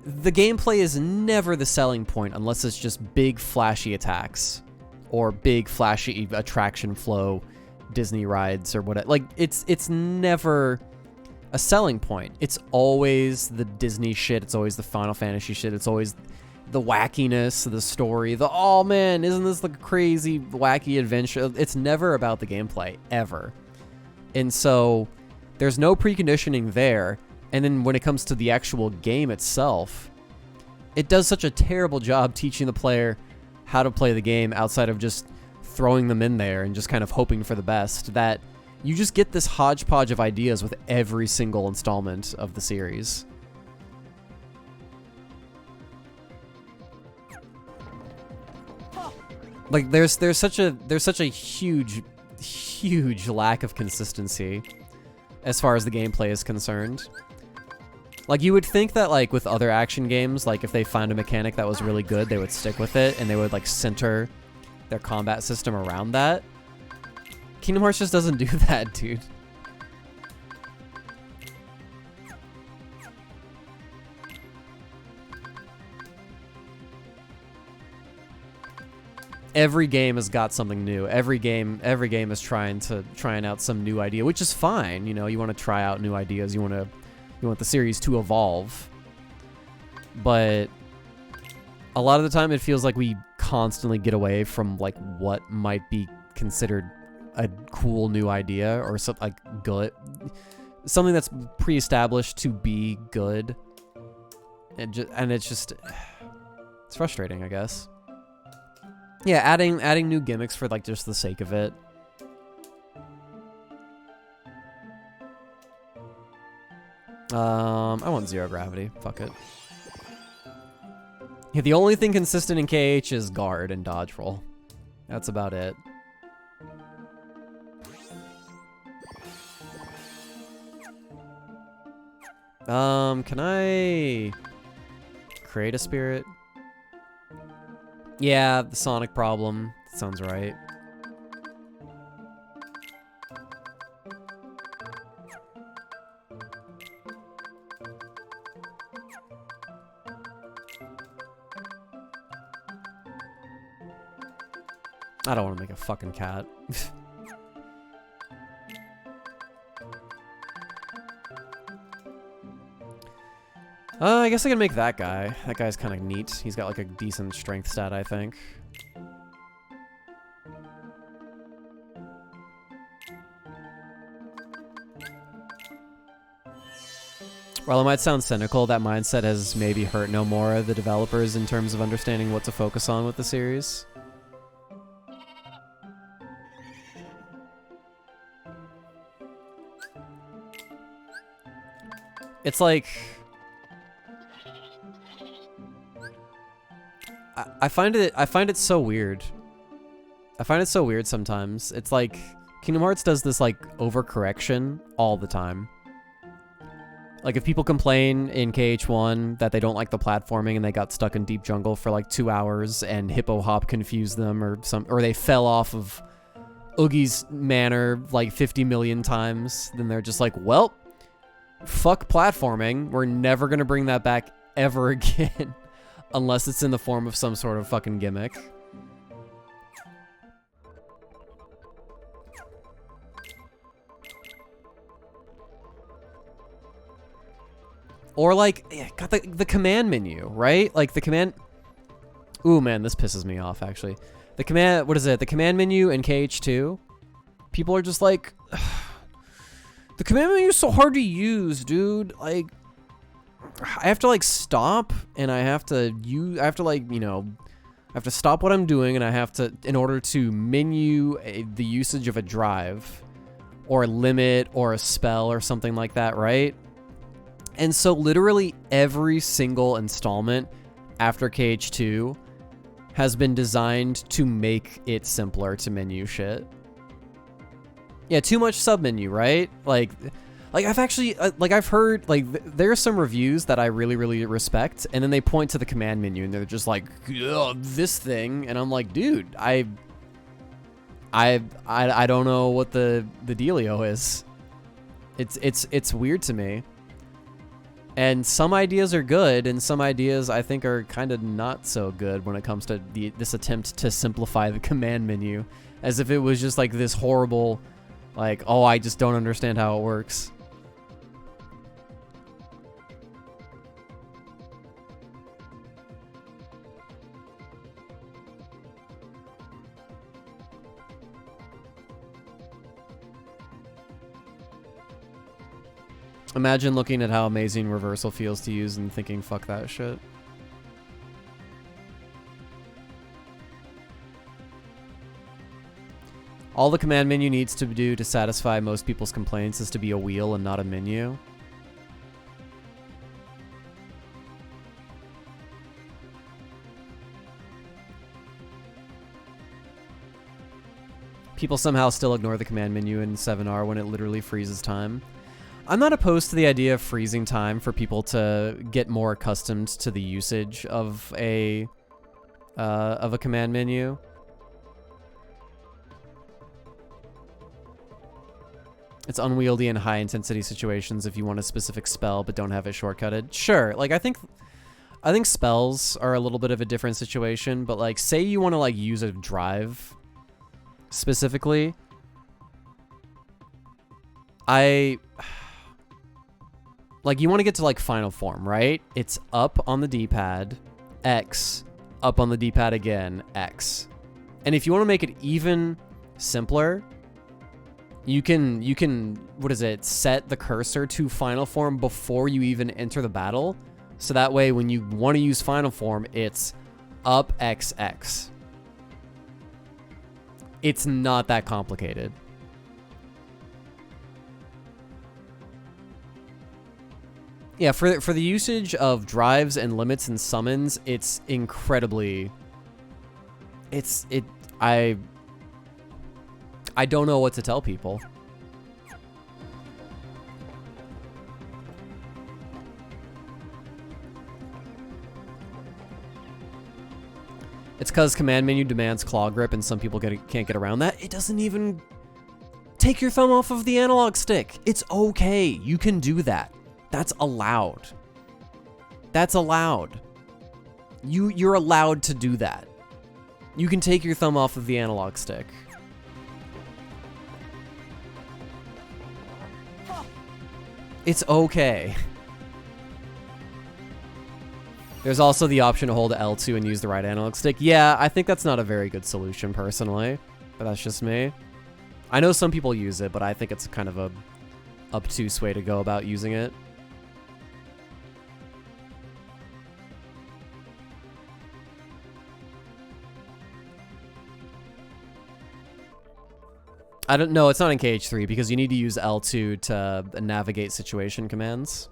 the gameplay is never the selling point unless it's just big flashy attacks or big flashy attraction flow Disney rides or whatever. Like, it's never a selling point. It's always the Disney shit. It's always the Final Fantasy shit. It's always the wackiness of the story. Oh man, isn't this like a crazy, wacky adventure? It's never about the gameplay, ever. And so there's no preconditioning there. And then when it comes to the actual game itself, it does such a terrible job teaching the player how to play the game outside of just throwing them in there and just kind of hoping for the best, that you just get this hodgepodge of ideas with every single installment of the series. Like, there's such a huge lack of consistency as far as the gameplay is concerned. Like, you would think that, like, with other action games, like, if they found a mechanic that was really good, they would stick with it, and they would, like, center their combat system around that. Kingdom Hearts just doesn't do that, dude. Every game has got something new. Every game is trying out some new idea, which is fine. You know, you want to try out new ideas. You want the series to evolve. But a lot of the time it feels like we constantly get away from like what might be considered a cool new idea or something like good, something that's pre-established to be good. And it's frustrating, I guess. Yeah, adding new gimmicks for like just the sake of it. I want zero gravity. Fuck it. Yeah, the only thing consistent in KH is guard and dodge roll. That's about it. Can I create a spirit? Yeah, the Sonic problem. Sounds right. I don't want to make a fucking cat. I guess I can make that guy. That guy's kind of neat. He's got like a decent strength stat, I think. While it might sound cynical, that mindset has maybe hurt no more of the developers in terms of understanding what to focus on with the series. It's like... I find it so weird. I find it so weird sometimes. It's like Kingdom Hearts does this like overcorrection all the time. Like if people complain in KH1 that they don't like the platforming and they got stuck in deep jungle for like 2 hours and Hippo Hop confused them or they fell off of Oogie's manor like 50 million times, then they're just like, well, fuck platforming. We're never gonna bring that back ever again. Unless it's in the form of some sort of fucking gimmick. Or like, got the command menu, right? Like the command... Ooh, man, this pisses me off, actually. The command... What is it? The command menu in KH2? People are just like... The command menu is so hard to use, dude. Like... I have to like stop and I have to like, you know, I have to stop what I'm doing and I have to, in order to menu the usage of a drive or a limit or a spell or something like that, right? And so literally every single installment after KH2 has been designed to make it simpler to menu shit. Yeah, too much submenu, right? Like I've actually, I've heard, there are some reviews that I really, really respect, and then they point to the command menu, and they're just like, ugh, this thing, and I'm like, dude, I don't know what the dealio is. It's weird to me. And some ideas are good, and some ideas I think are kind of not so good when it comes to this attempt to simplify the command menu, as if it was just like this horrible, like, oh, I just don't understand how it works. Imagine looking at how amazing reversal feels to use and thinking, fuck that shit. All the command menu needs to do to satisfy most people's complaints is to be a wheel and not a menu. People somehow still ignore the command menu in 7R when it literally freezes time. I'm not opposed to the idea of freezing time for people to get more accustomed to the usage of a command menu. It's unwieldy in high intensity situations if you want a specific spell but don't have it shortcutted. Sure, like I think spells are a little bit of a different situation, but like say you want to like use a drive specifically, like, you want to get to, like, final form, right? It's up on the D-pad, X, up on the D-pad again, X. And if you want to make it even simpler, you can, what is it, set the cursor to final form before you even enter the battle. So that way, when you want to use final form, it's up, X, X. It's not that complicated. Yeah, for the usage of drives and limits and summons, it's incredibly... I don't know what to tell people. It's because command menu demands claw grip and some people can't get around that. It doesn't even take your thumb off of the analog stick. It's okay. You can do that. That's allowed. That's allowed. You're allowed to do that. You can take your thumb off of the analog stick. It's okay. There's also the option to hold L2 and use the right analog stick. Yeah, I think that's not a very good solution personally, but that's just me. I know some people use it, but I think it's kind of a obtuse way to go about using it. I don't know, it's not in KH3 because you need to use L2 to navigate situation commands.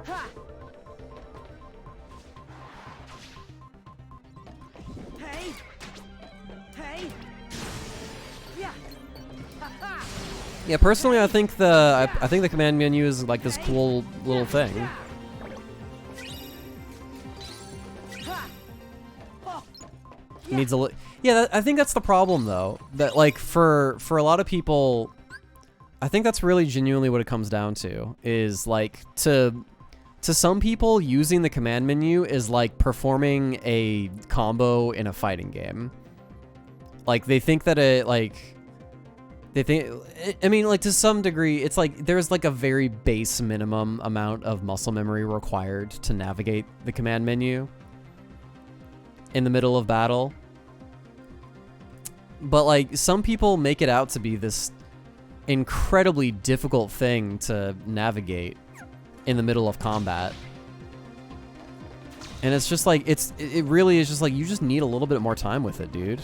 Ha! Hey! Hey! Yeah! Ha ha! Yeah, personally, I think I think the command menu is like this cool little thing. Needs a yeah, I think that's the problem though. That like for a lot of people, I think that's really genuinely what it comes down to. Is like to some people, using the command menu is like performing a combo in a fighting game. Like they think that I mean, like to some degree, it's like there's like a very base minimum amount of muscle memory required to navigate the command menu in the middle of battle. But like some people make it out to be this incredibly difficult thing to navigate in the middle of combat. And it's just like it really is just like you just need a little bit more time with it, dude.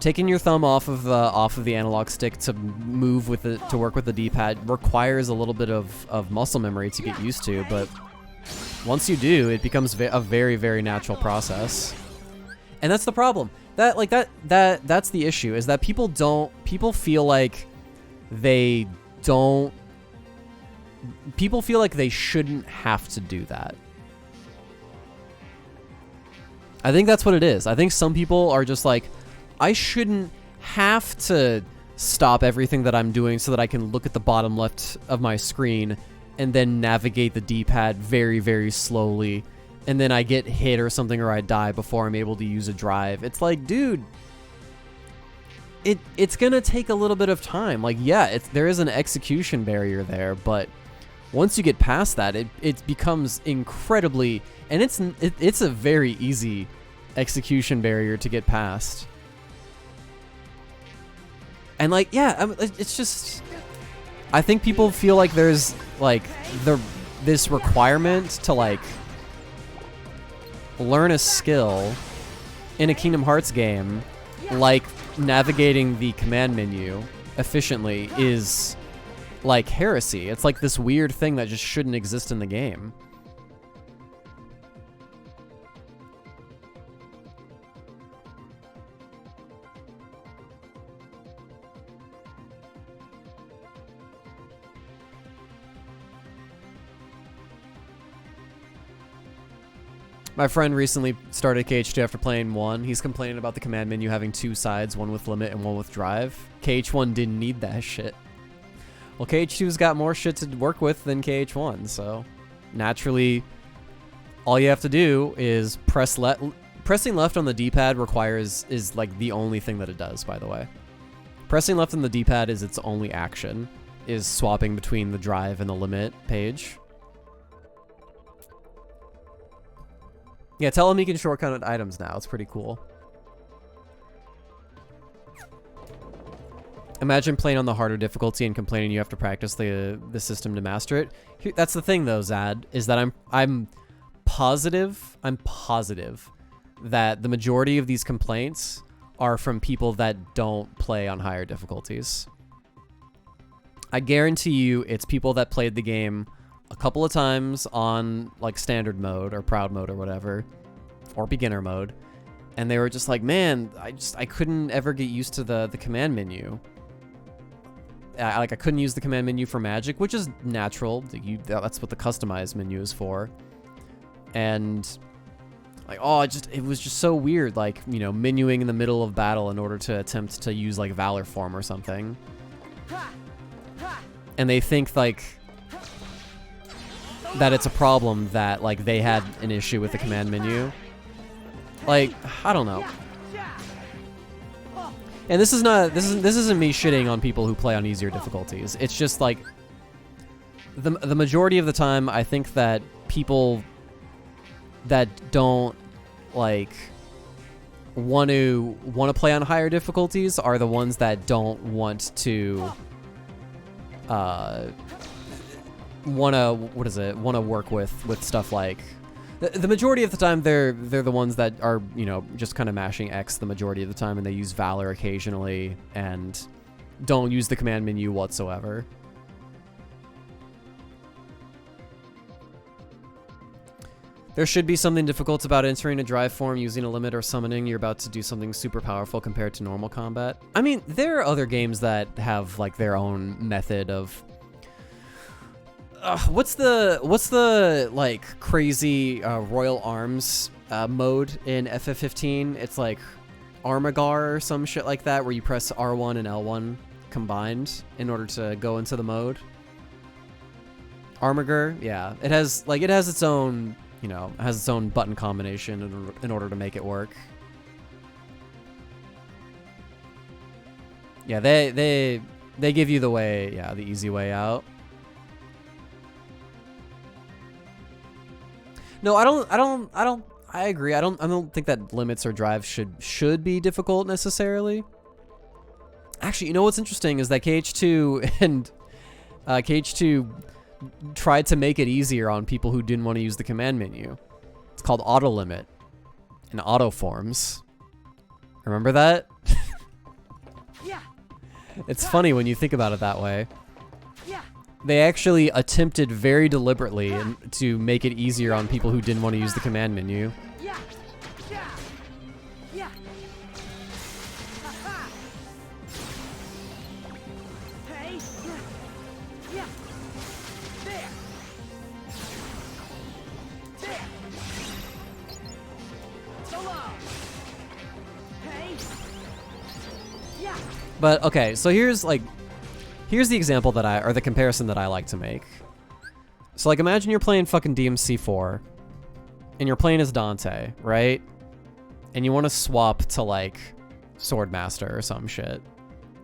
Taking your thumb off of the analog stick to move with it, to work with the D-pad, requires a little bit of muscle memory to get used to, but once you do, it becomes a very, very natural process. And that's the problem. That's the issue, is that people feel like they shouldn't have to do that. I think that's what it is. I think some people are just like, I shouldn't have to stop everything that I'm doing so that I can look at the bottom left of my screen and then navigate the D-pad very, very slowly, and then I get hit or something or I die before I'm able to use a drive. It's like, dude, it's gonna take a little bit of time. Like, yeah, there is an execution barrier there, but once you get past that, it becomes incredibly, and it's a very easy execution barrier to get past. And like, yeah, it's just, I think people feel like there's like this requirement to like learn a skill in a Kingdom Hearts game, like navigating the command menu efficiently is like heresy. It's like this weird thing that just shouldn't exist in the game. My friend recently started KH2 after playing 1. He's complaining about the command menu having 2 sides, one with limit and one with drive. KH1 didn't need that shit. Well, KH2's got more shit to work with than KH1, so naturally, all you have to do is pressing left on the D-pad is like the only thing that it does, by the way. Pressing left on the D-pad is its only action, is swapping between the drive and the limit page. Yeah, tell him he can shortcut items now. It's pretty cool. Imagine playing on the harder difficulty and complaining you have to practice the system to master it. That's the thing though, Zad, is that I'm positive that the majority of these complaints are from people that don't play on higher difficulties. I guarantee you it's people that played the game a couple of times on like standard mode or proud mode or whatever, or beginner mode, and they were just like, man, I couldn't ever get used to the command menu. I couldn't use the command menu for magic, which is natural. That's what the customized menu is for. And like, oh, it was just so weird, like, you know, menuing in the middle of battle in order to attempt to use like Valor form or something. And they think like that it's a problem that like they had an issue with the command menu. Like, I don't know. And this isn't me shitting on people who play on easier difficulties. It's just like the majority of the time I think that people that don't like want to play on higher difficulties are the ones that don't want to want to work with stuff like the majority of the time they're the ones that are, you know, just kind of mashing X the majority of the time, and they use Valor occasionally and don't use the command menu whatsoever. There should be something difficult about entering a drive form, using a limit, or summoning. You're about to do something super powerful compared to normal combat. I mean, there are other games that have like their own method of what's the like crazy Royal Arms mode in FF15? It's like Armagar or some shit like that, where you press R1 and L1 combined in order to go into the mode. Armagar, yeah. It has its own, you know, has its own button combination in order to make it work. Yeah, they give you the easy way out. No, I agree. I don't think that limits or drives should be difficult necessarily. Actually, you know what's interesting is that KH2 and KH2 tried to make it easier on people who didn't want to use the command menu. It's called auto limit and auto forms. Remember that? Yeah. It's funny when you think about it that way. Yeah. They actually attempted very deliberately to make it easier on people who didn't want to use the command menu. Yeah. Yeah. Yeah. Ha-ha. Hey. Yeah. There. There. So long. Hey. Yeah. But okay, so here's the example or the comparison that I like to make. So like, imagine you're playing fucking DMC4 and you're playing as Dante, right? And you want to swap to like Swordmaster or some shit.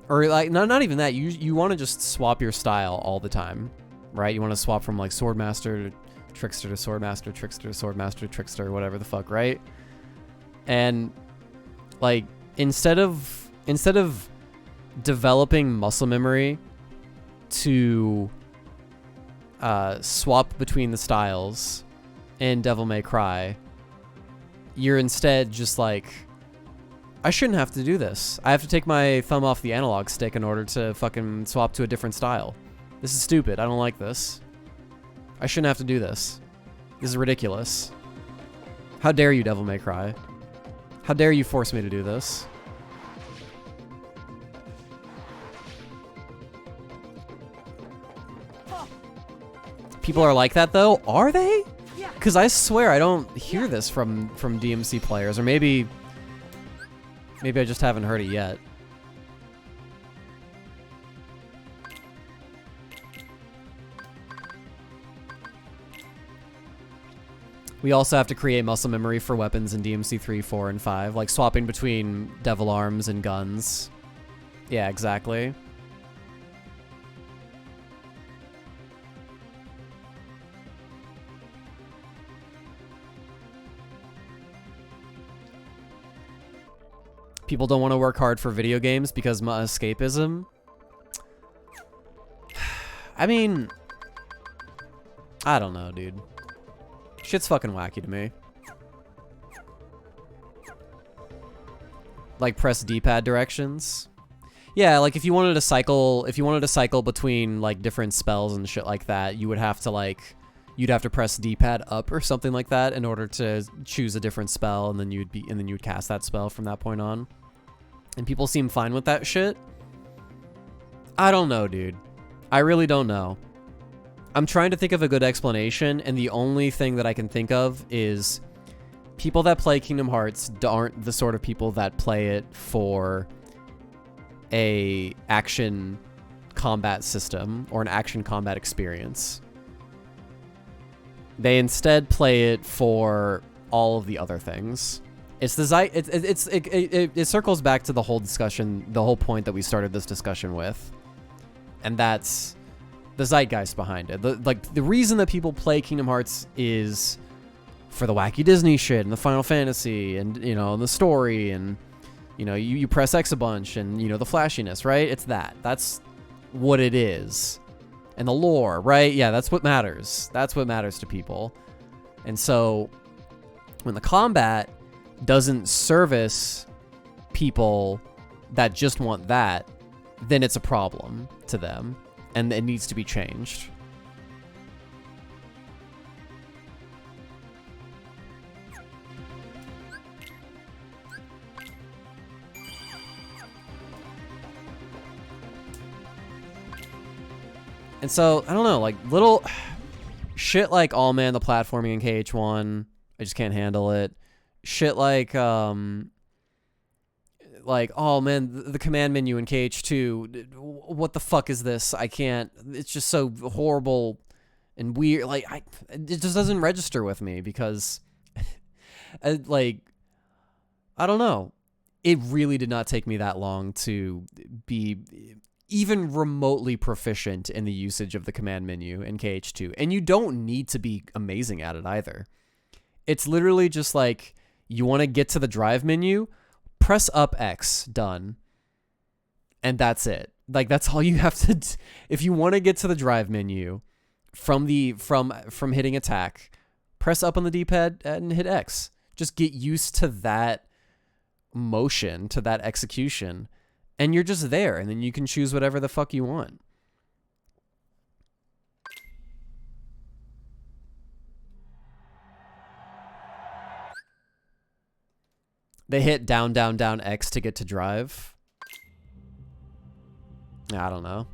Or like, not even that, you want to just swap your style all the time, right? You want to swap from like Swordmaster to Trickster to Swordmaster, Trickster to Swordmaster, Trickster, whatever the fuck, right? And like, instead of developing muscle memory to swap between the styles in Devil May Cry, you're instead just like, I shouldn't have to do this. I have to take my thumb off the analog stick in order to fucking swap to a different style. This is stupid. I don't like this. I shouldn't have to do this. This is ridiculous. How dare you, Devil May Cry? How dare you force me to do this? People are like that though, are they? Because I swear I don't hear this from DMC players, or maybe I just haven't heard it yet. We also have to create muscle memory for weapons in DMC 3, 4, and 5, like swapping between devil arms and guns. Yeah, exactly. People don't want to work hard for video games because my escapism. I mean, I don't know, dude. Shit's fucking wacky to me. like press D-pad directions. Yeah, like if you wanted to cycle between like different spells and shit like that, you would have to like, you'd have to press D-pad up or something like that in order to choose a different spell, and then you would cast that spell from that point on. And people seem fine with that shit. I don't know, dude. I really don't know. I'm trying to think of a good explanation, and the only thing that I can think of is people that play Kingdom Hearts aren't the sort of people that play it for a action combat system or an action combat experience. They instead play it for all of the other things. It's the it circles back to the whole discussion, the whole point that we started this discussion with, and that's the zeitgeist behind it. The reason that people play Kingdom Hearts is for the wacky Disney shit and the Final Fantasy and, you know, the story and, you know, you press X a bunch and, you know, the flashiness, right? It's that. That's what it is. And the lore, right? Yeah, that's what matters. That's what matters to people. And so when the combat doesn't service people that just want that, then it's a problem to them and it needs to be changed. And so, I don't know, like, little shit like, oh man, the platforming in KH1, I just can't handle it. Shit like, oh man, the command menu in KH2, what the fuck is this? I can't, it's just so horrible and weird. Like, it just doesn't register with me because, like, I don't know. It really did not take me that long to be even remotely proficient in the usage of the command menu in KH2. And you don't need to be amazing at it either. It's literally just like, you want to get to the drive menu, press up X, done. And that's it. Like, that's all you have to do. If you want to get to the drive menu from hitting attack, press up on the D-pad and hit X. Just get used to that motion, to that execution. And you're just there, and then you can choose whatever the fuck you want. They hit down, down, down X to get to drive. I don't know.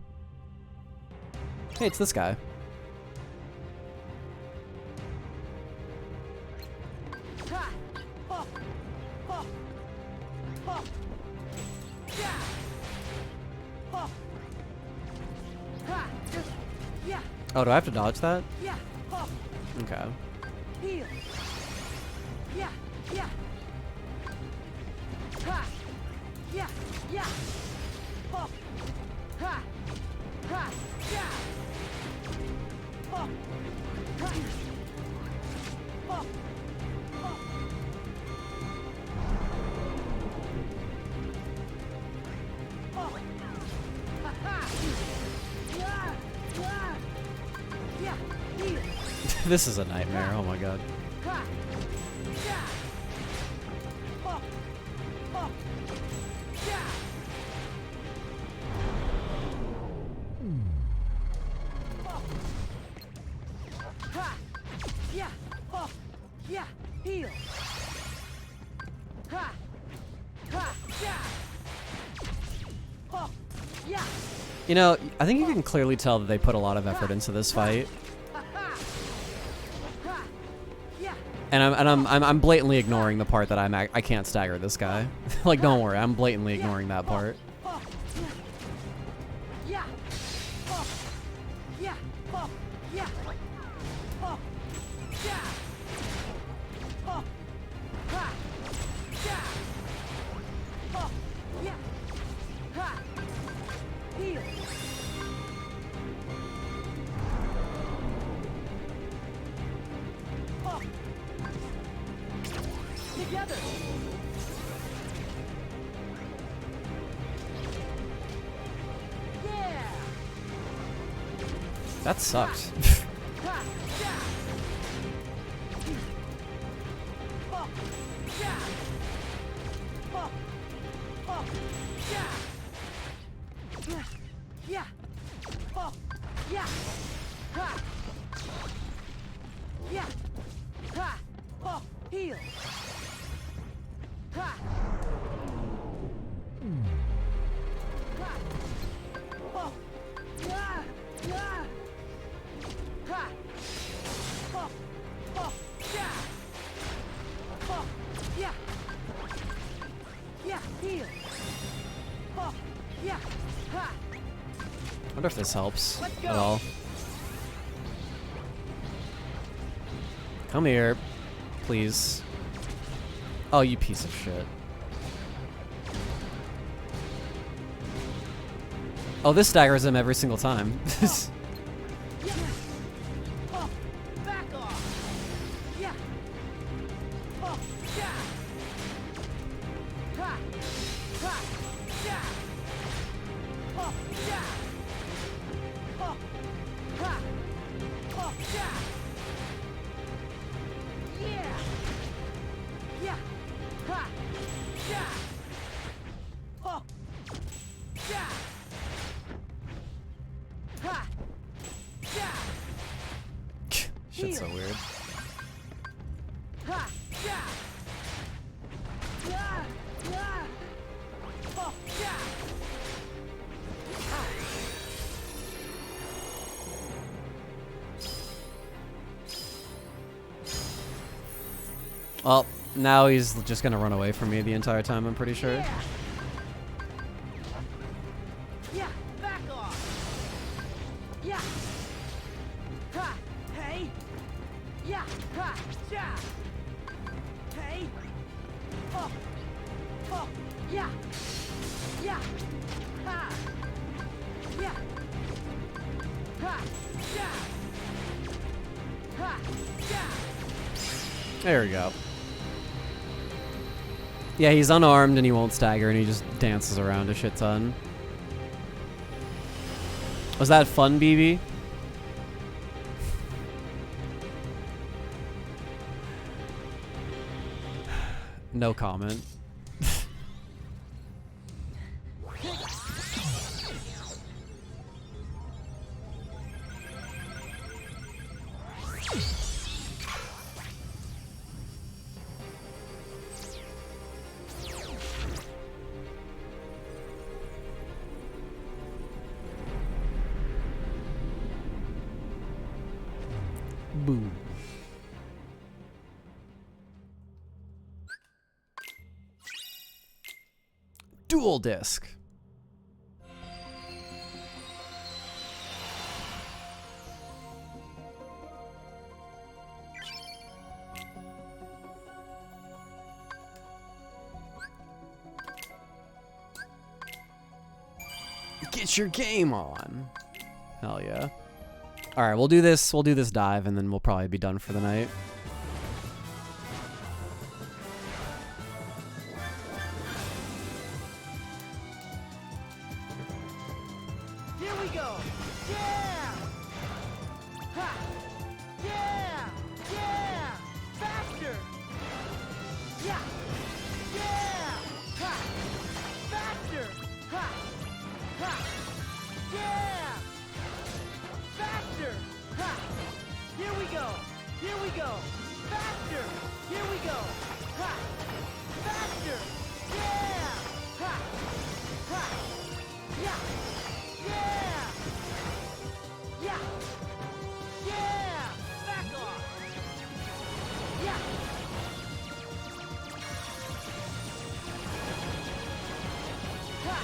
Hey, it's this guy. Oh, do I have to dodge that? Yeah. Okay. Heal. Yeah. Yeah. Ha. Yeah. Yeah. Ha. Ha. Ha. Yeah. Ha. Ha. Ha. This is a nightmare. Oh my god. You know, I think you can clearly tell that they put a lot of effort into this fight. And I'm blatantly ignoring the part that I can't stagger this guy. Like, don't worry, I'm blatantly ignoring that part. Together. Yeah. That sucked. Yeah. Ha. Oh, heal. Ha. Ha. Oh. Yeah. Yeah. Ha. Oh. Oh. Yeah. Oh. Yeah. Yeah. Heal. Oh. Yeah. Ha. I wonder if this helps Let's go. at all. Come here, please. Oh, you piece of shit. Oh, this staggers him every single time. Yeah. Oh. Back off. Yeah. Oh. Yeah. Ha. Ha. Yeah. Oh. Yeah. Oh. Ha. Oh. Yeah. Yeah. Yeah. Ha. Yeah. Oh. Yeah. Ha. Yeah. Shit's so weird. Ha. Yeah. Yeah. Yeah. Oh. Yeah. Ha. Well, now he's just gonna run away from me the entire time, I'm pretty sure. Yeah. Yeah. Back off. Yeah. Ha. Hey. Yeah. Ha. Yeah. Hey. Oh. Oh. Yeah. Yeah. Ha. Yeah. Ha. Yeah. Ha. Yeah. There we go. Yeah, he's unarmed and he won't stagger and he just dances around a shit ton. Was that fun, BB? No comment. Boom. Dual disc. Get your game on. Hell yeah. All right, we'll do this dive and then we'll probably be done for the night. Here we go. Yeah. Ha. Yeah. Yeah. Faster. Yeah. Yeah. Ha. Faster. Ha. Ha. Yeah. Faster. Ha. Here we go. Here we go. Faster. Here we go. Ha. Faster. Yeah. Ha. Ha. Yeah. Yeah. Yeah. Yeah. Back off. Yeah. Ha.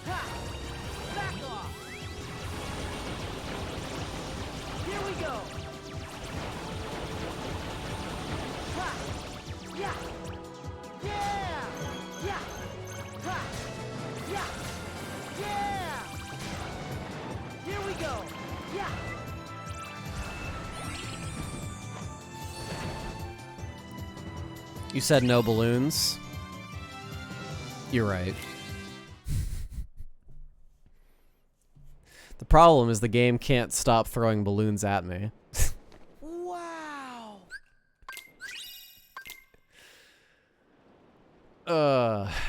Ha. Back off. Here we go. Ha. Yeah. Yeah. Yeah. Ha. Yeah. Yeah. Here we go. Yeah. You said no balloons. You're right. The problem is the game can't stop throwing balloons at me. Wow.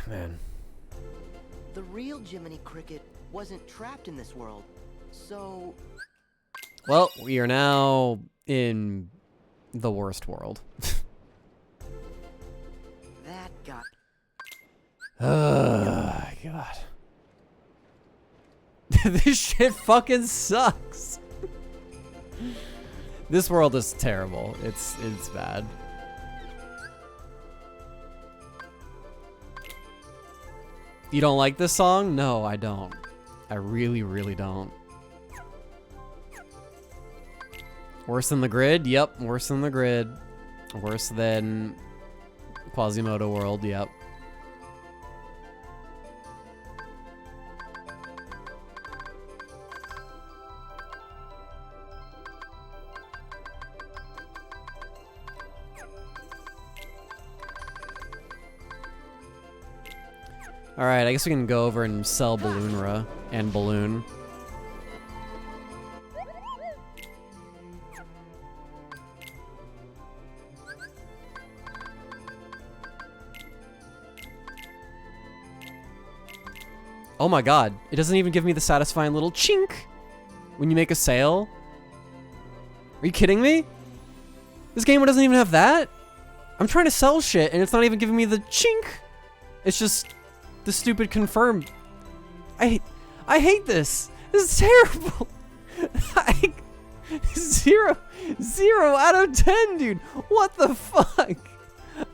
Man. The real Jiminy Cricket wasn't trapped in this world, so... Well, we are now in the worst world. That got... Oh, God. This shit fucking sucks. This world is terrible. It's bad. You don't like this song? No, I don't. I really, really don't. Worse than the grid? Yep, worse than the grid. Worse than Quasimodo World, yep. Alright, I guess we can go over and sell Balloonra and Balloon. Oh my god, it doesn't even give me the satisfying little chink when you make a sale. Are you kidding me? This game doesn't even have that? I'm trying to sell shit and it's not even giving me the chink. It's just the stupid confirm. I hate this. This is terrible. Zero out of 10, dude. What the fuck?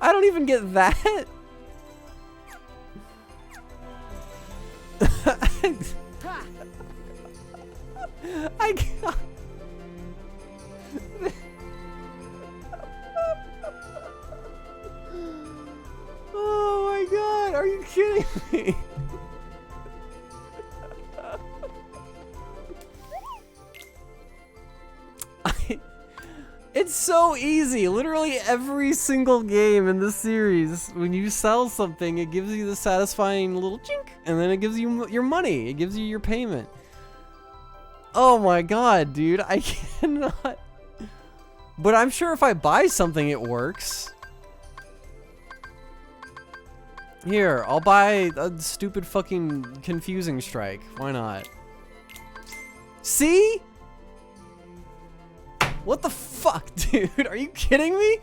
I don't even get that. I can't. Oh my god, are you kidding me? It's so easy. Literally every single game in the series, when you sell something, it gives you the satisfying little chink, and then it gives you your money. It gives you your payment. Oh my god, dude, I cannot. But I'm sure if I buy something, it works. Here, I'll buy a stupid fucking confusing strike. Why not? See? What the fuck, dude? Are you kidding me?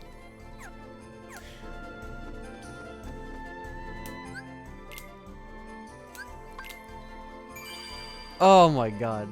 Oh my god.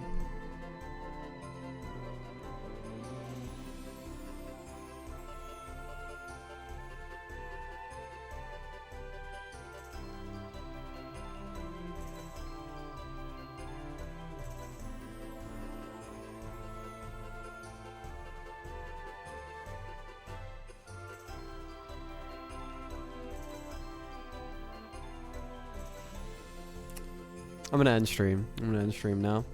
I'm gonna end stream. I'm gonna end stream now.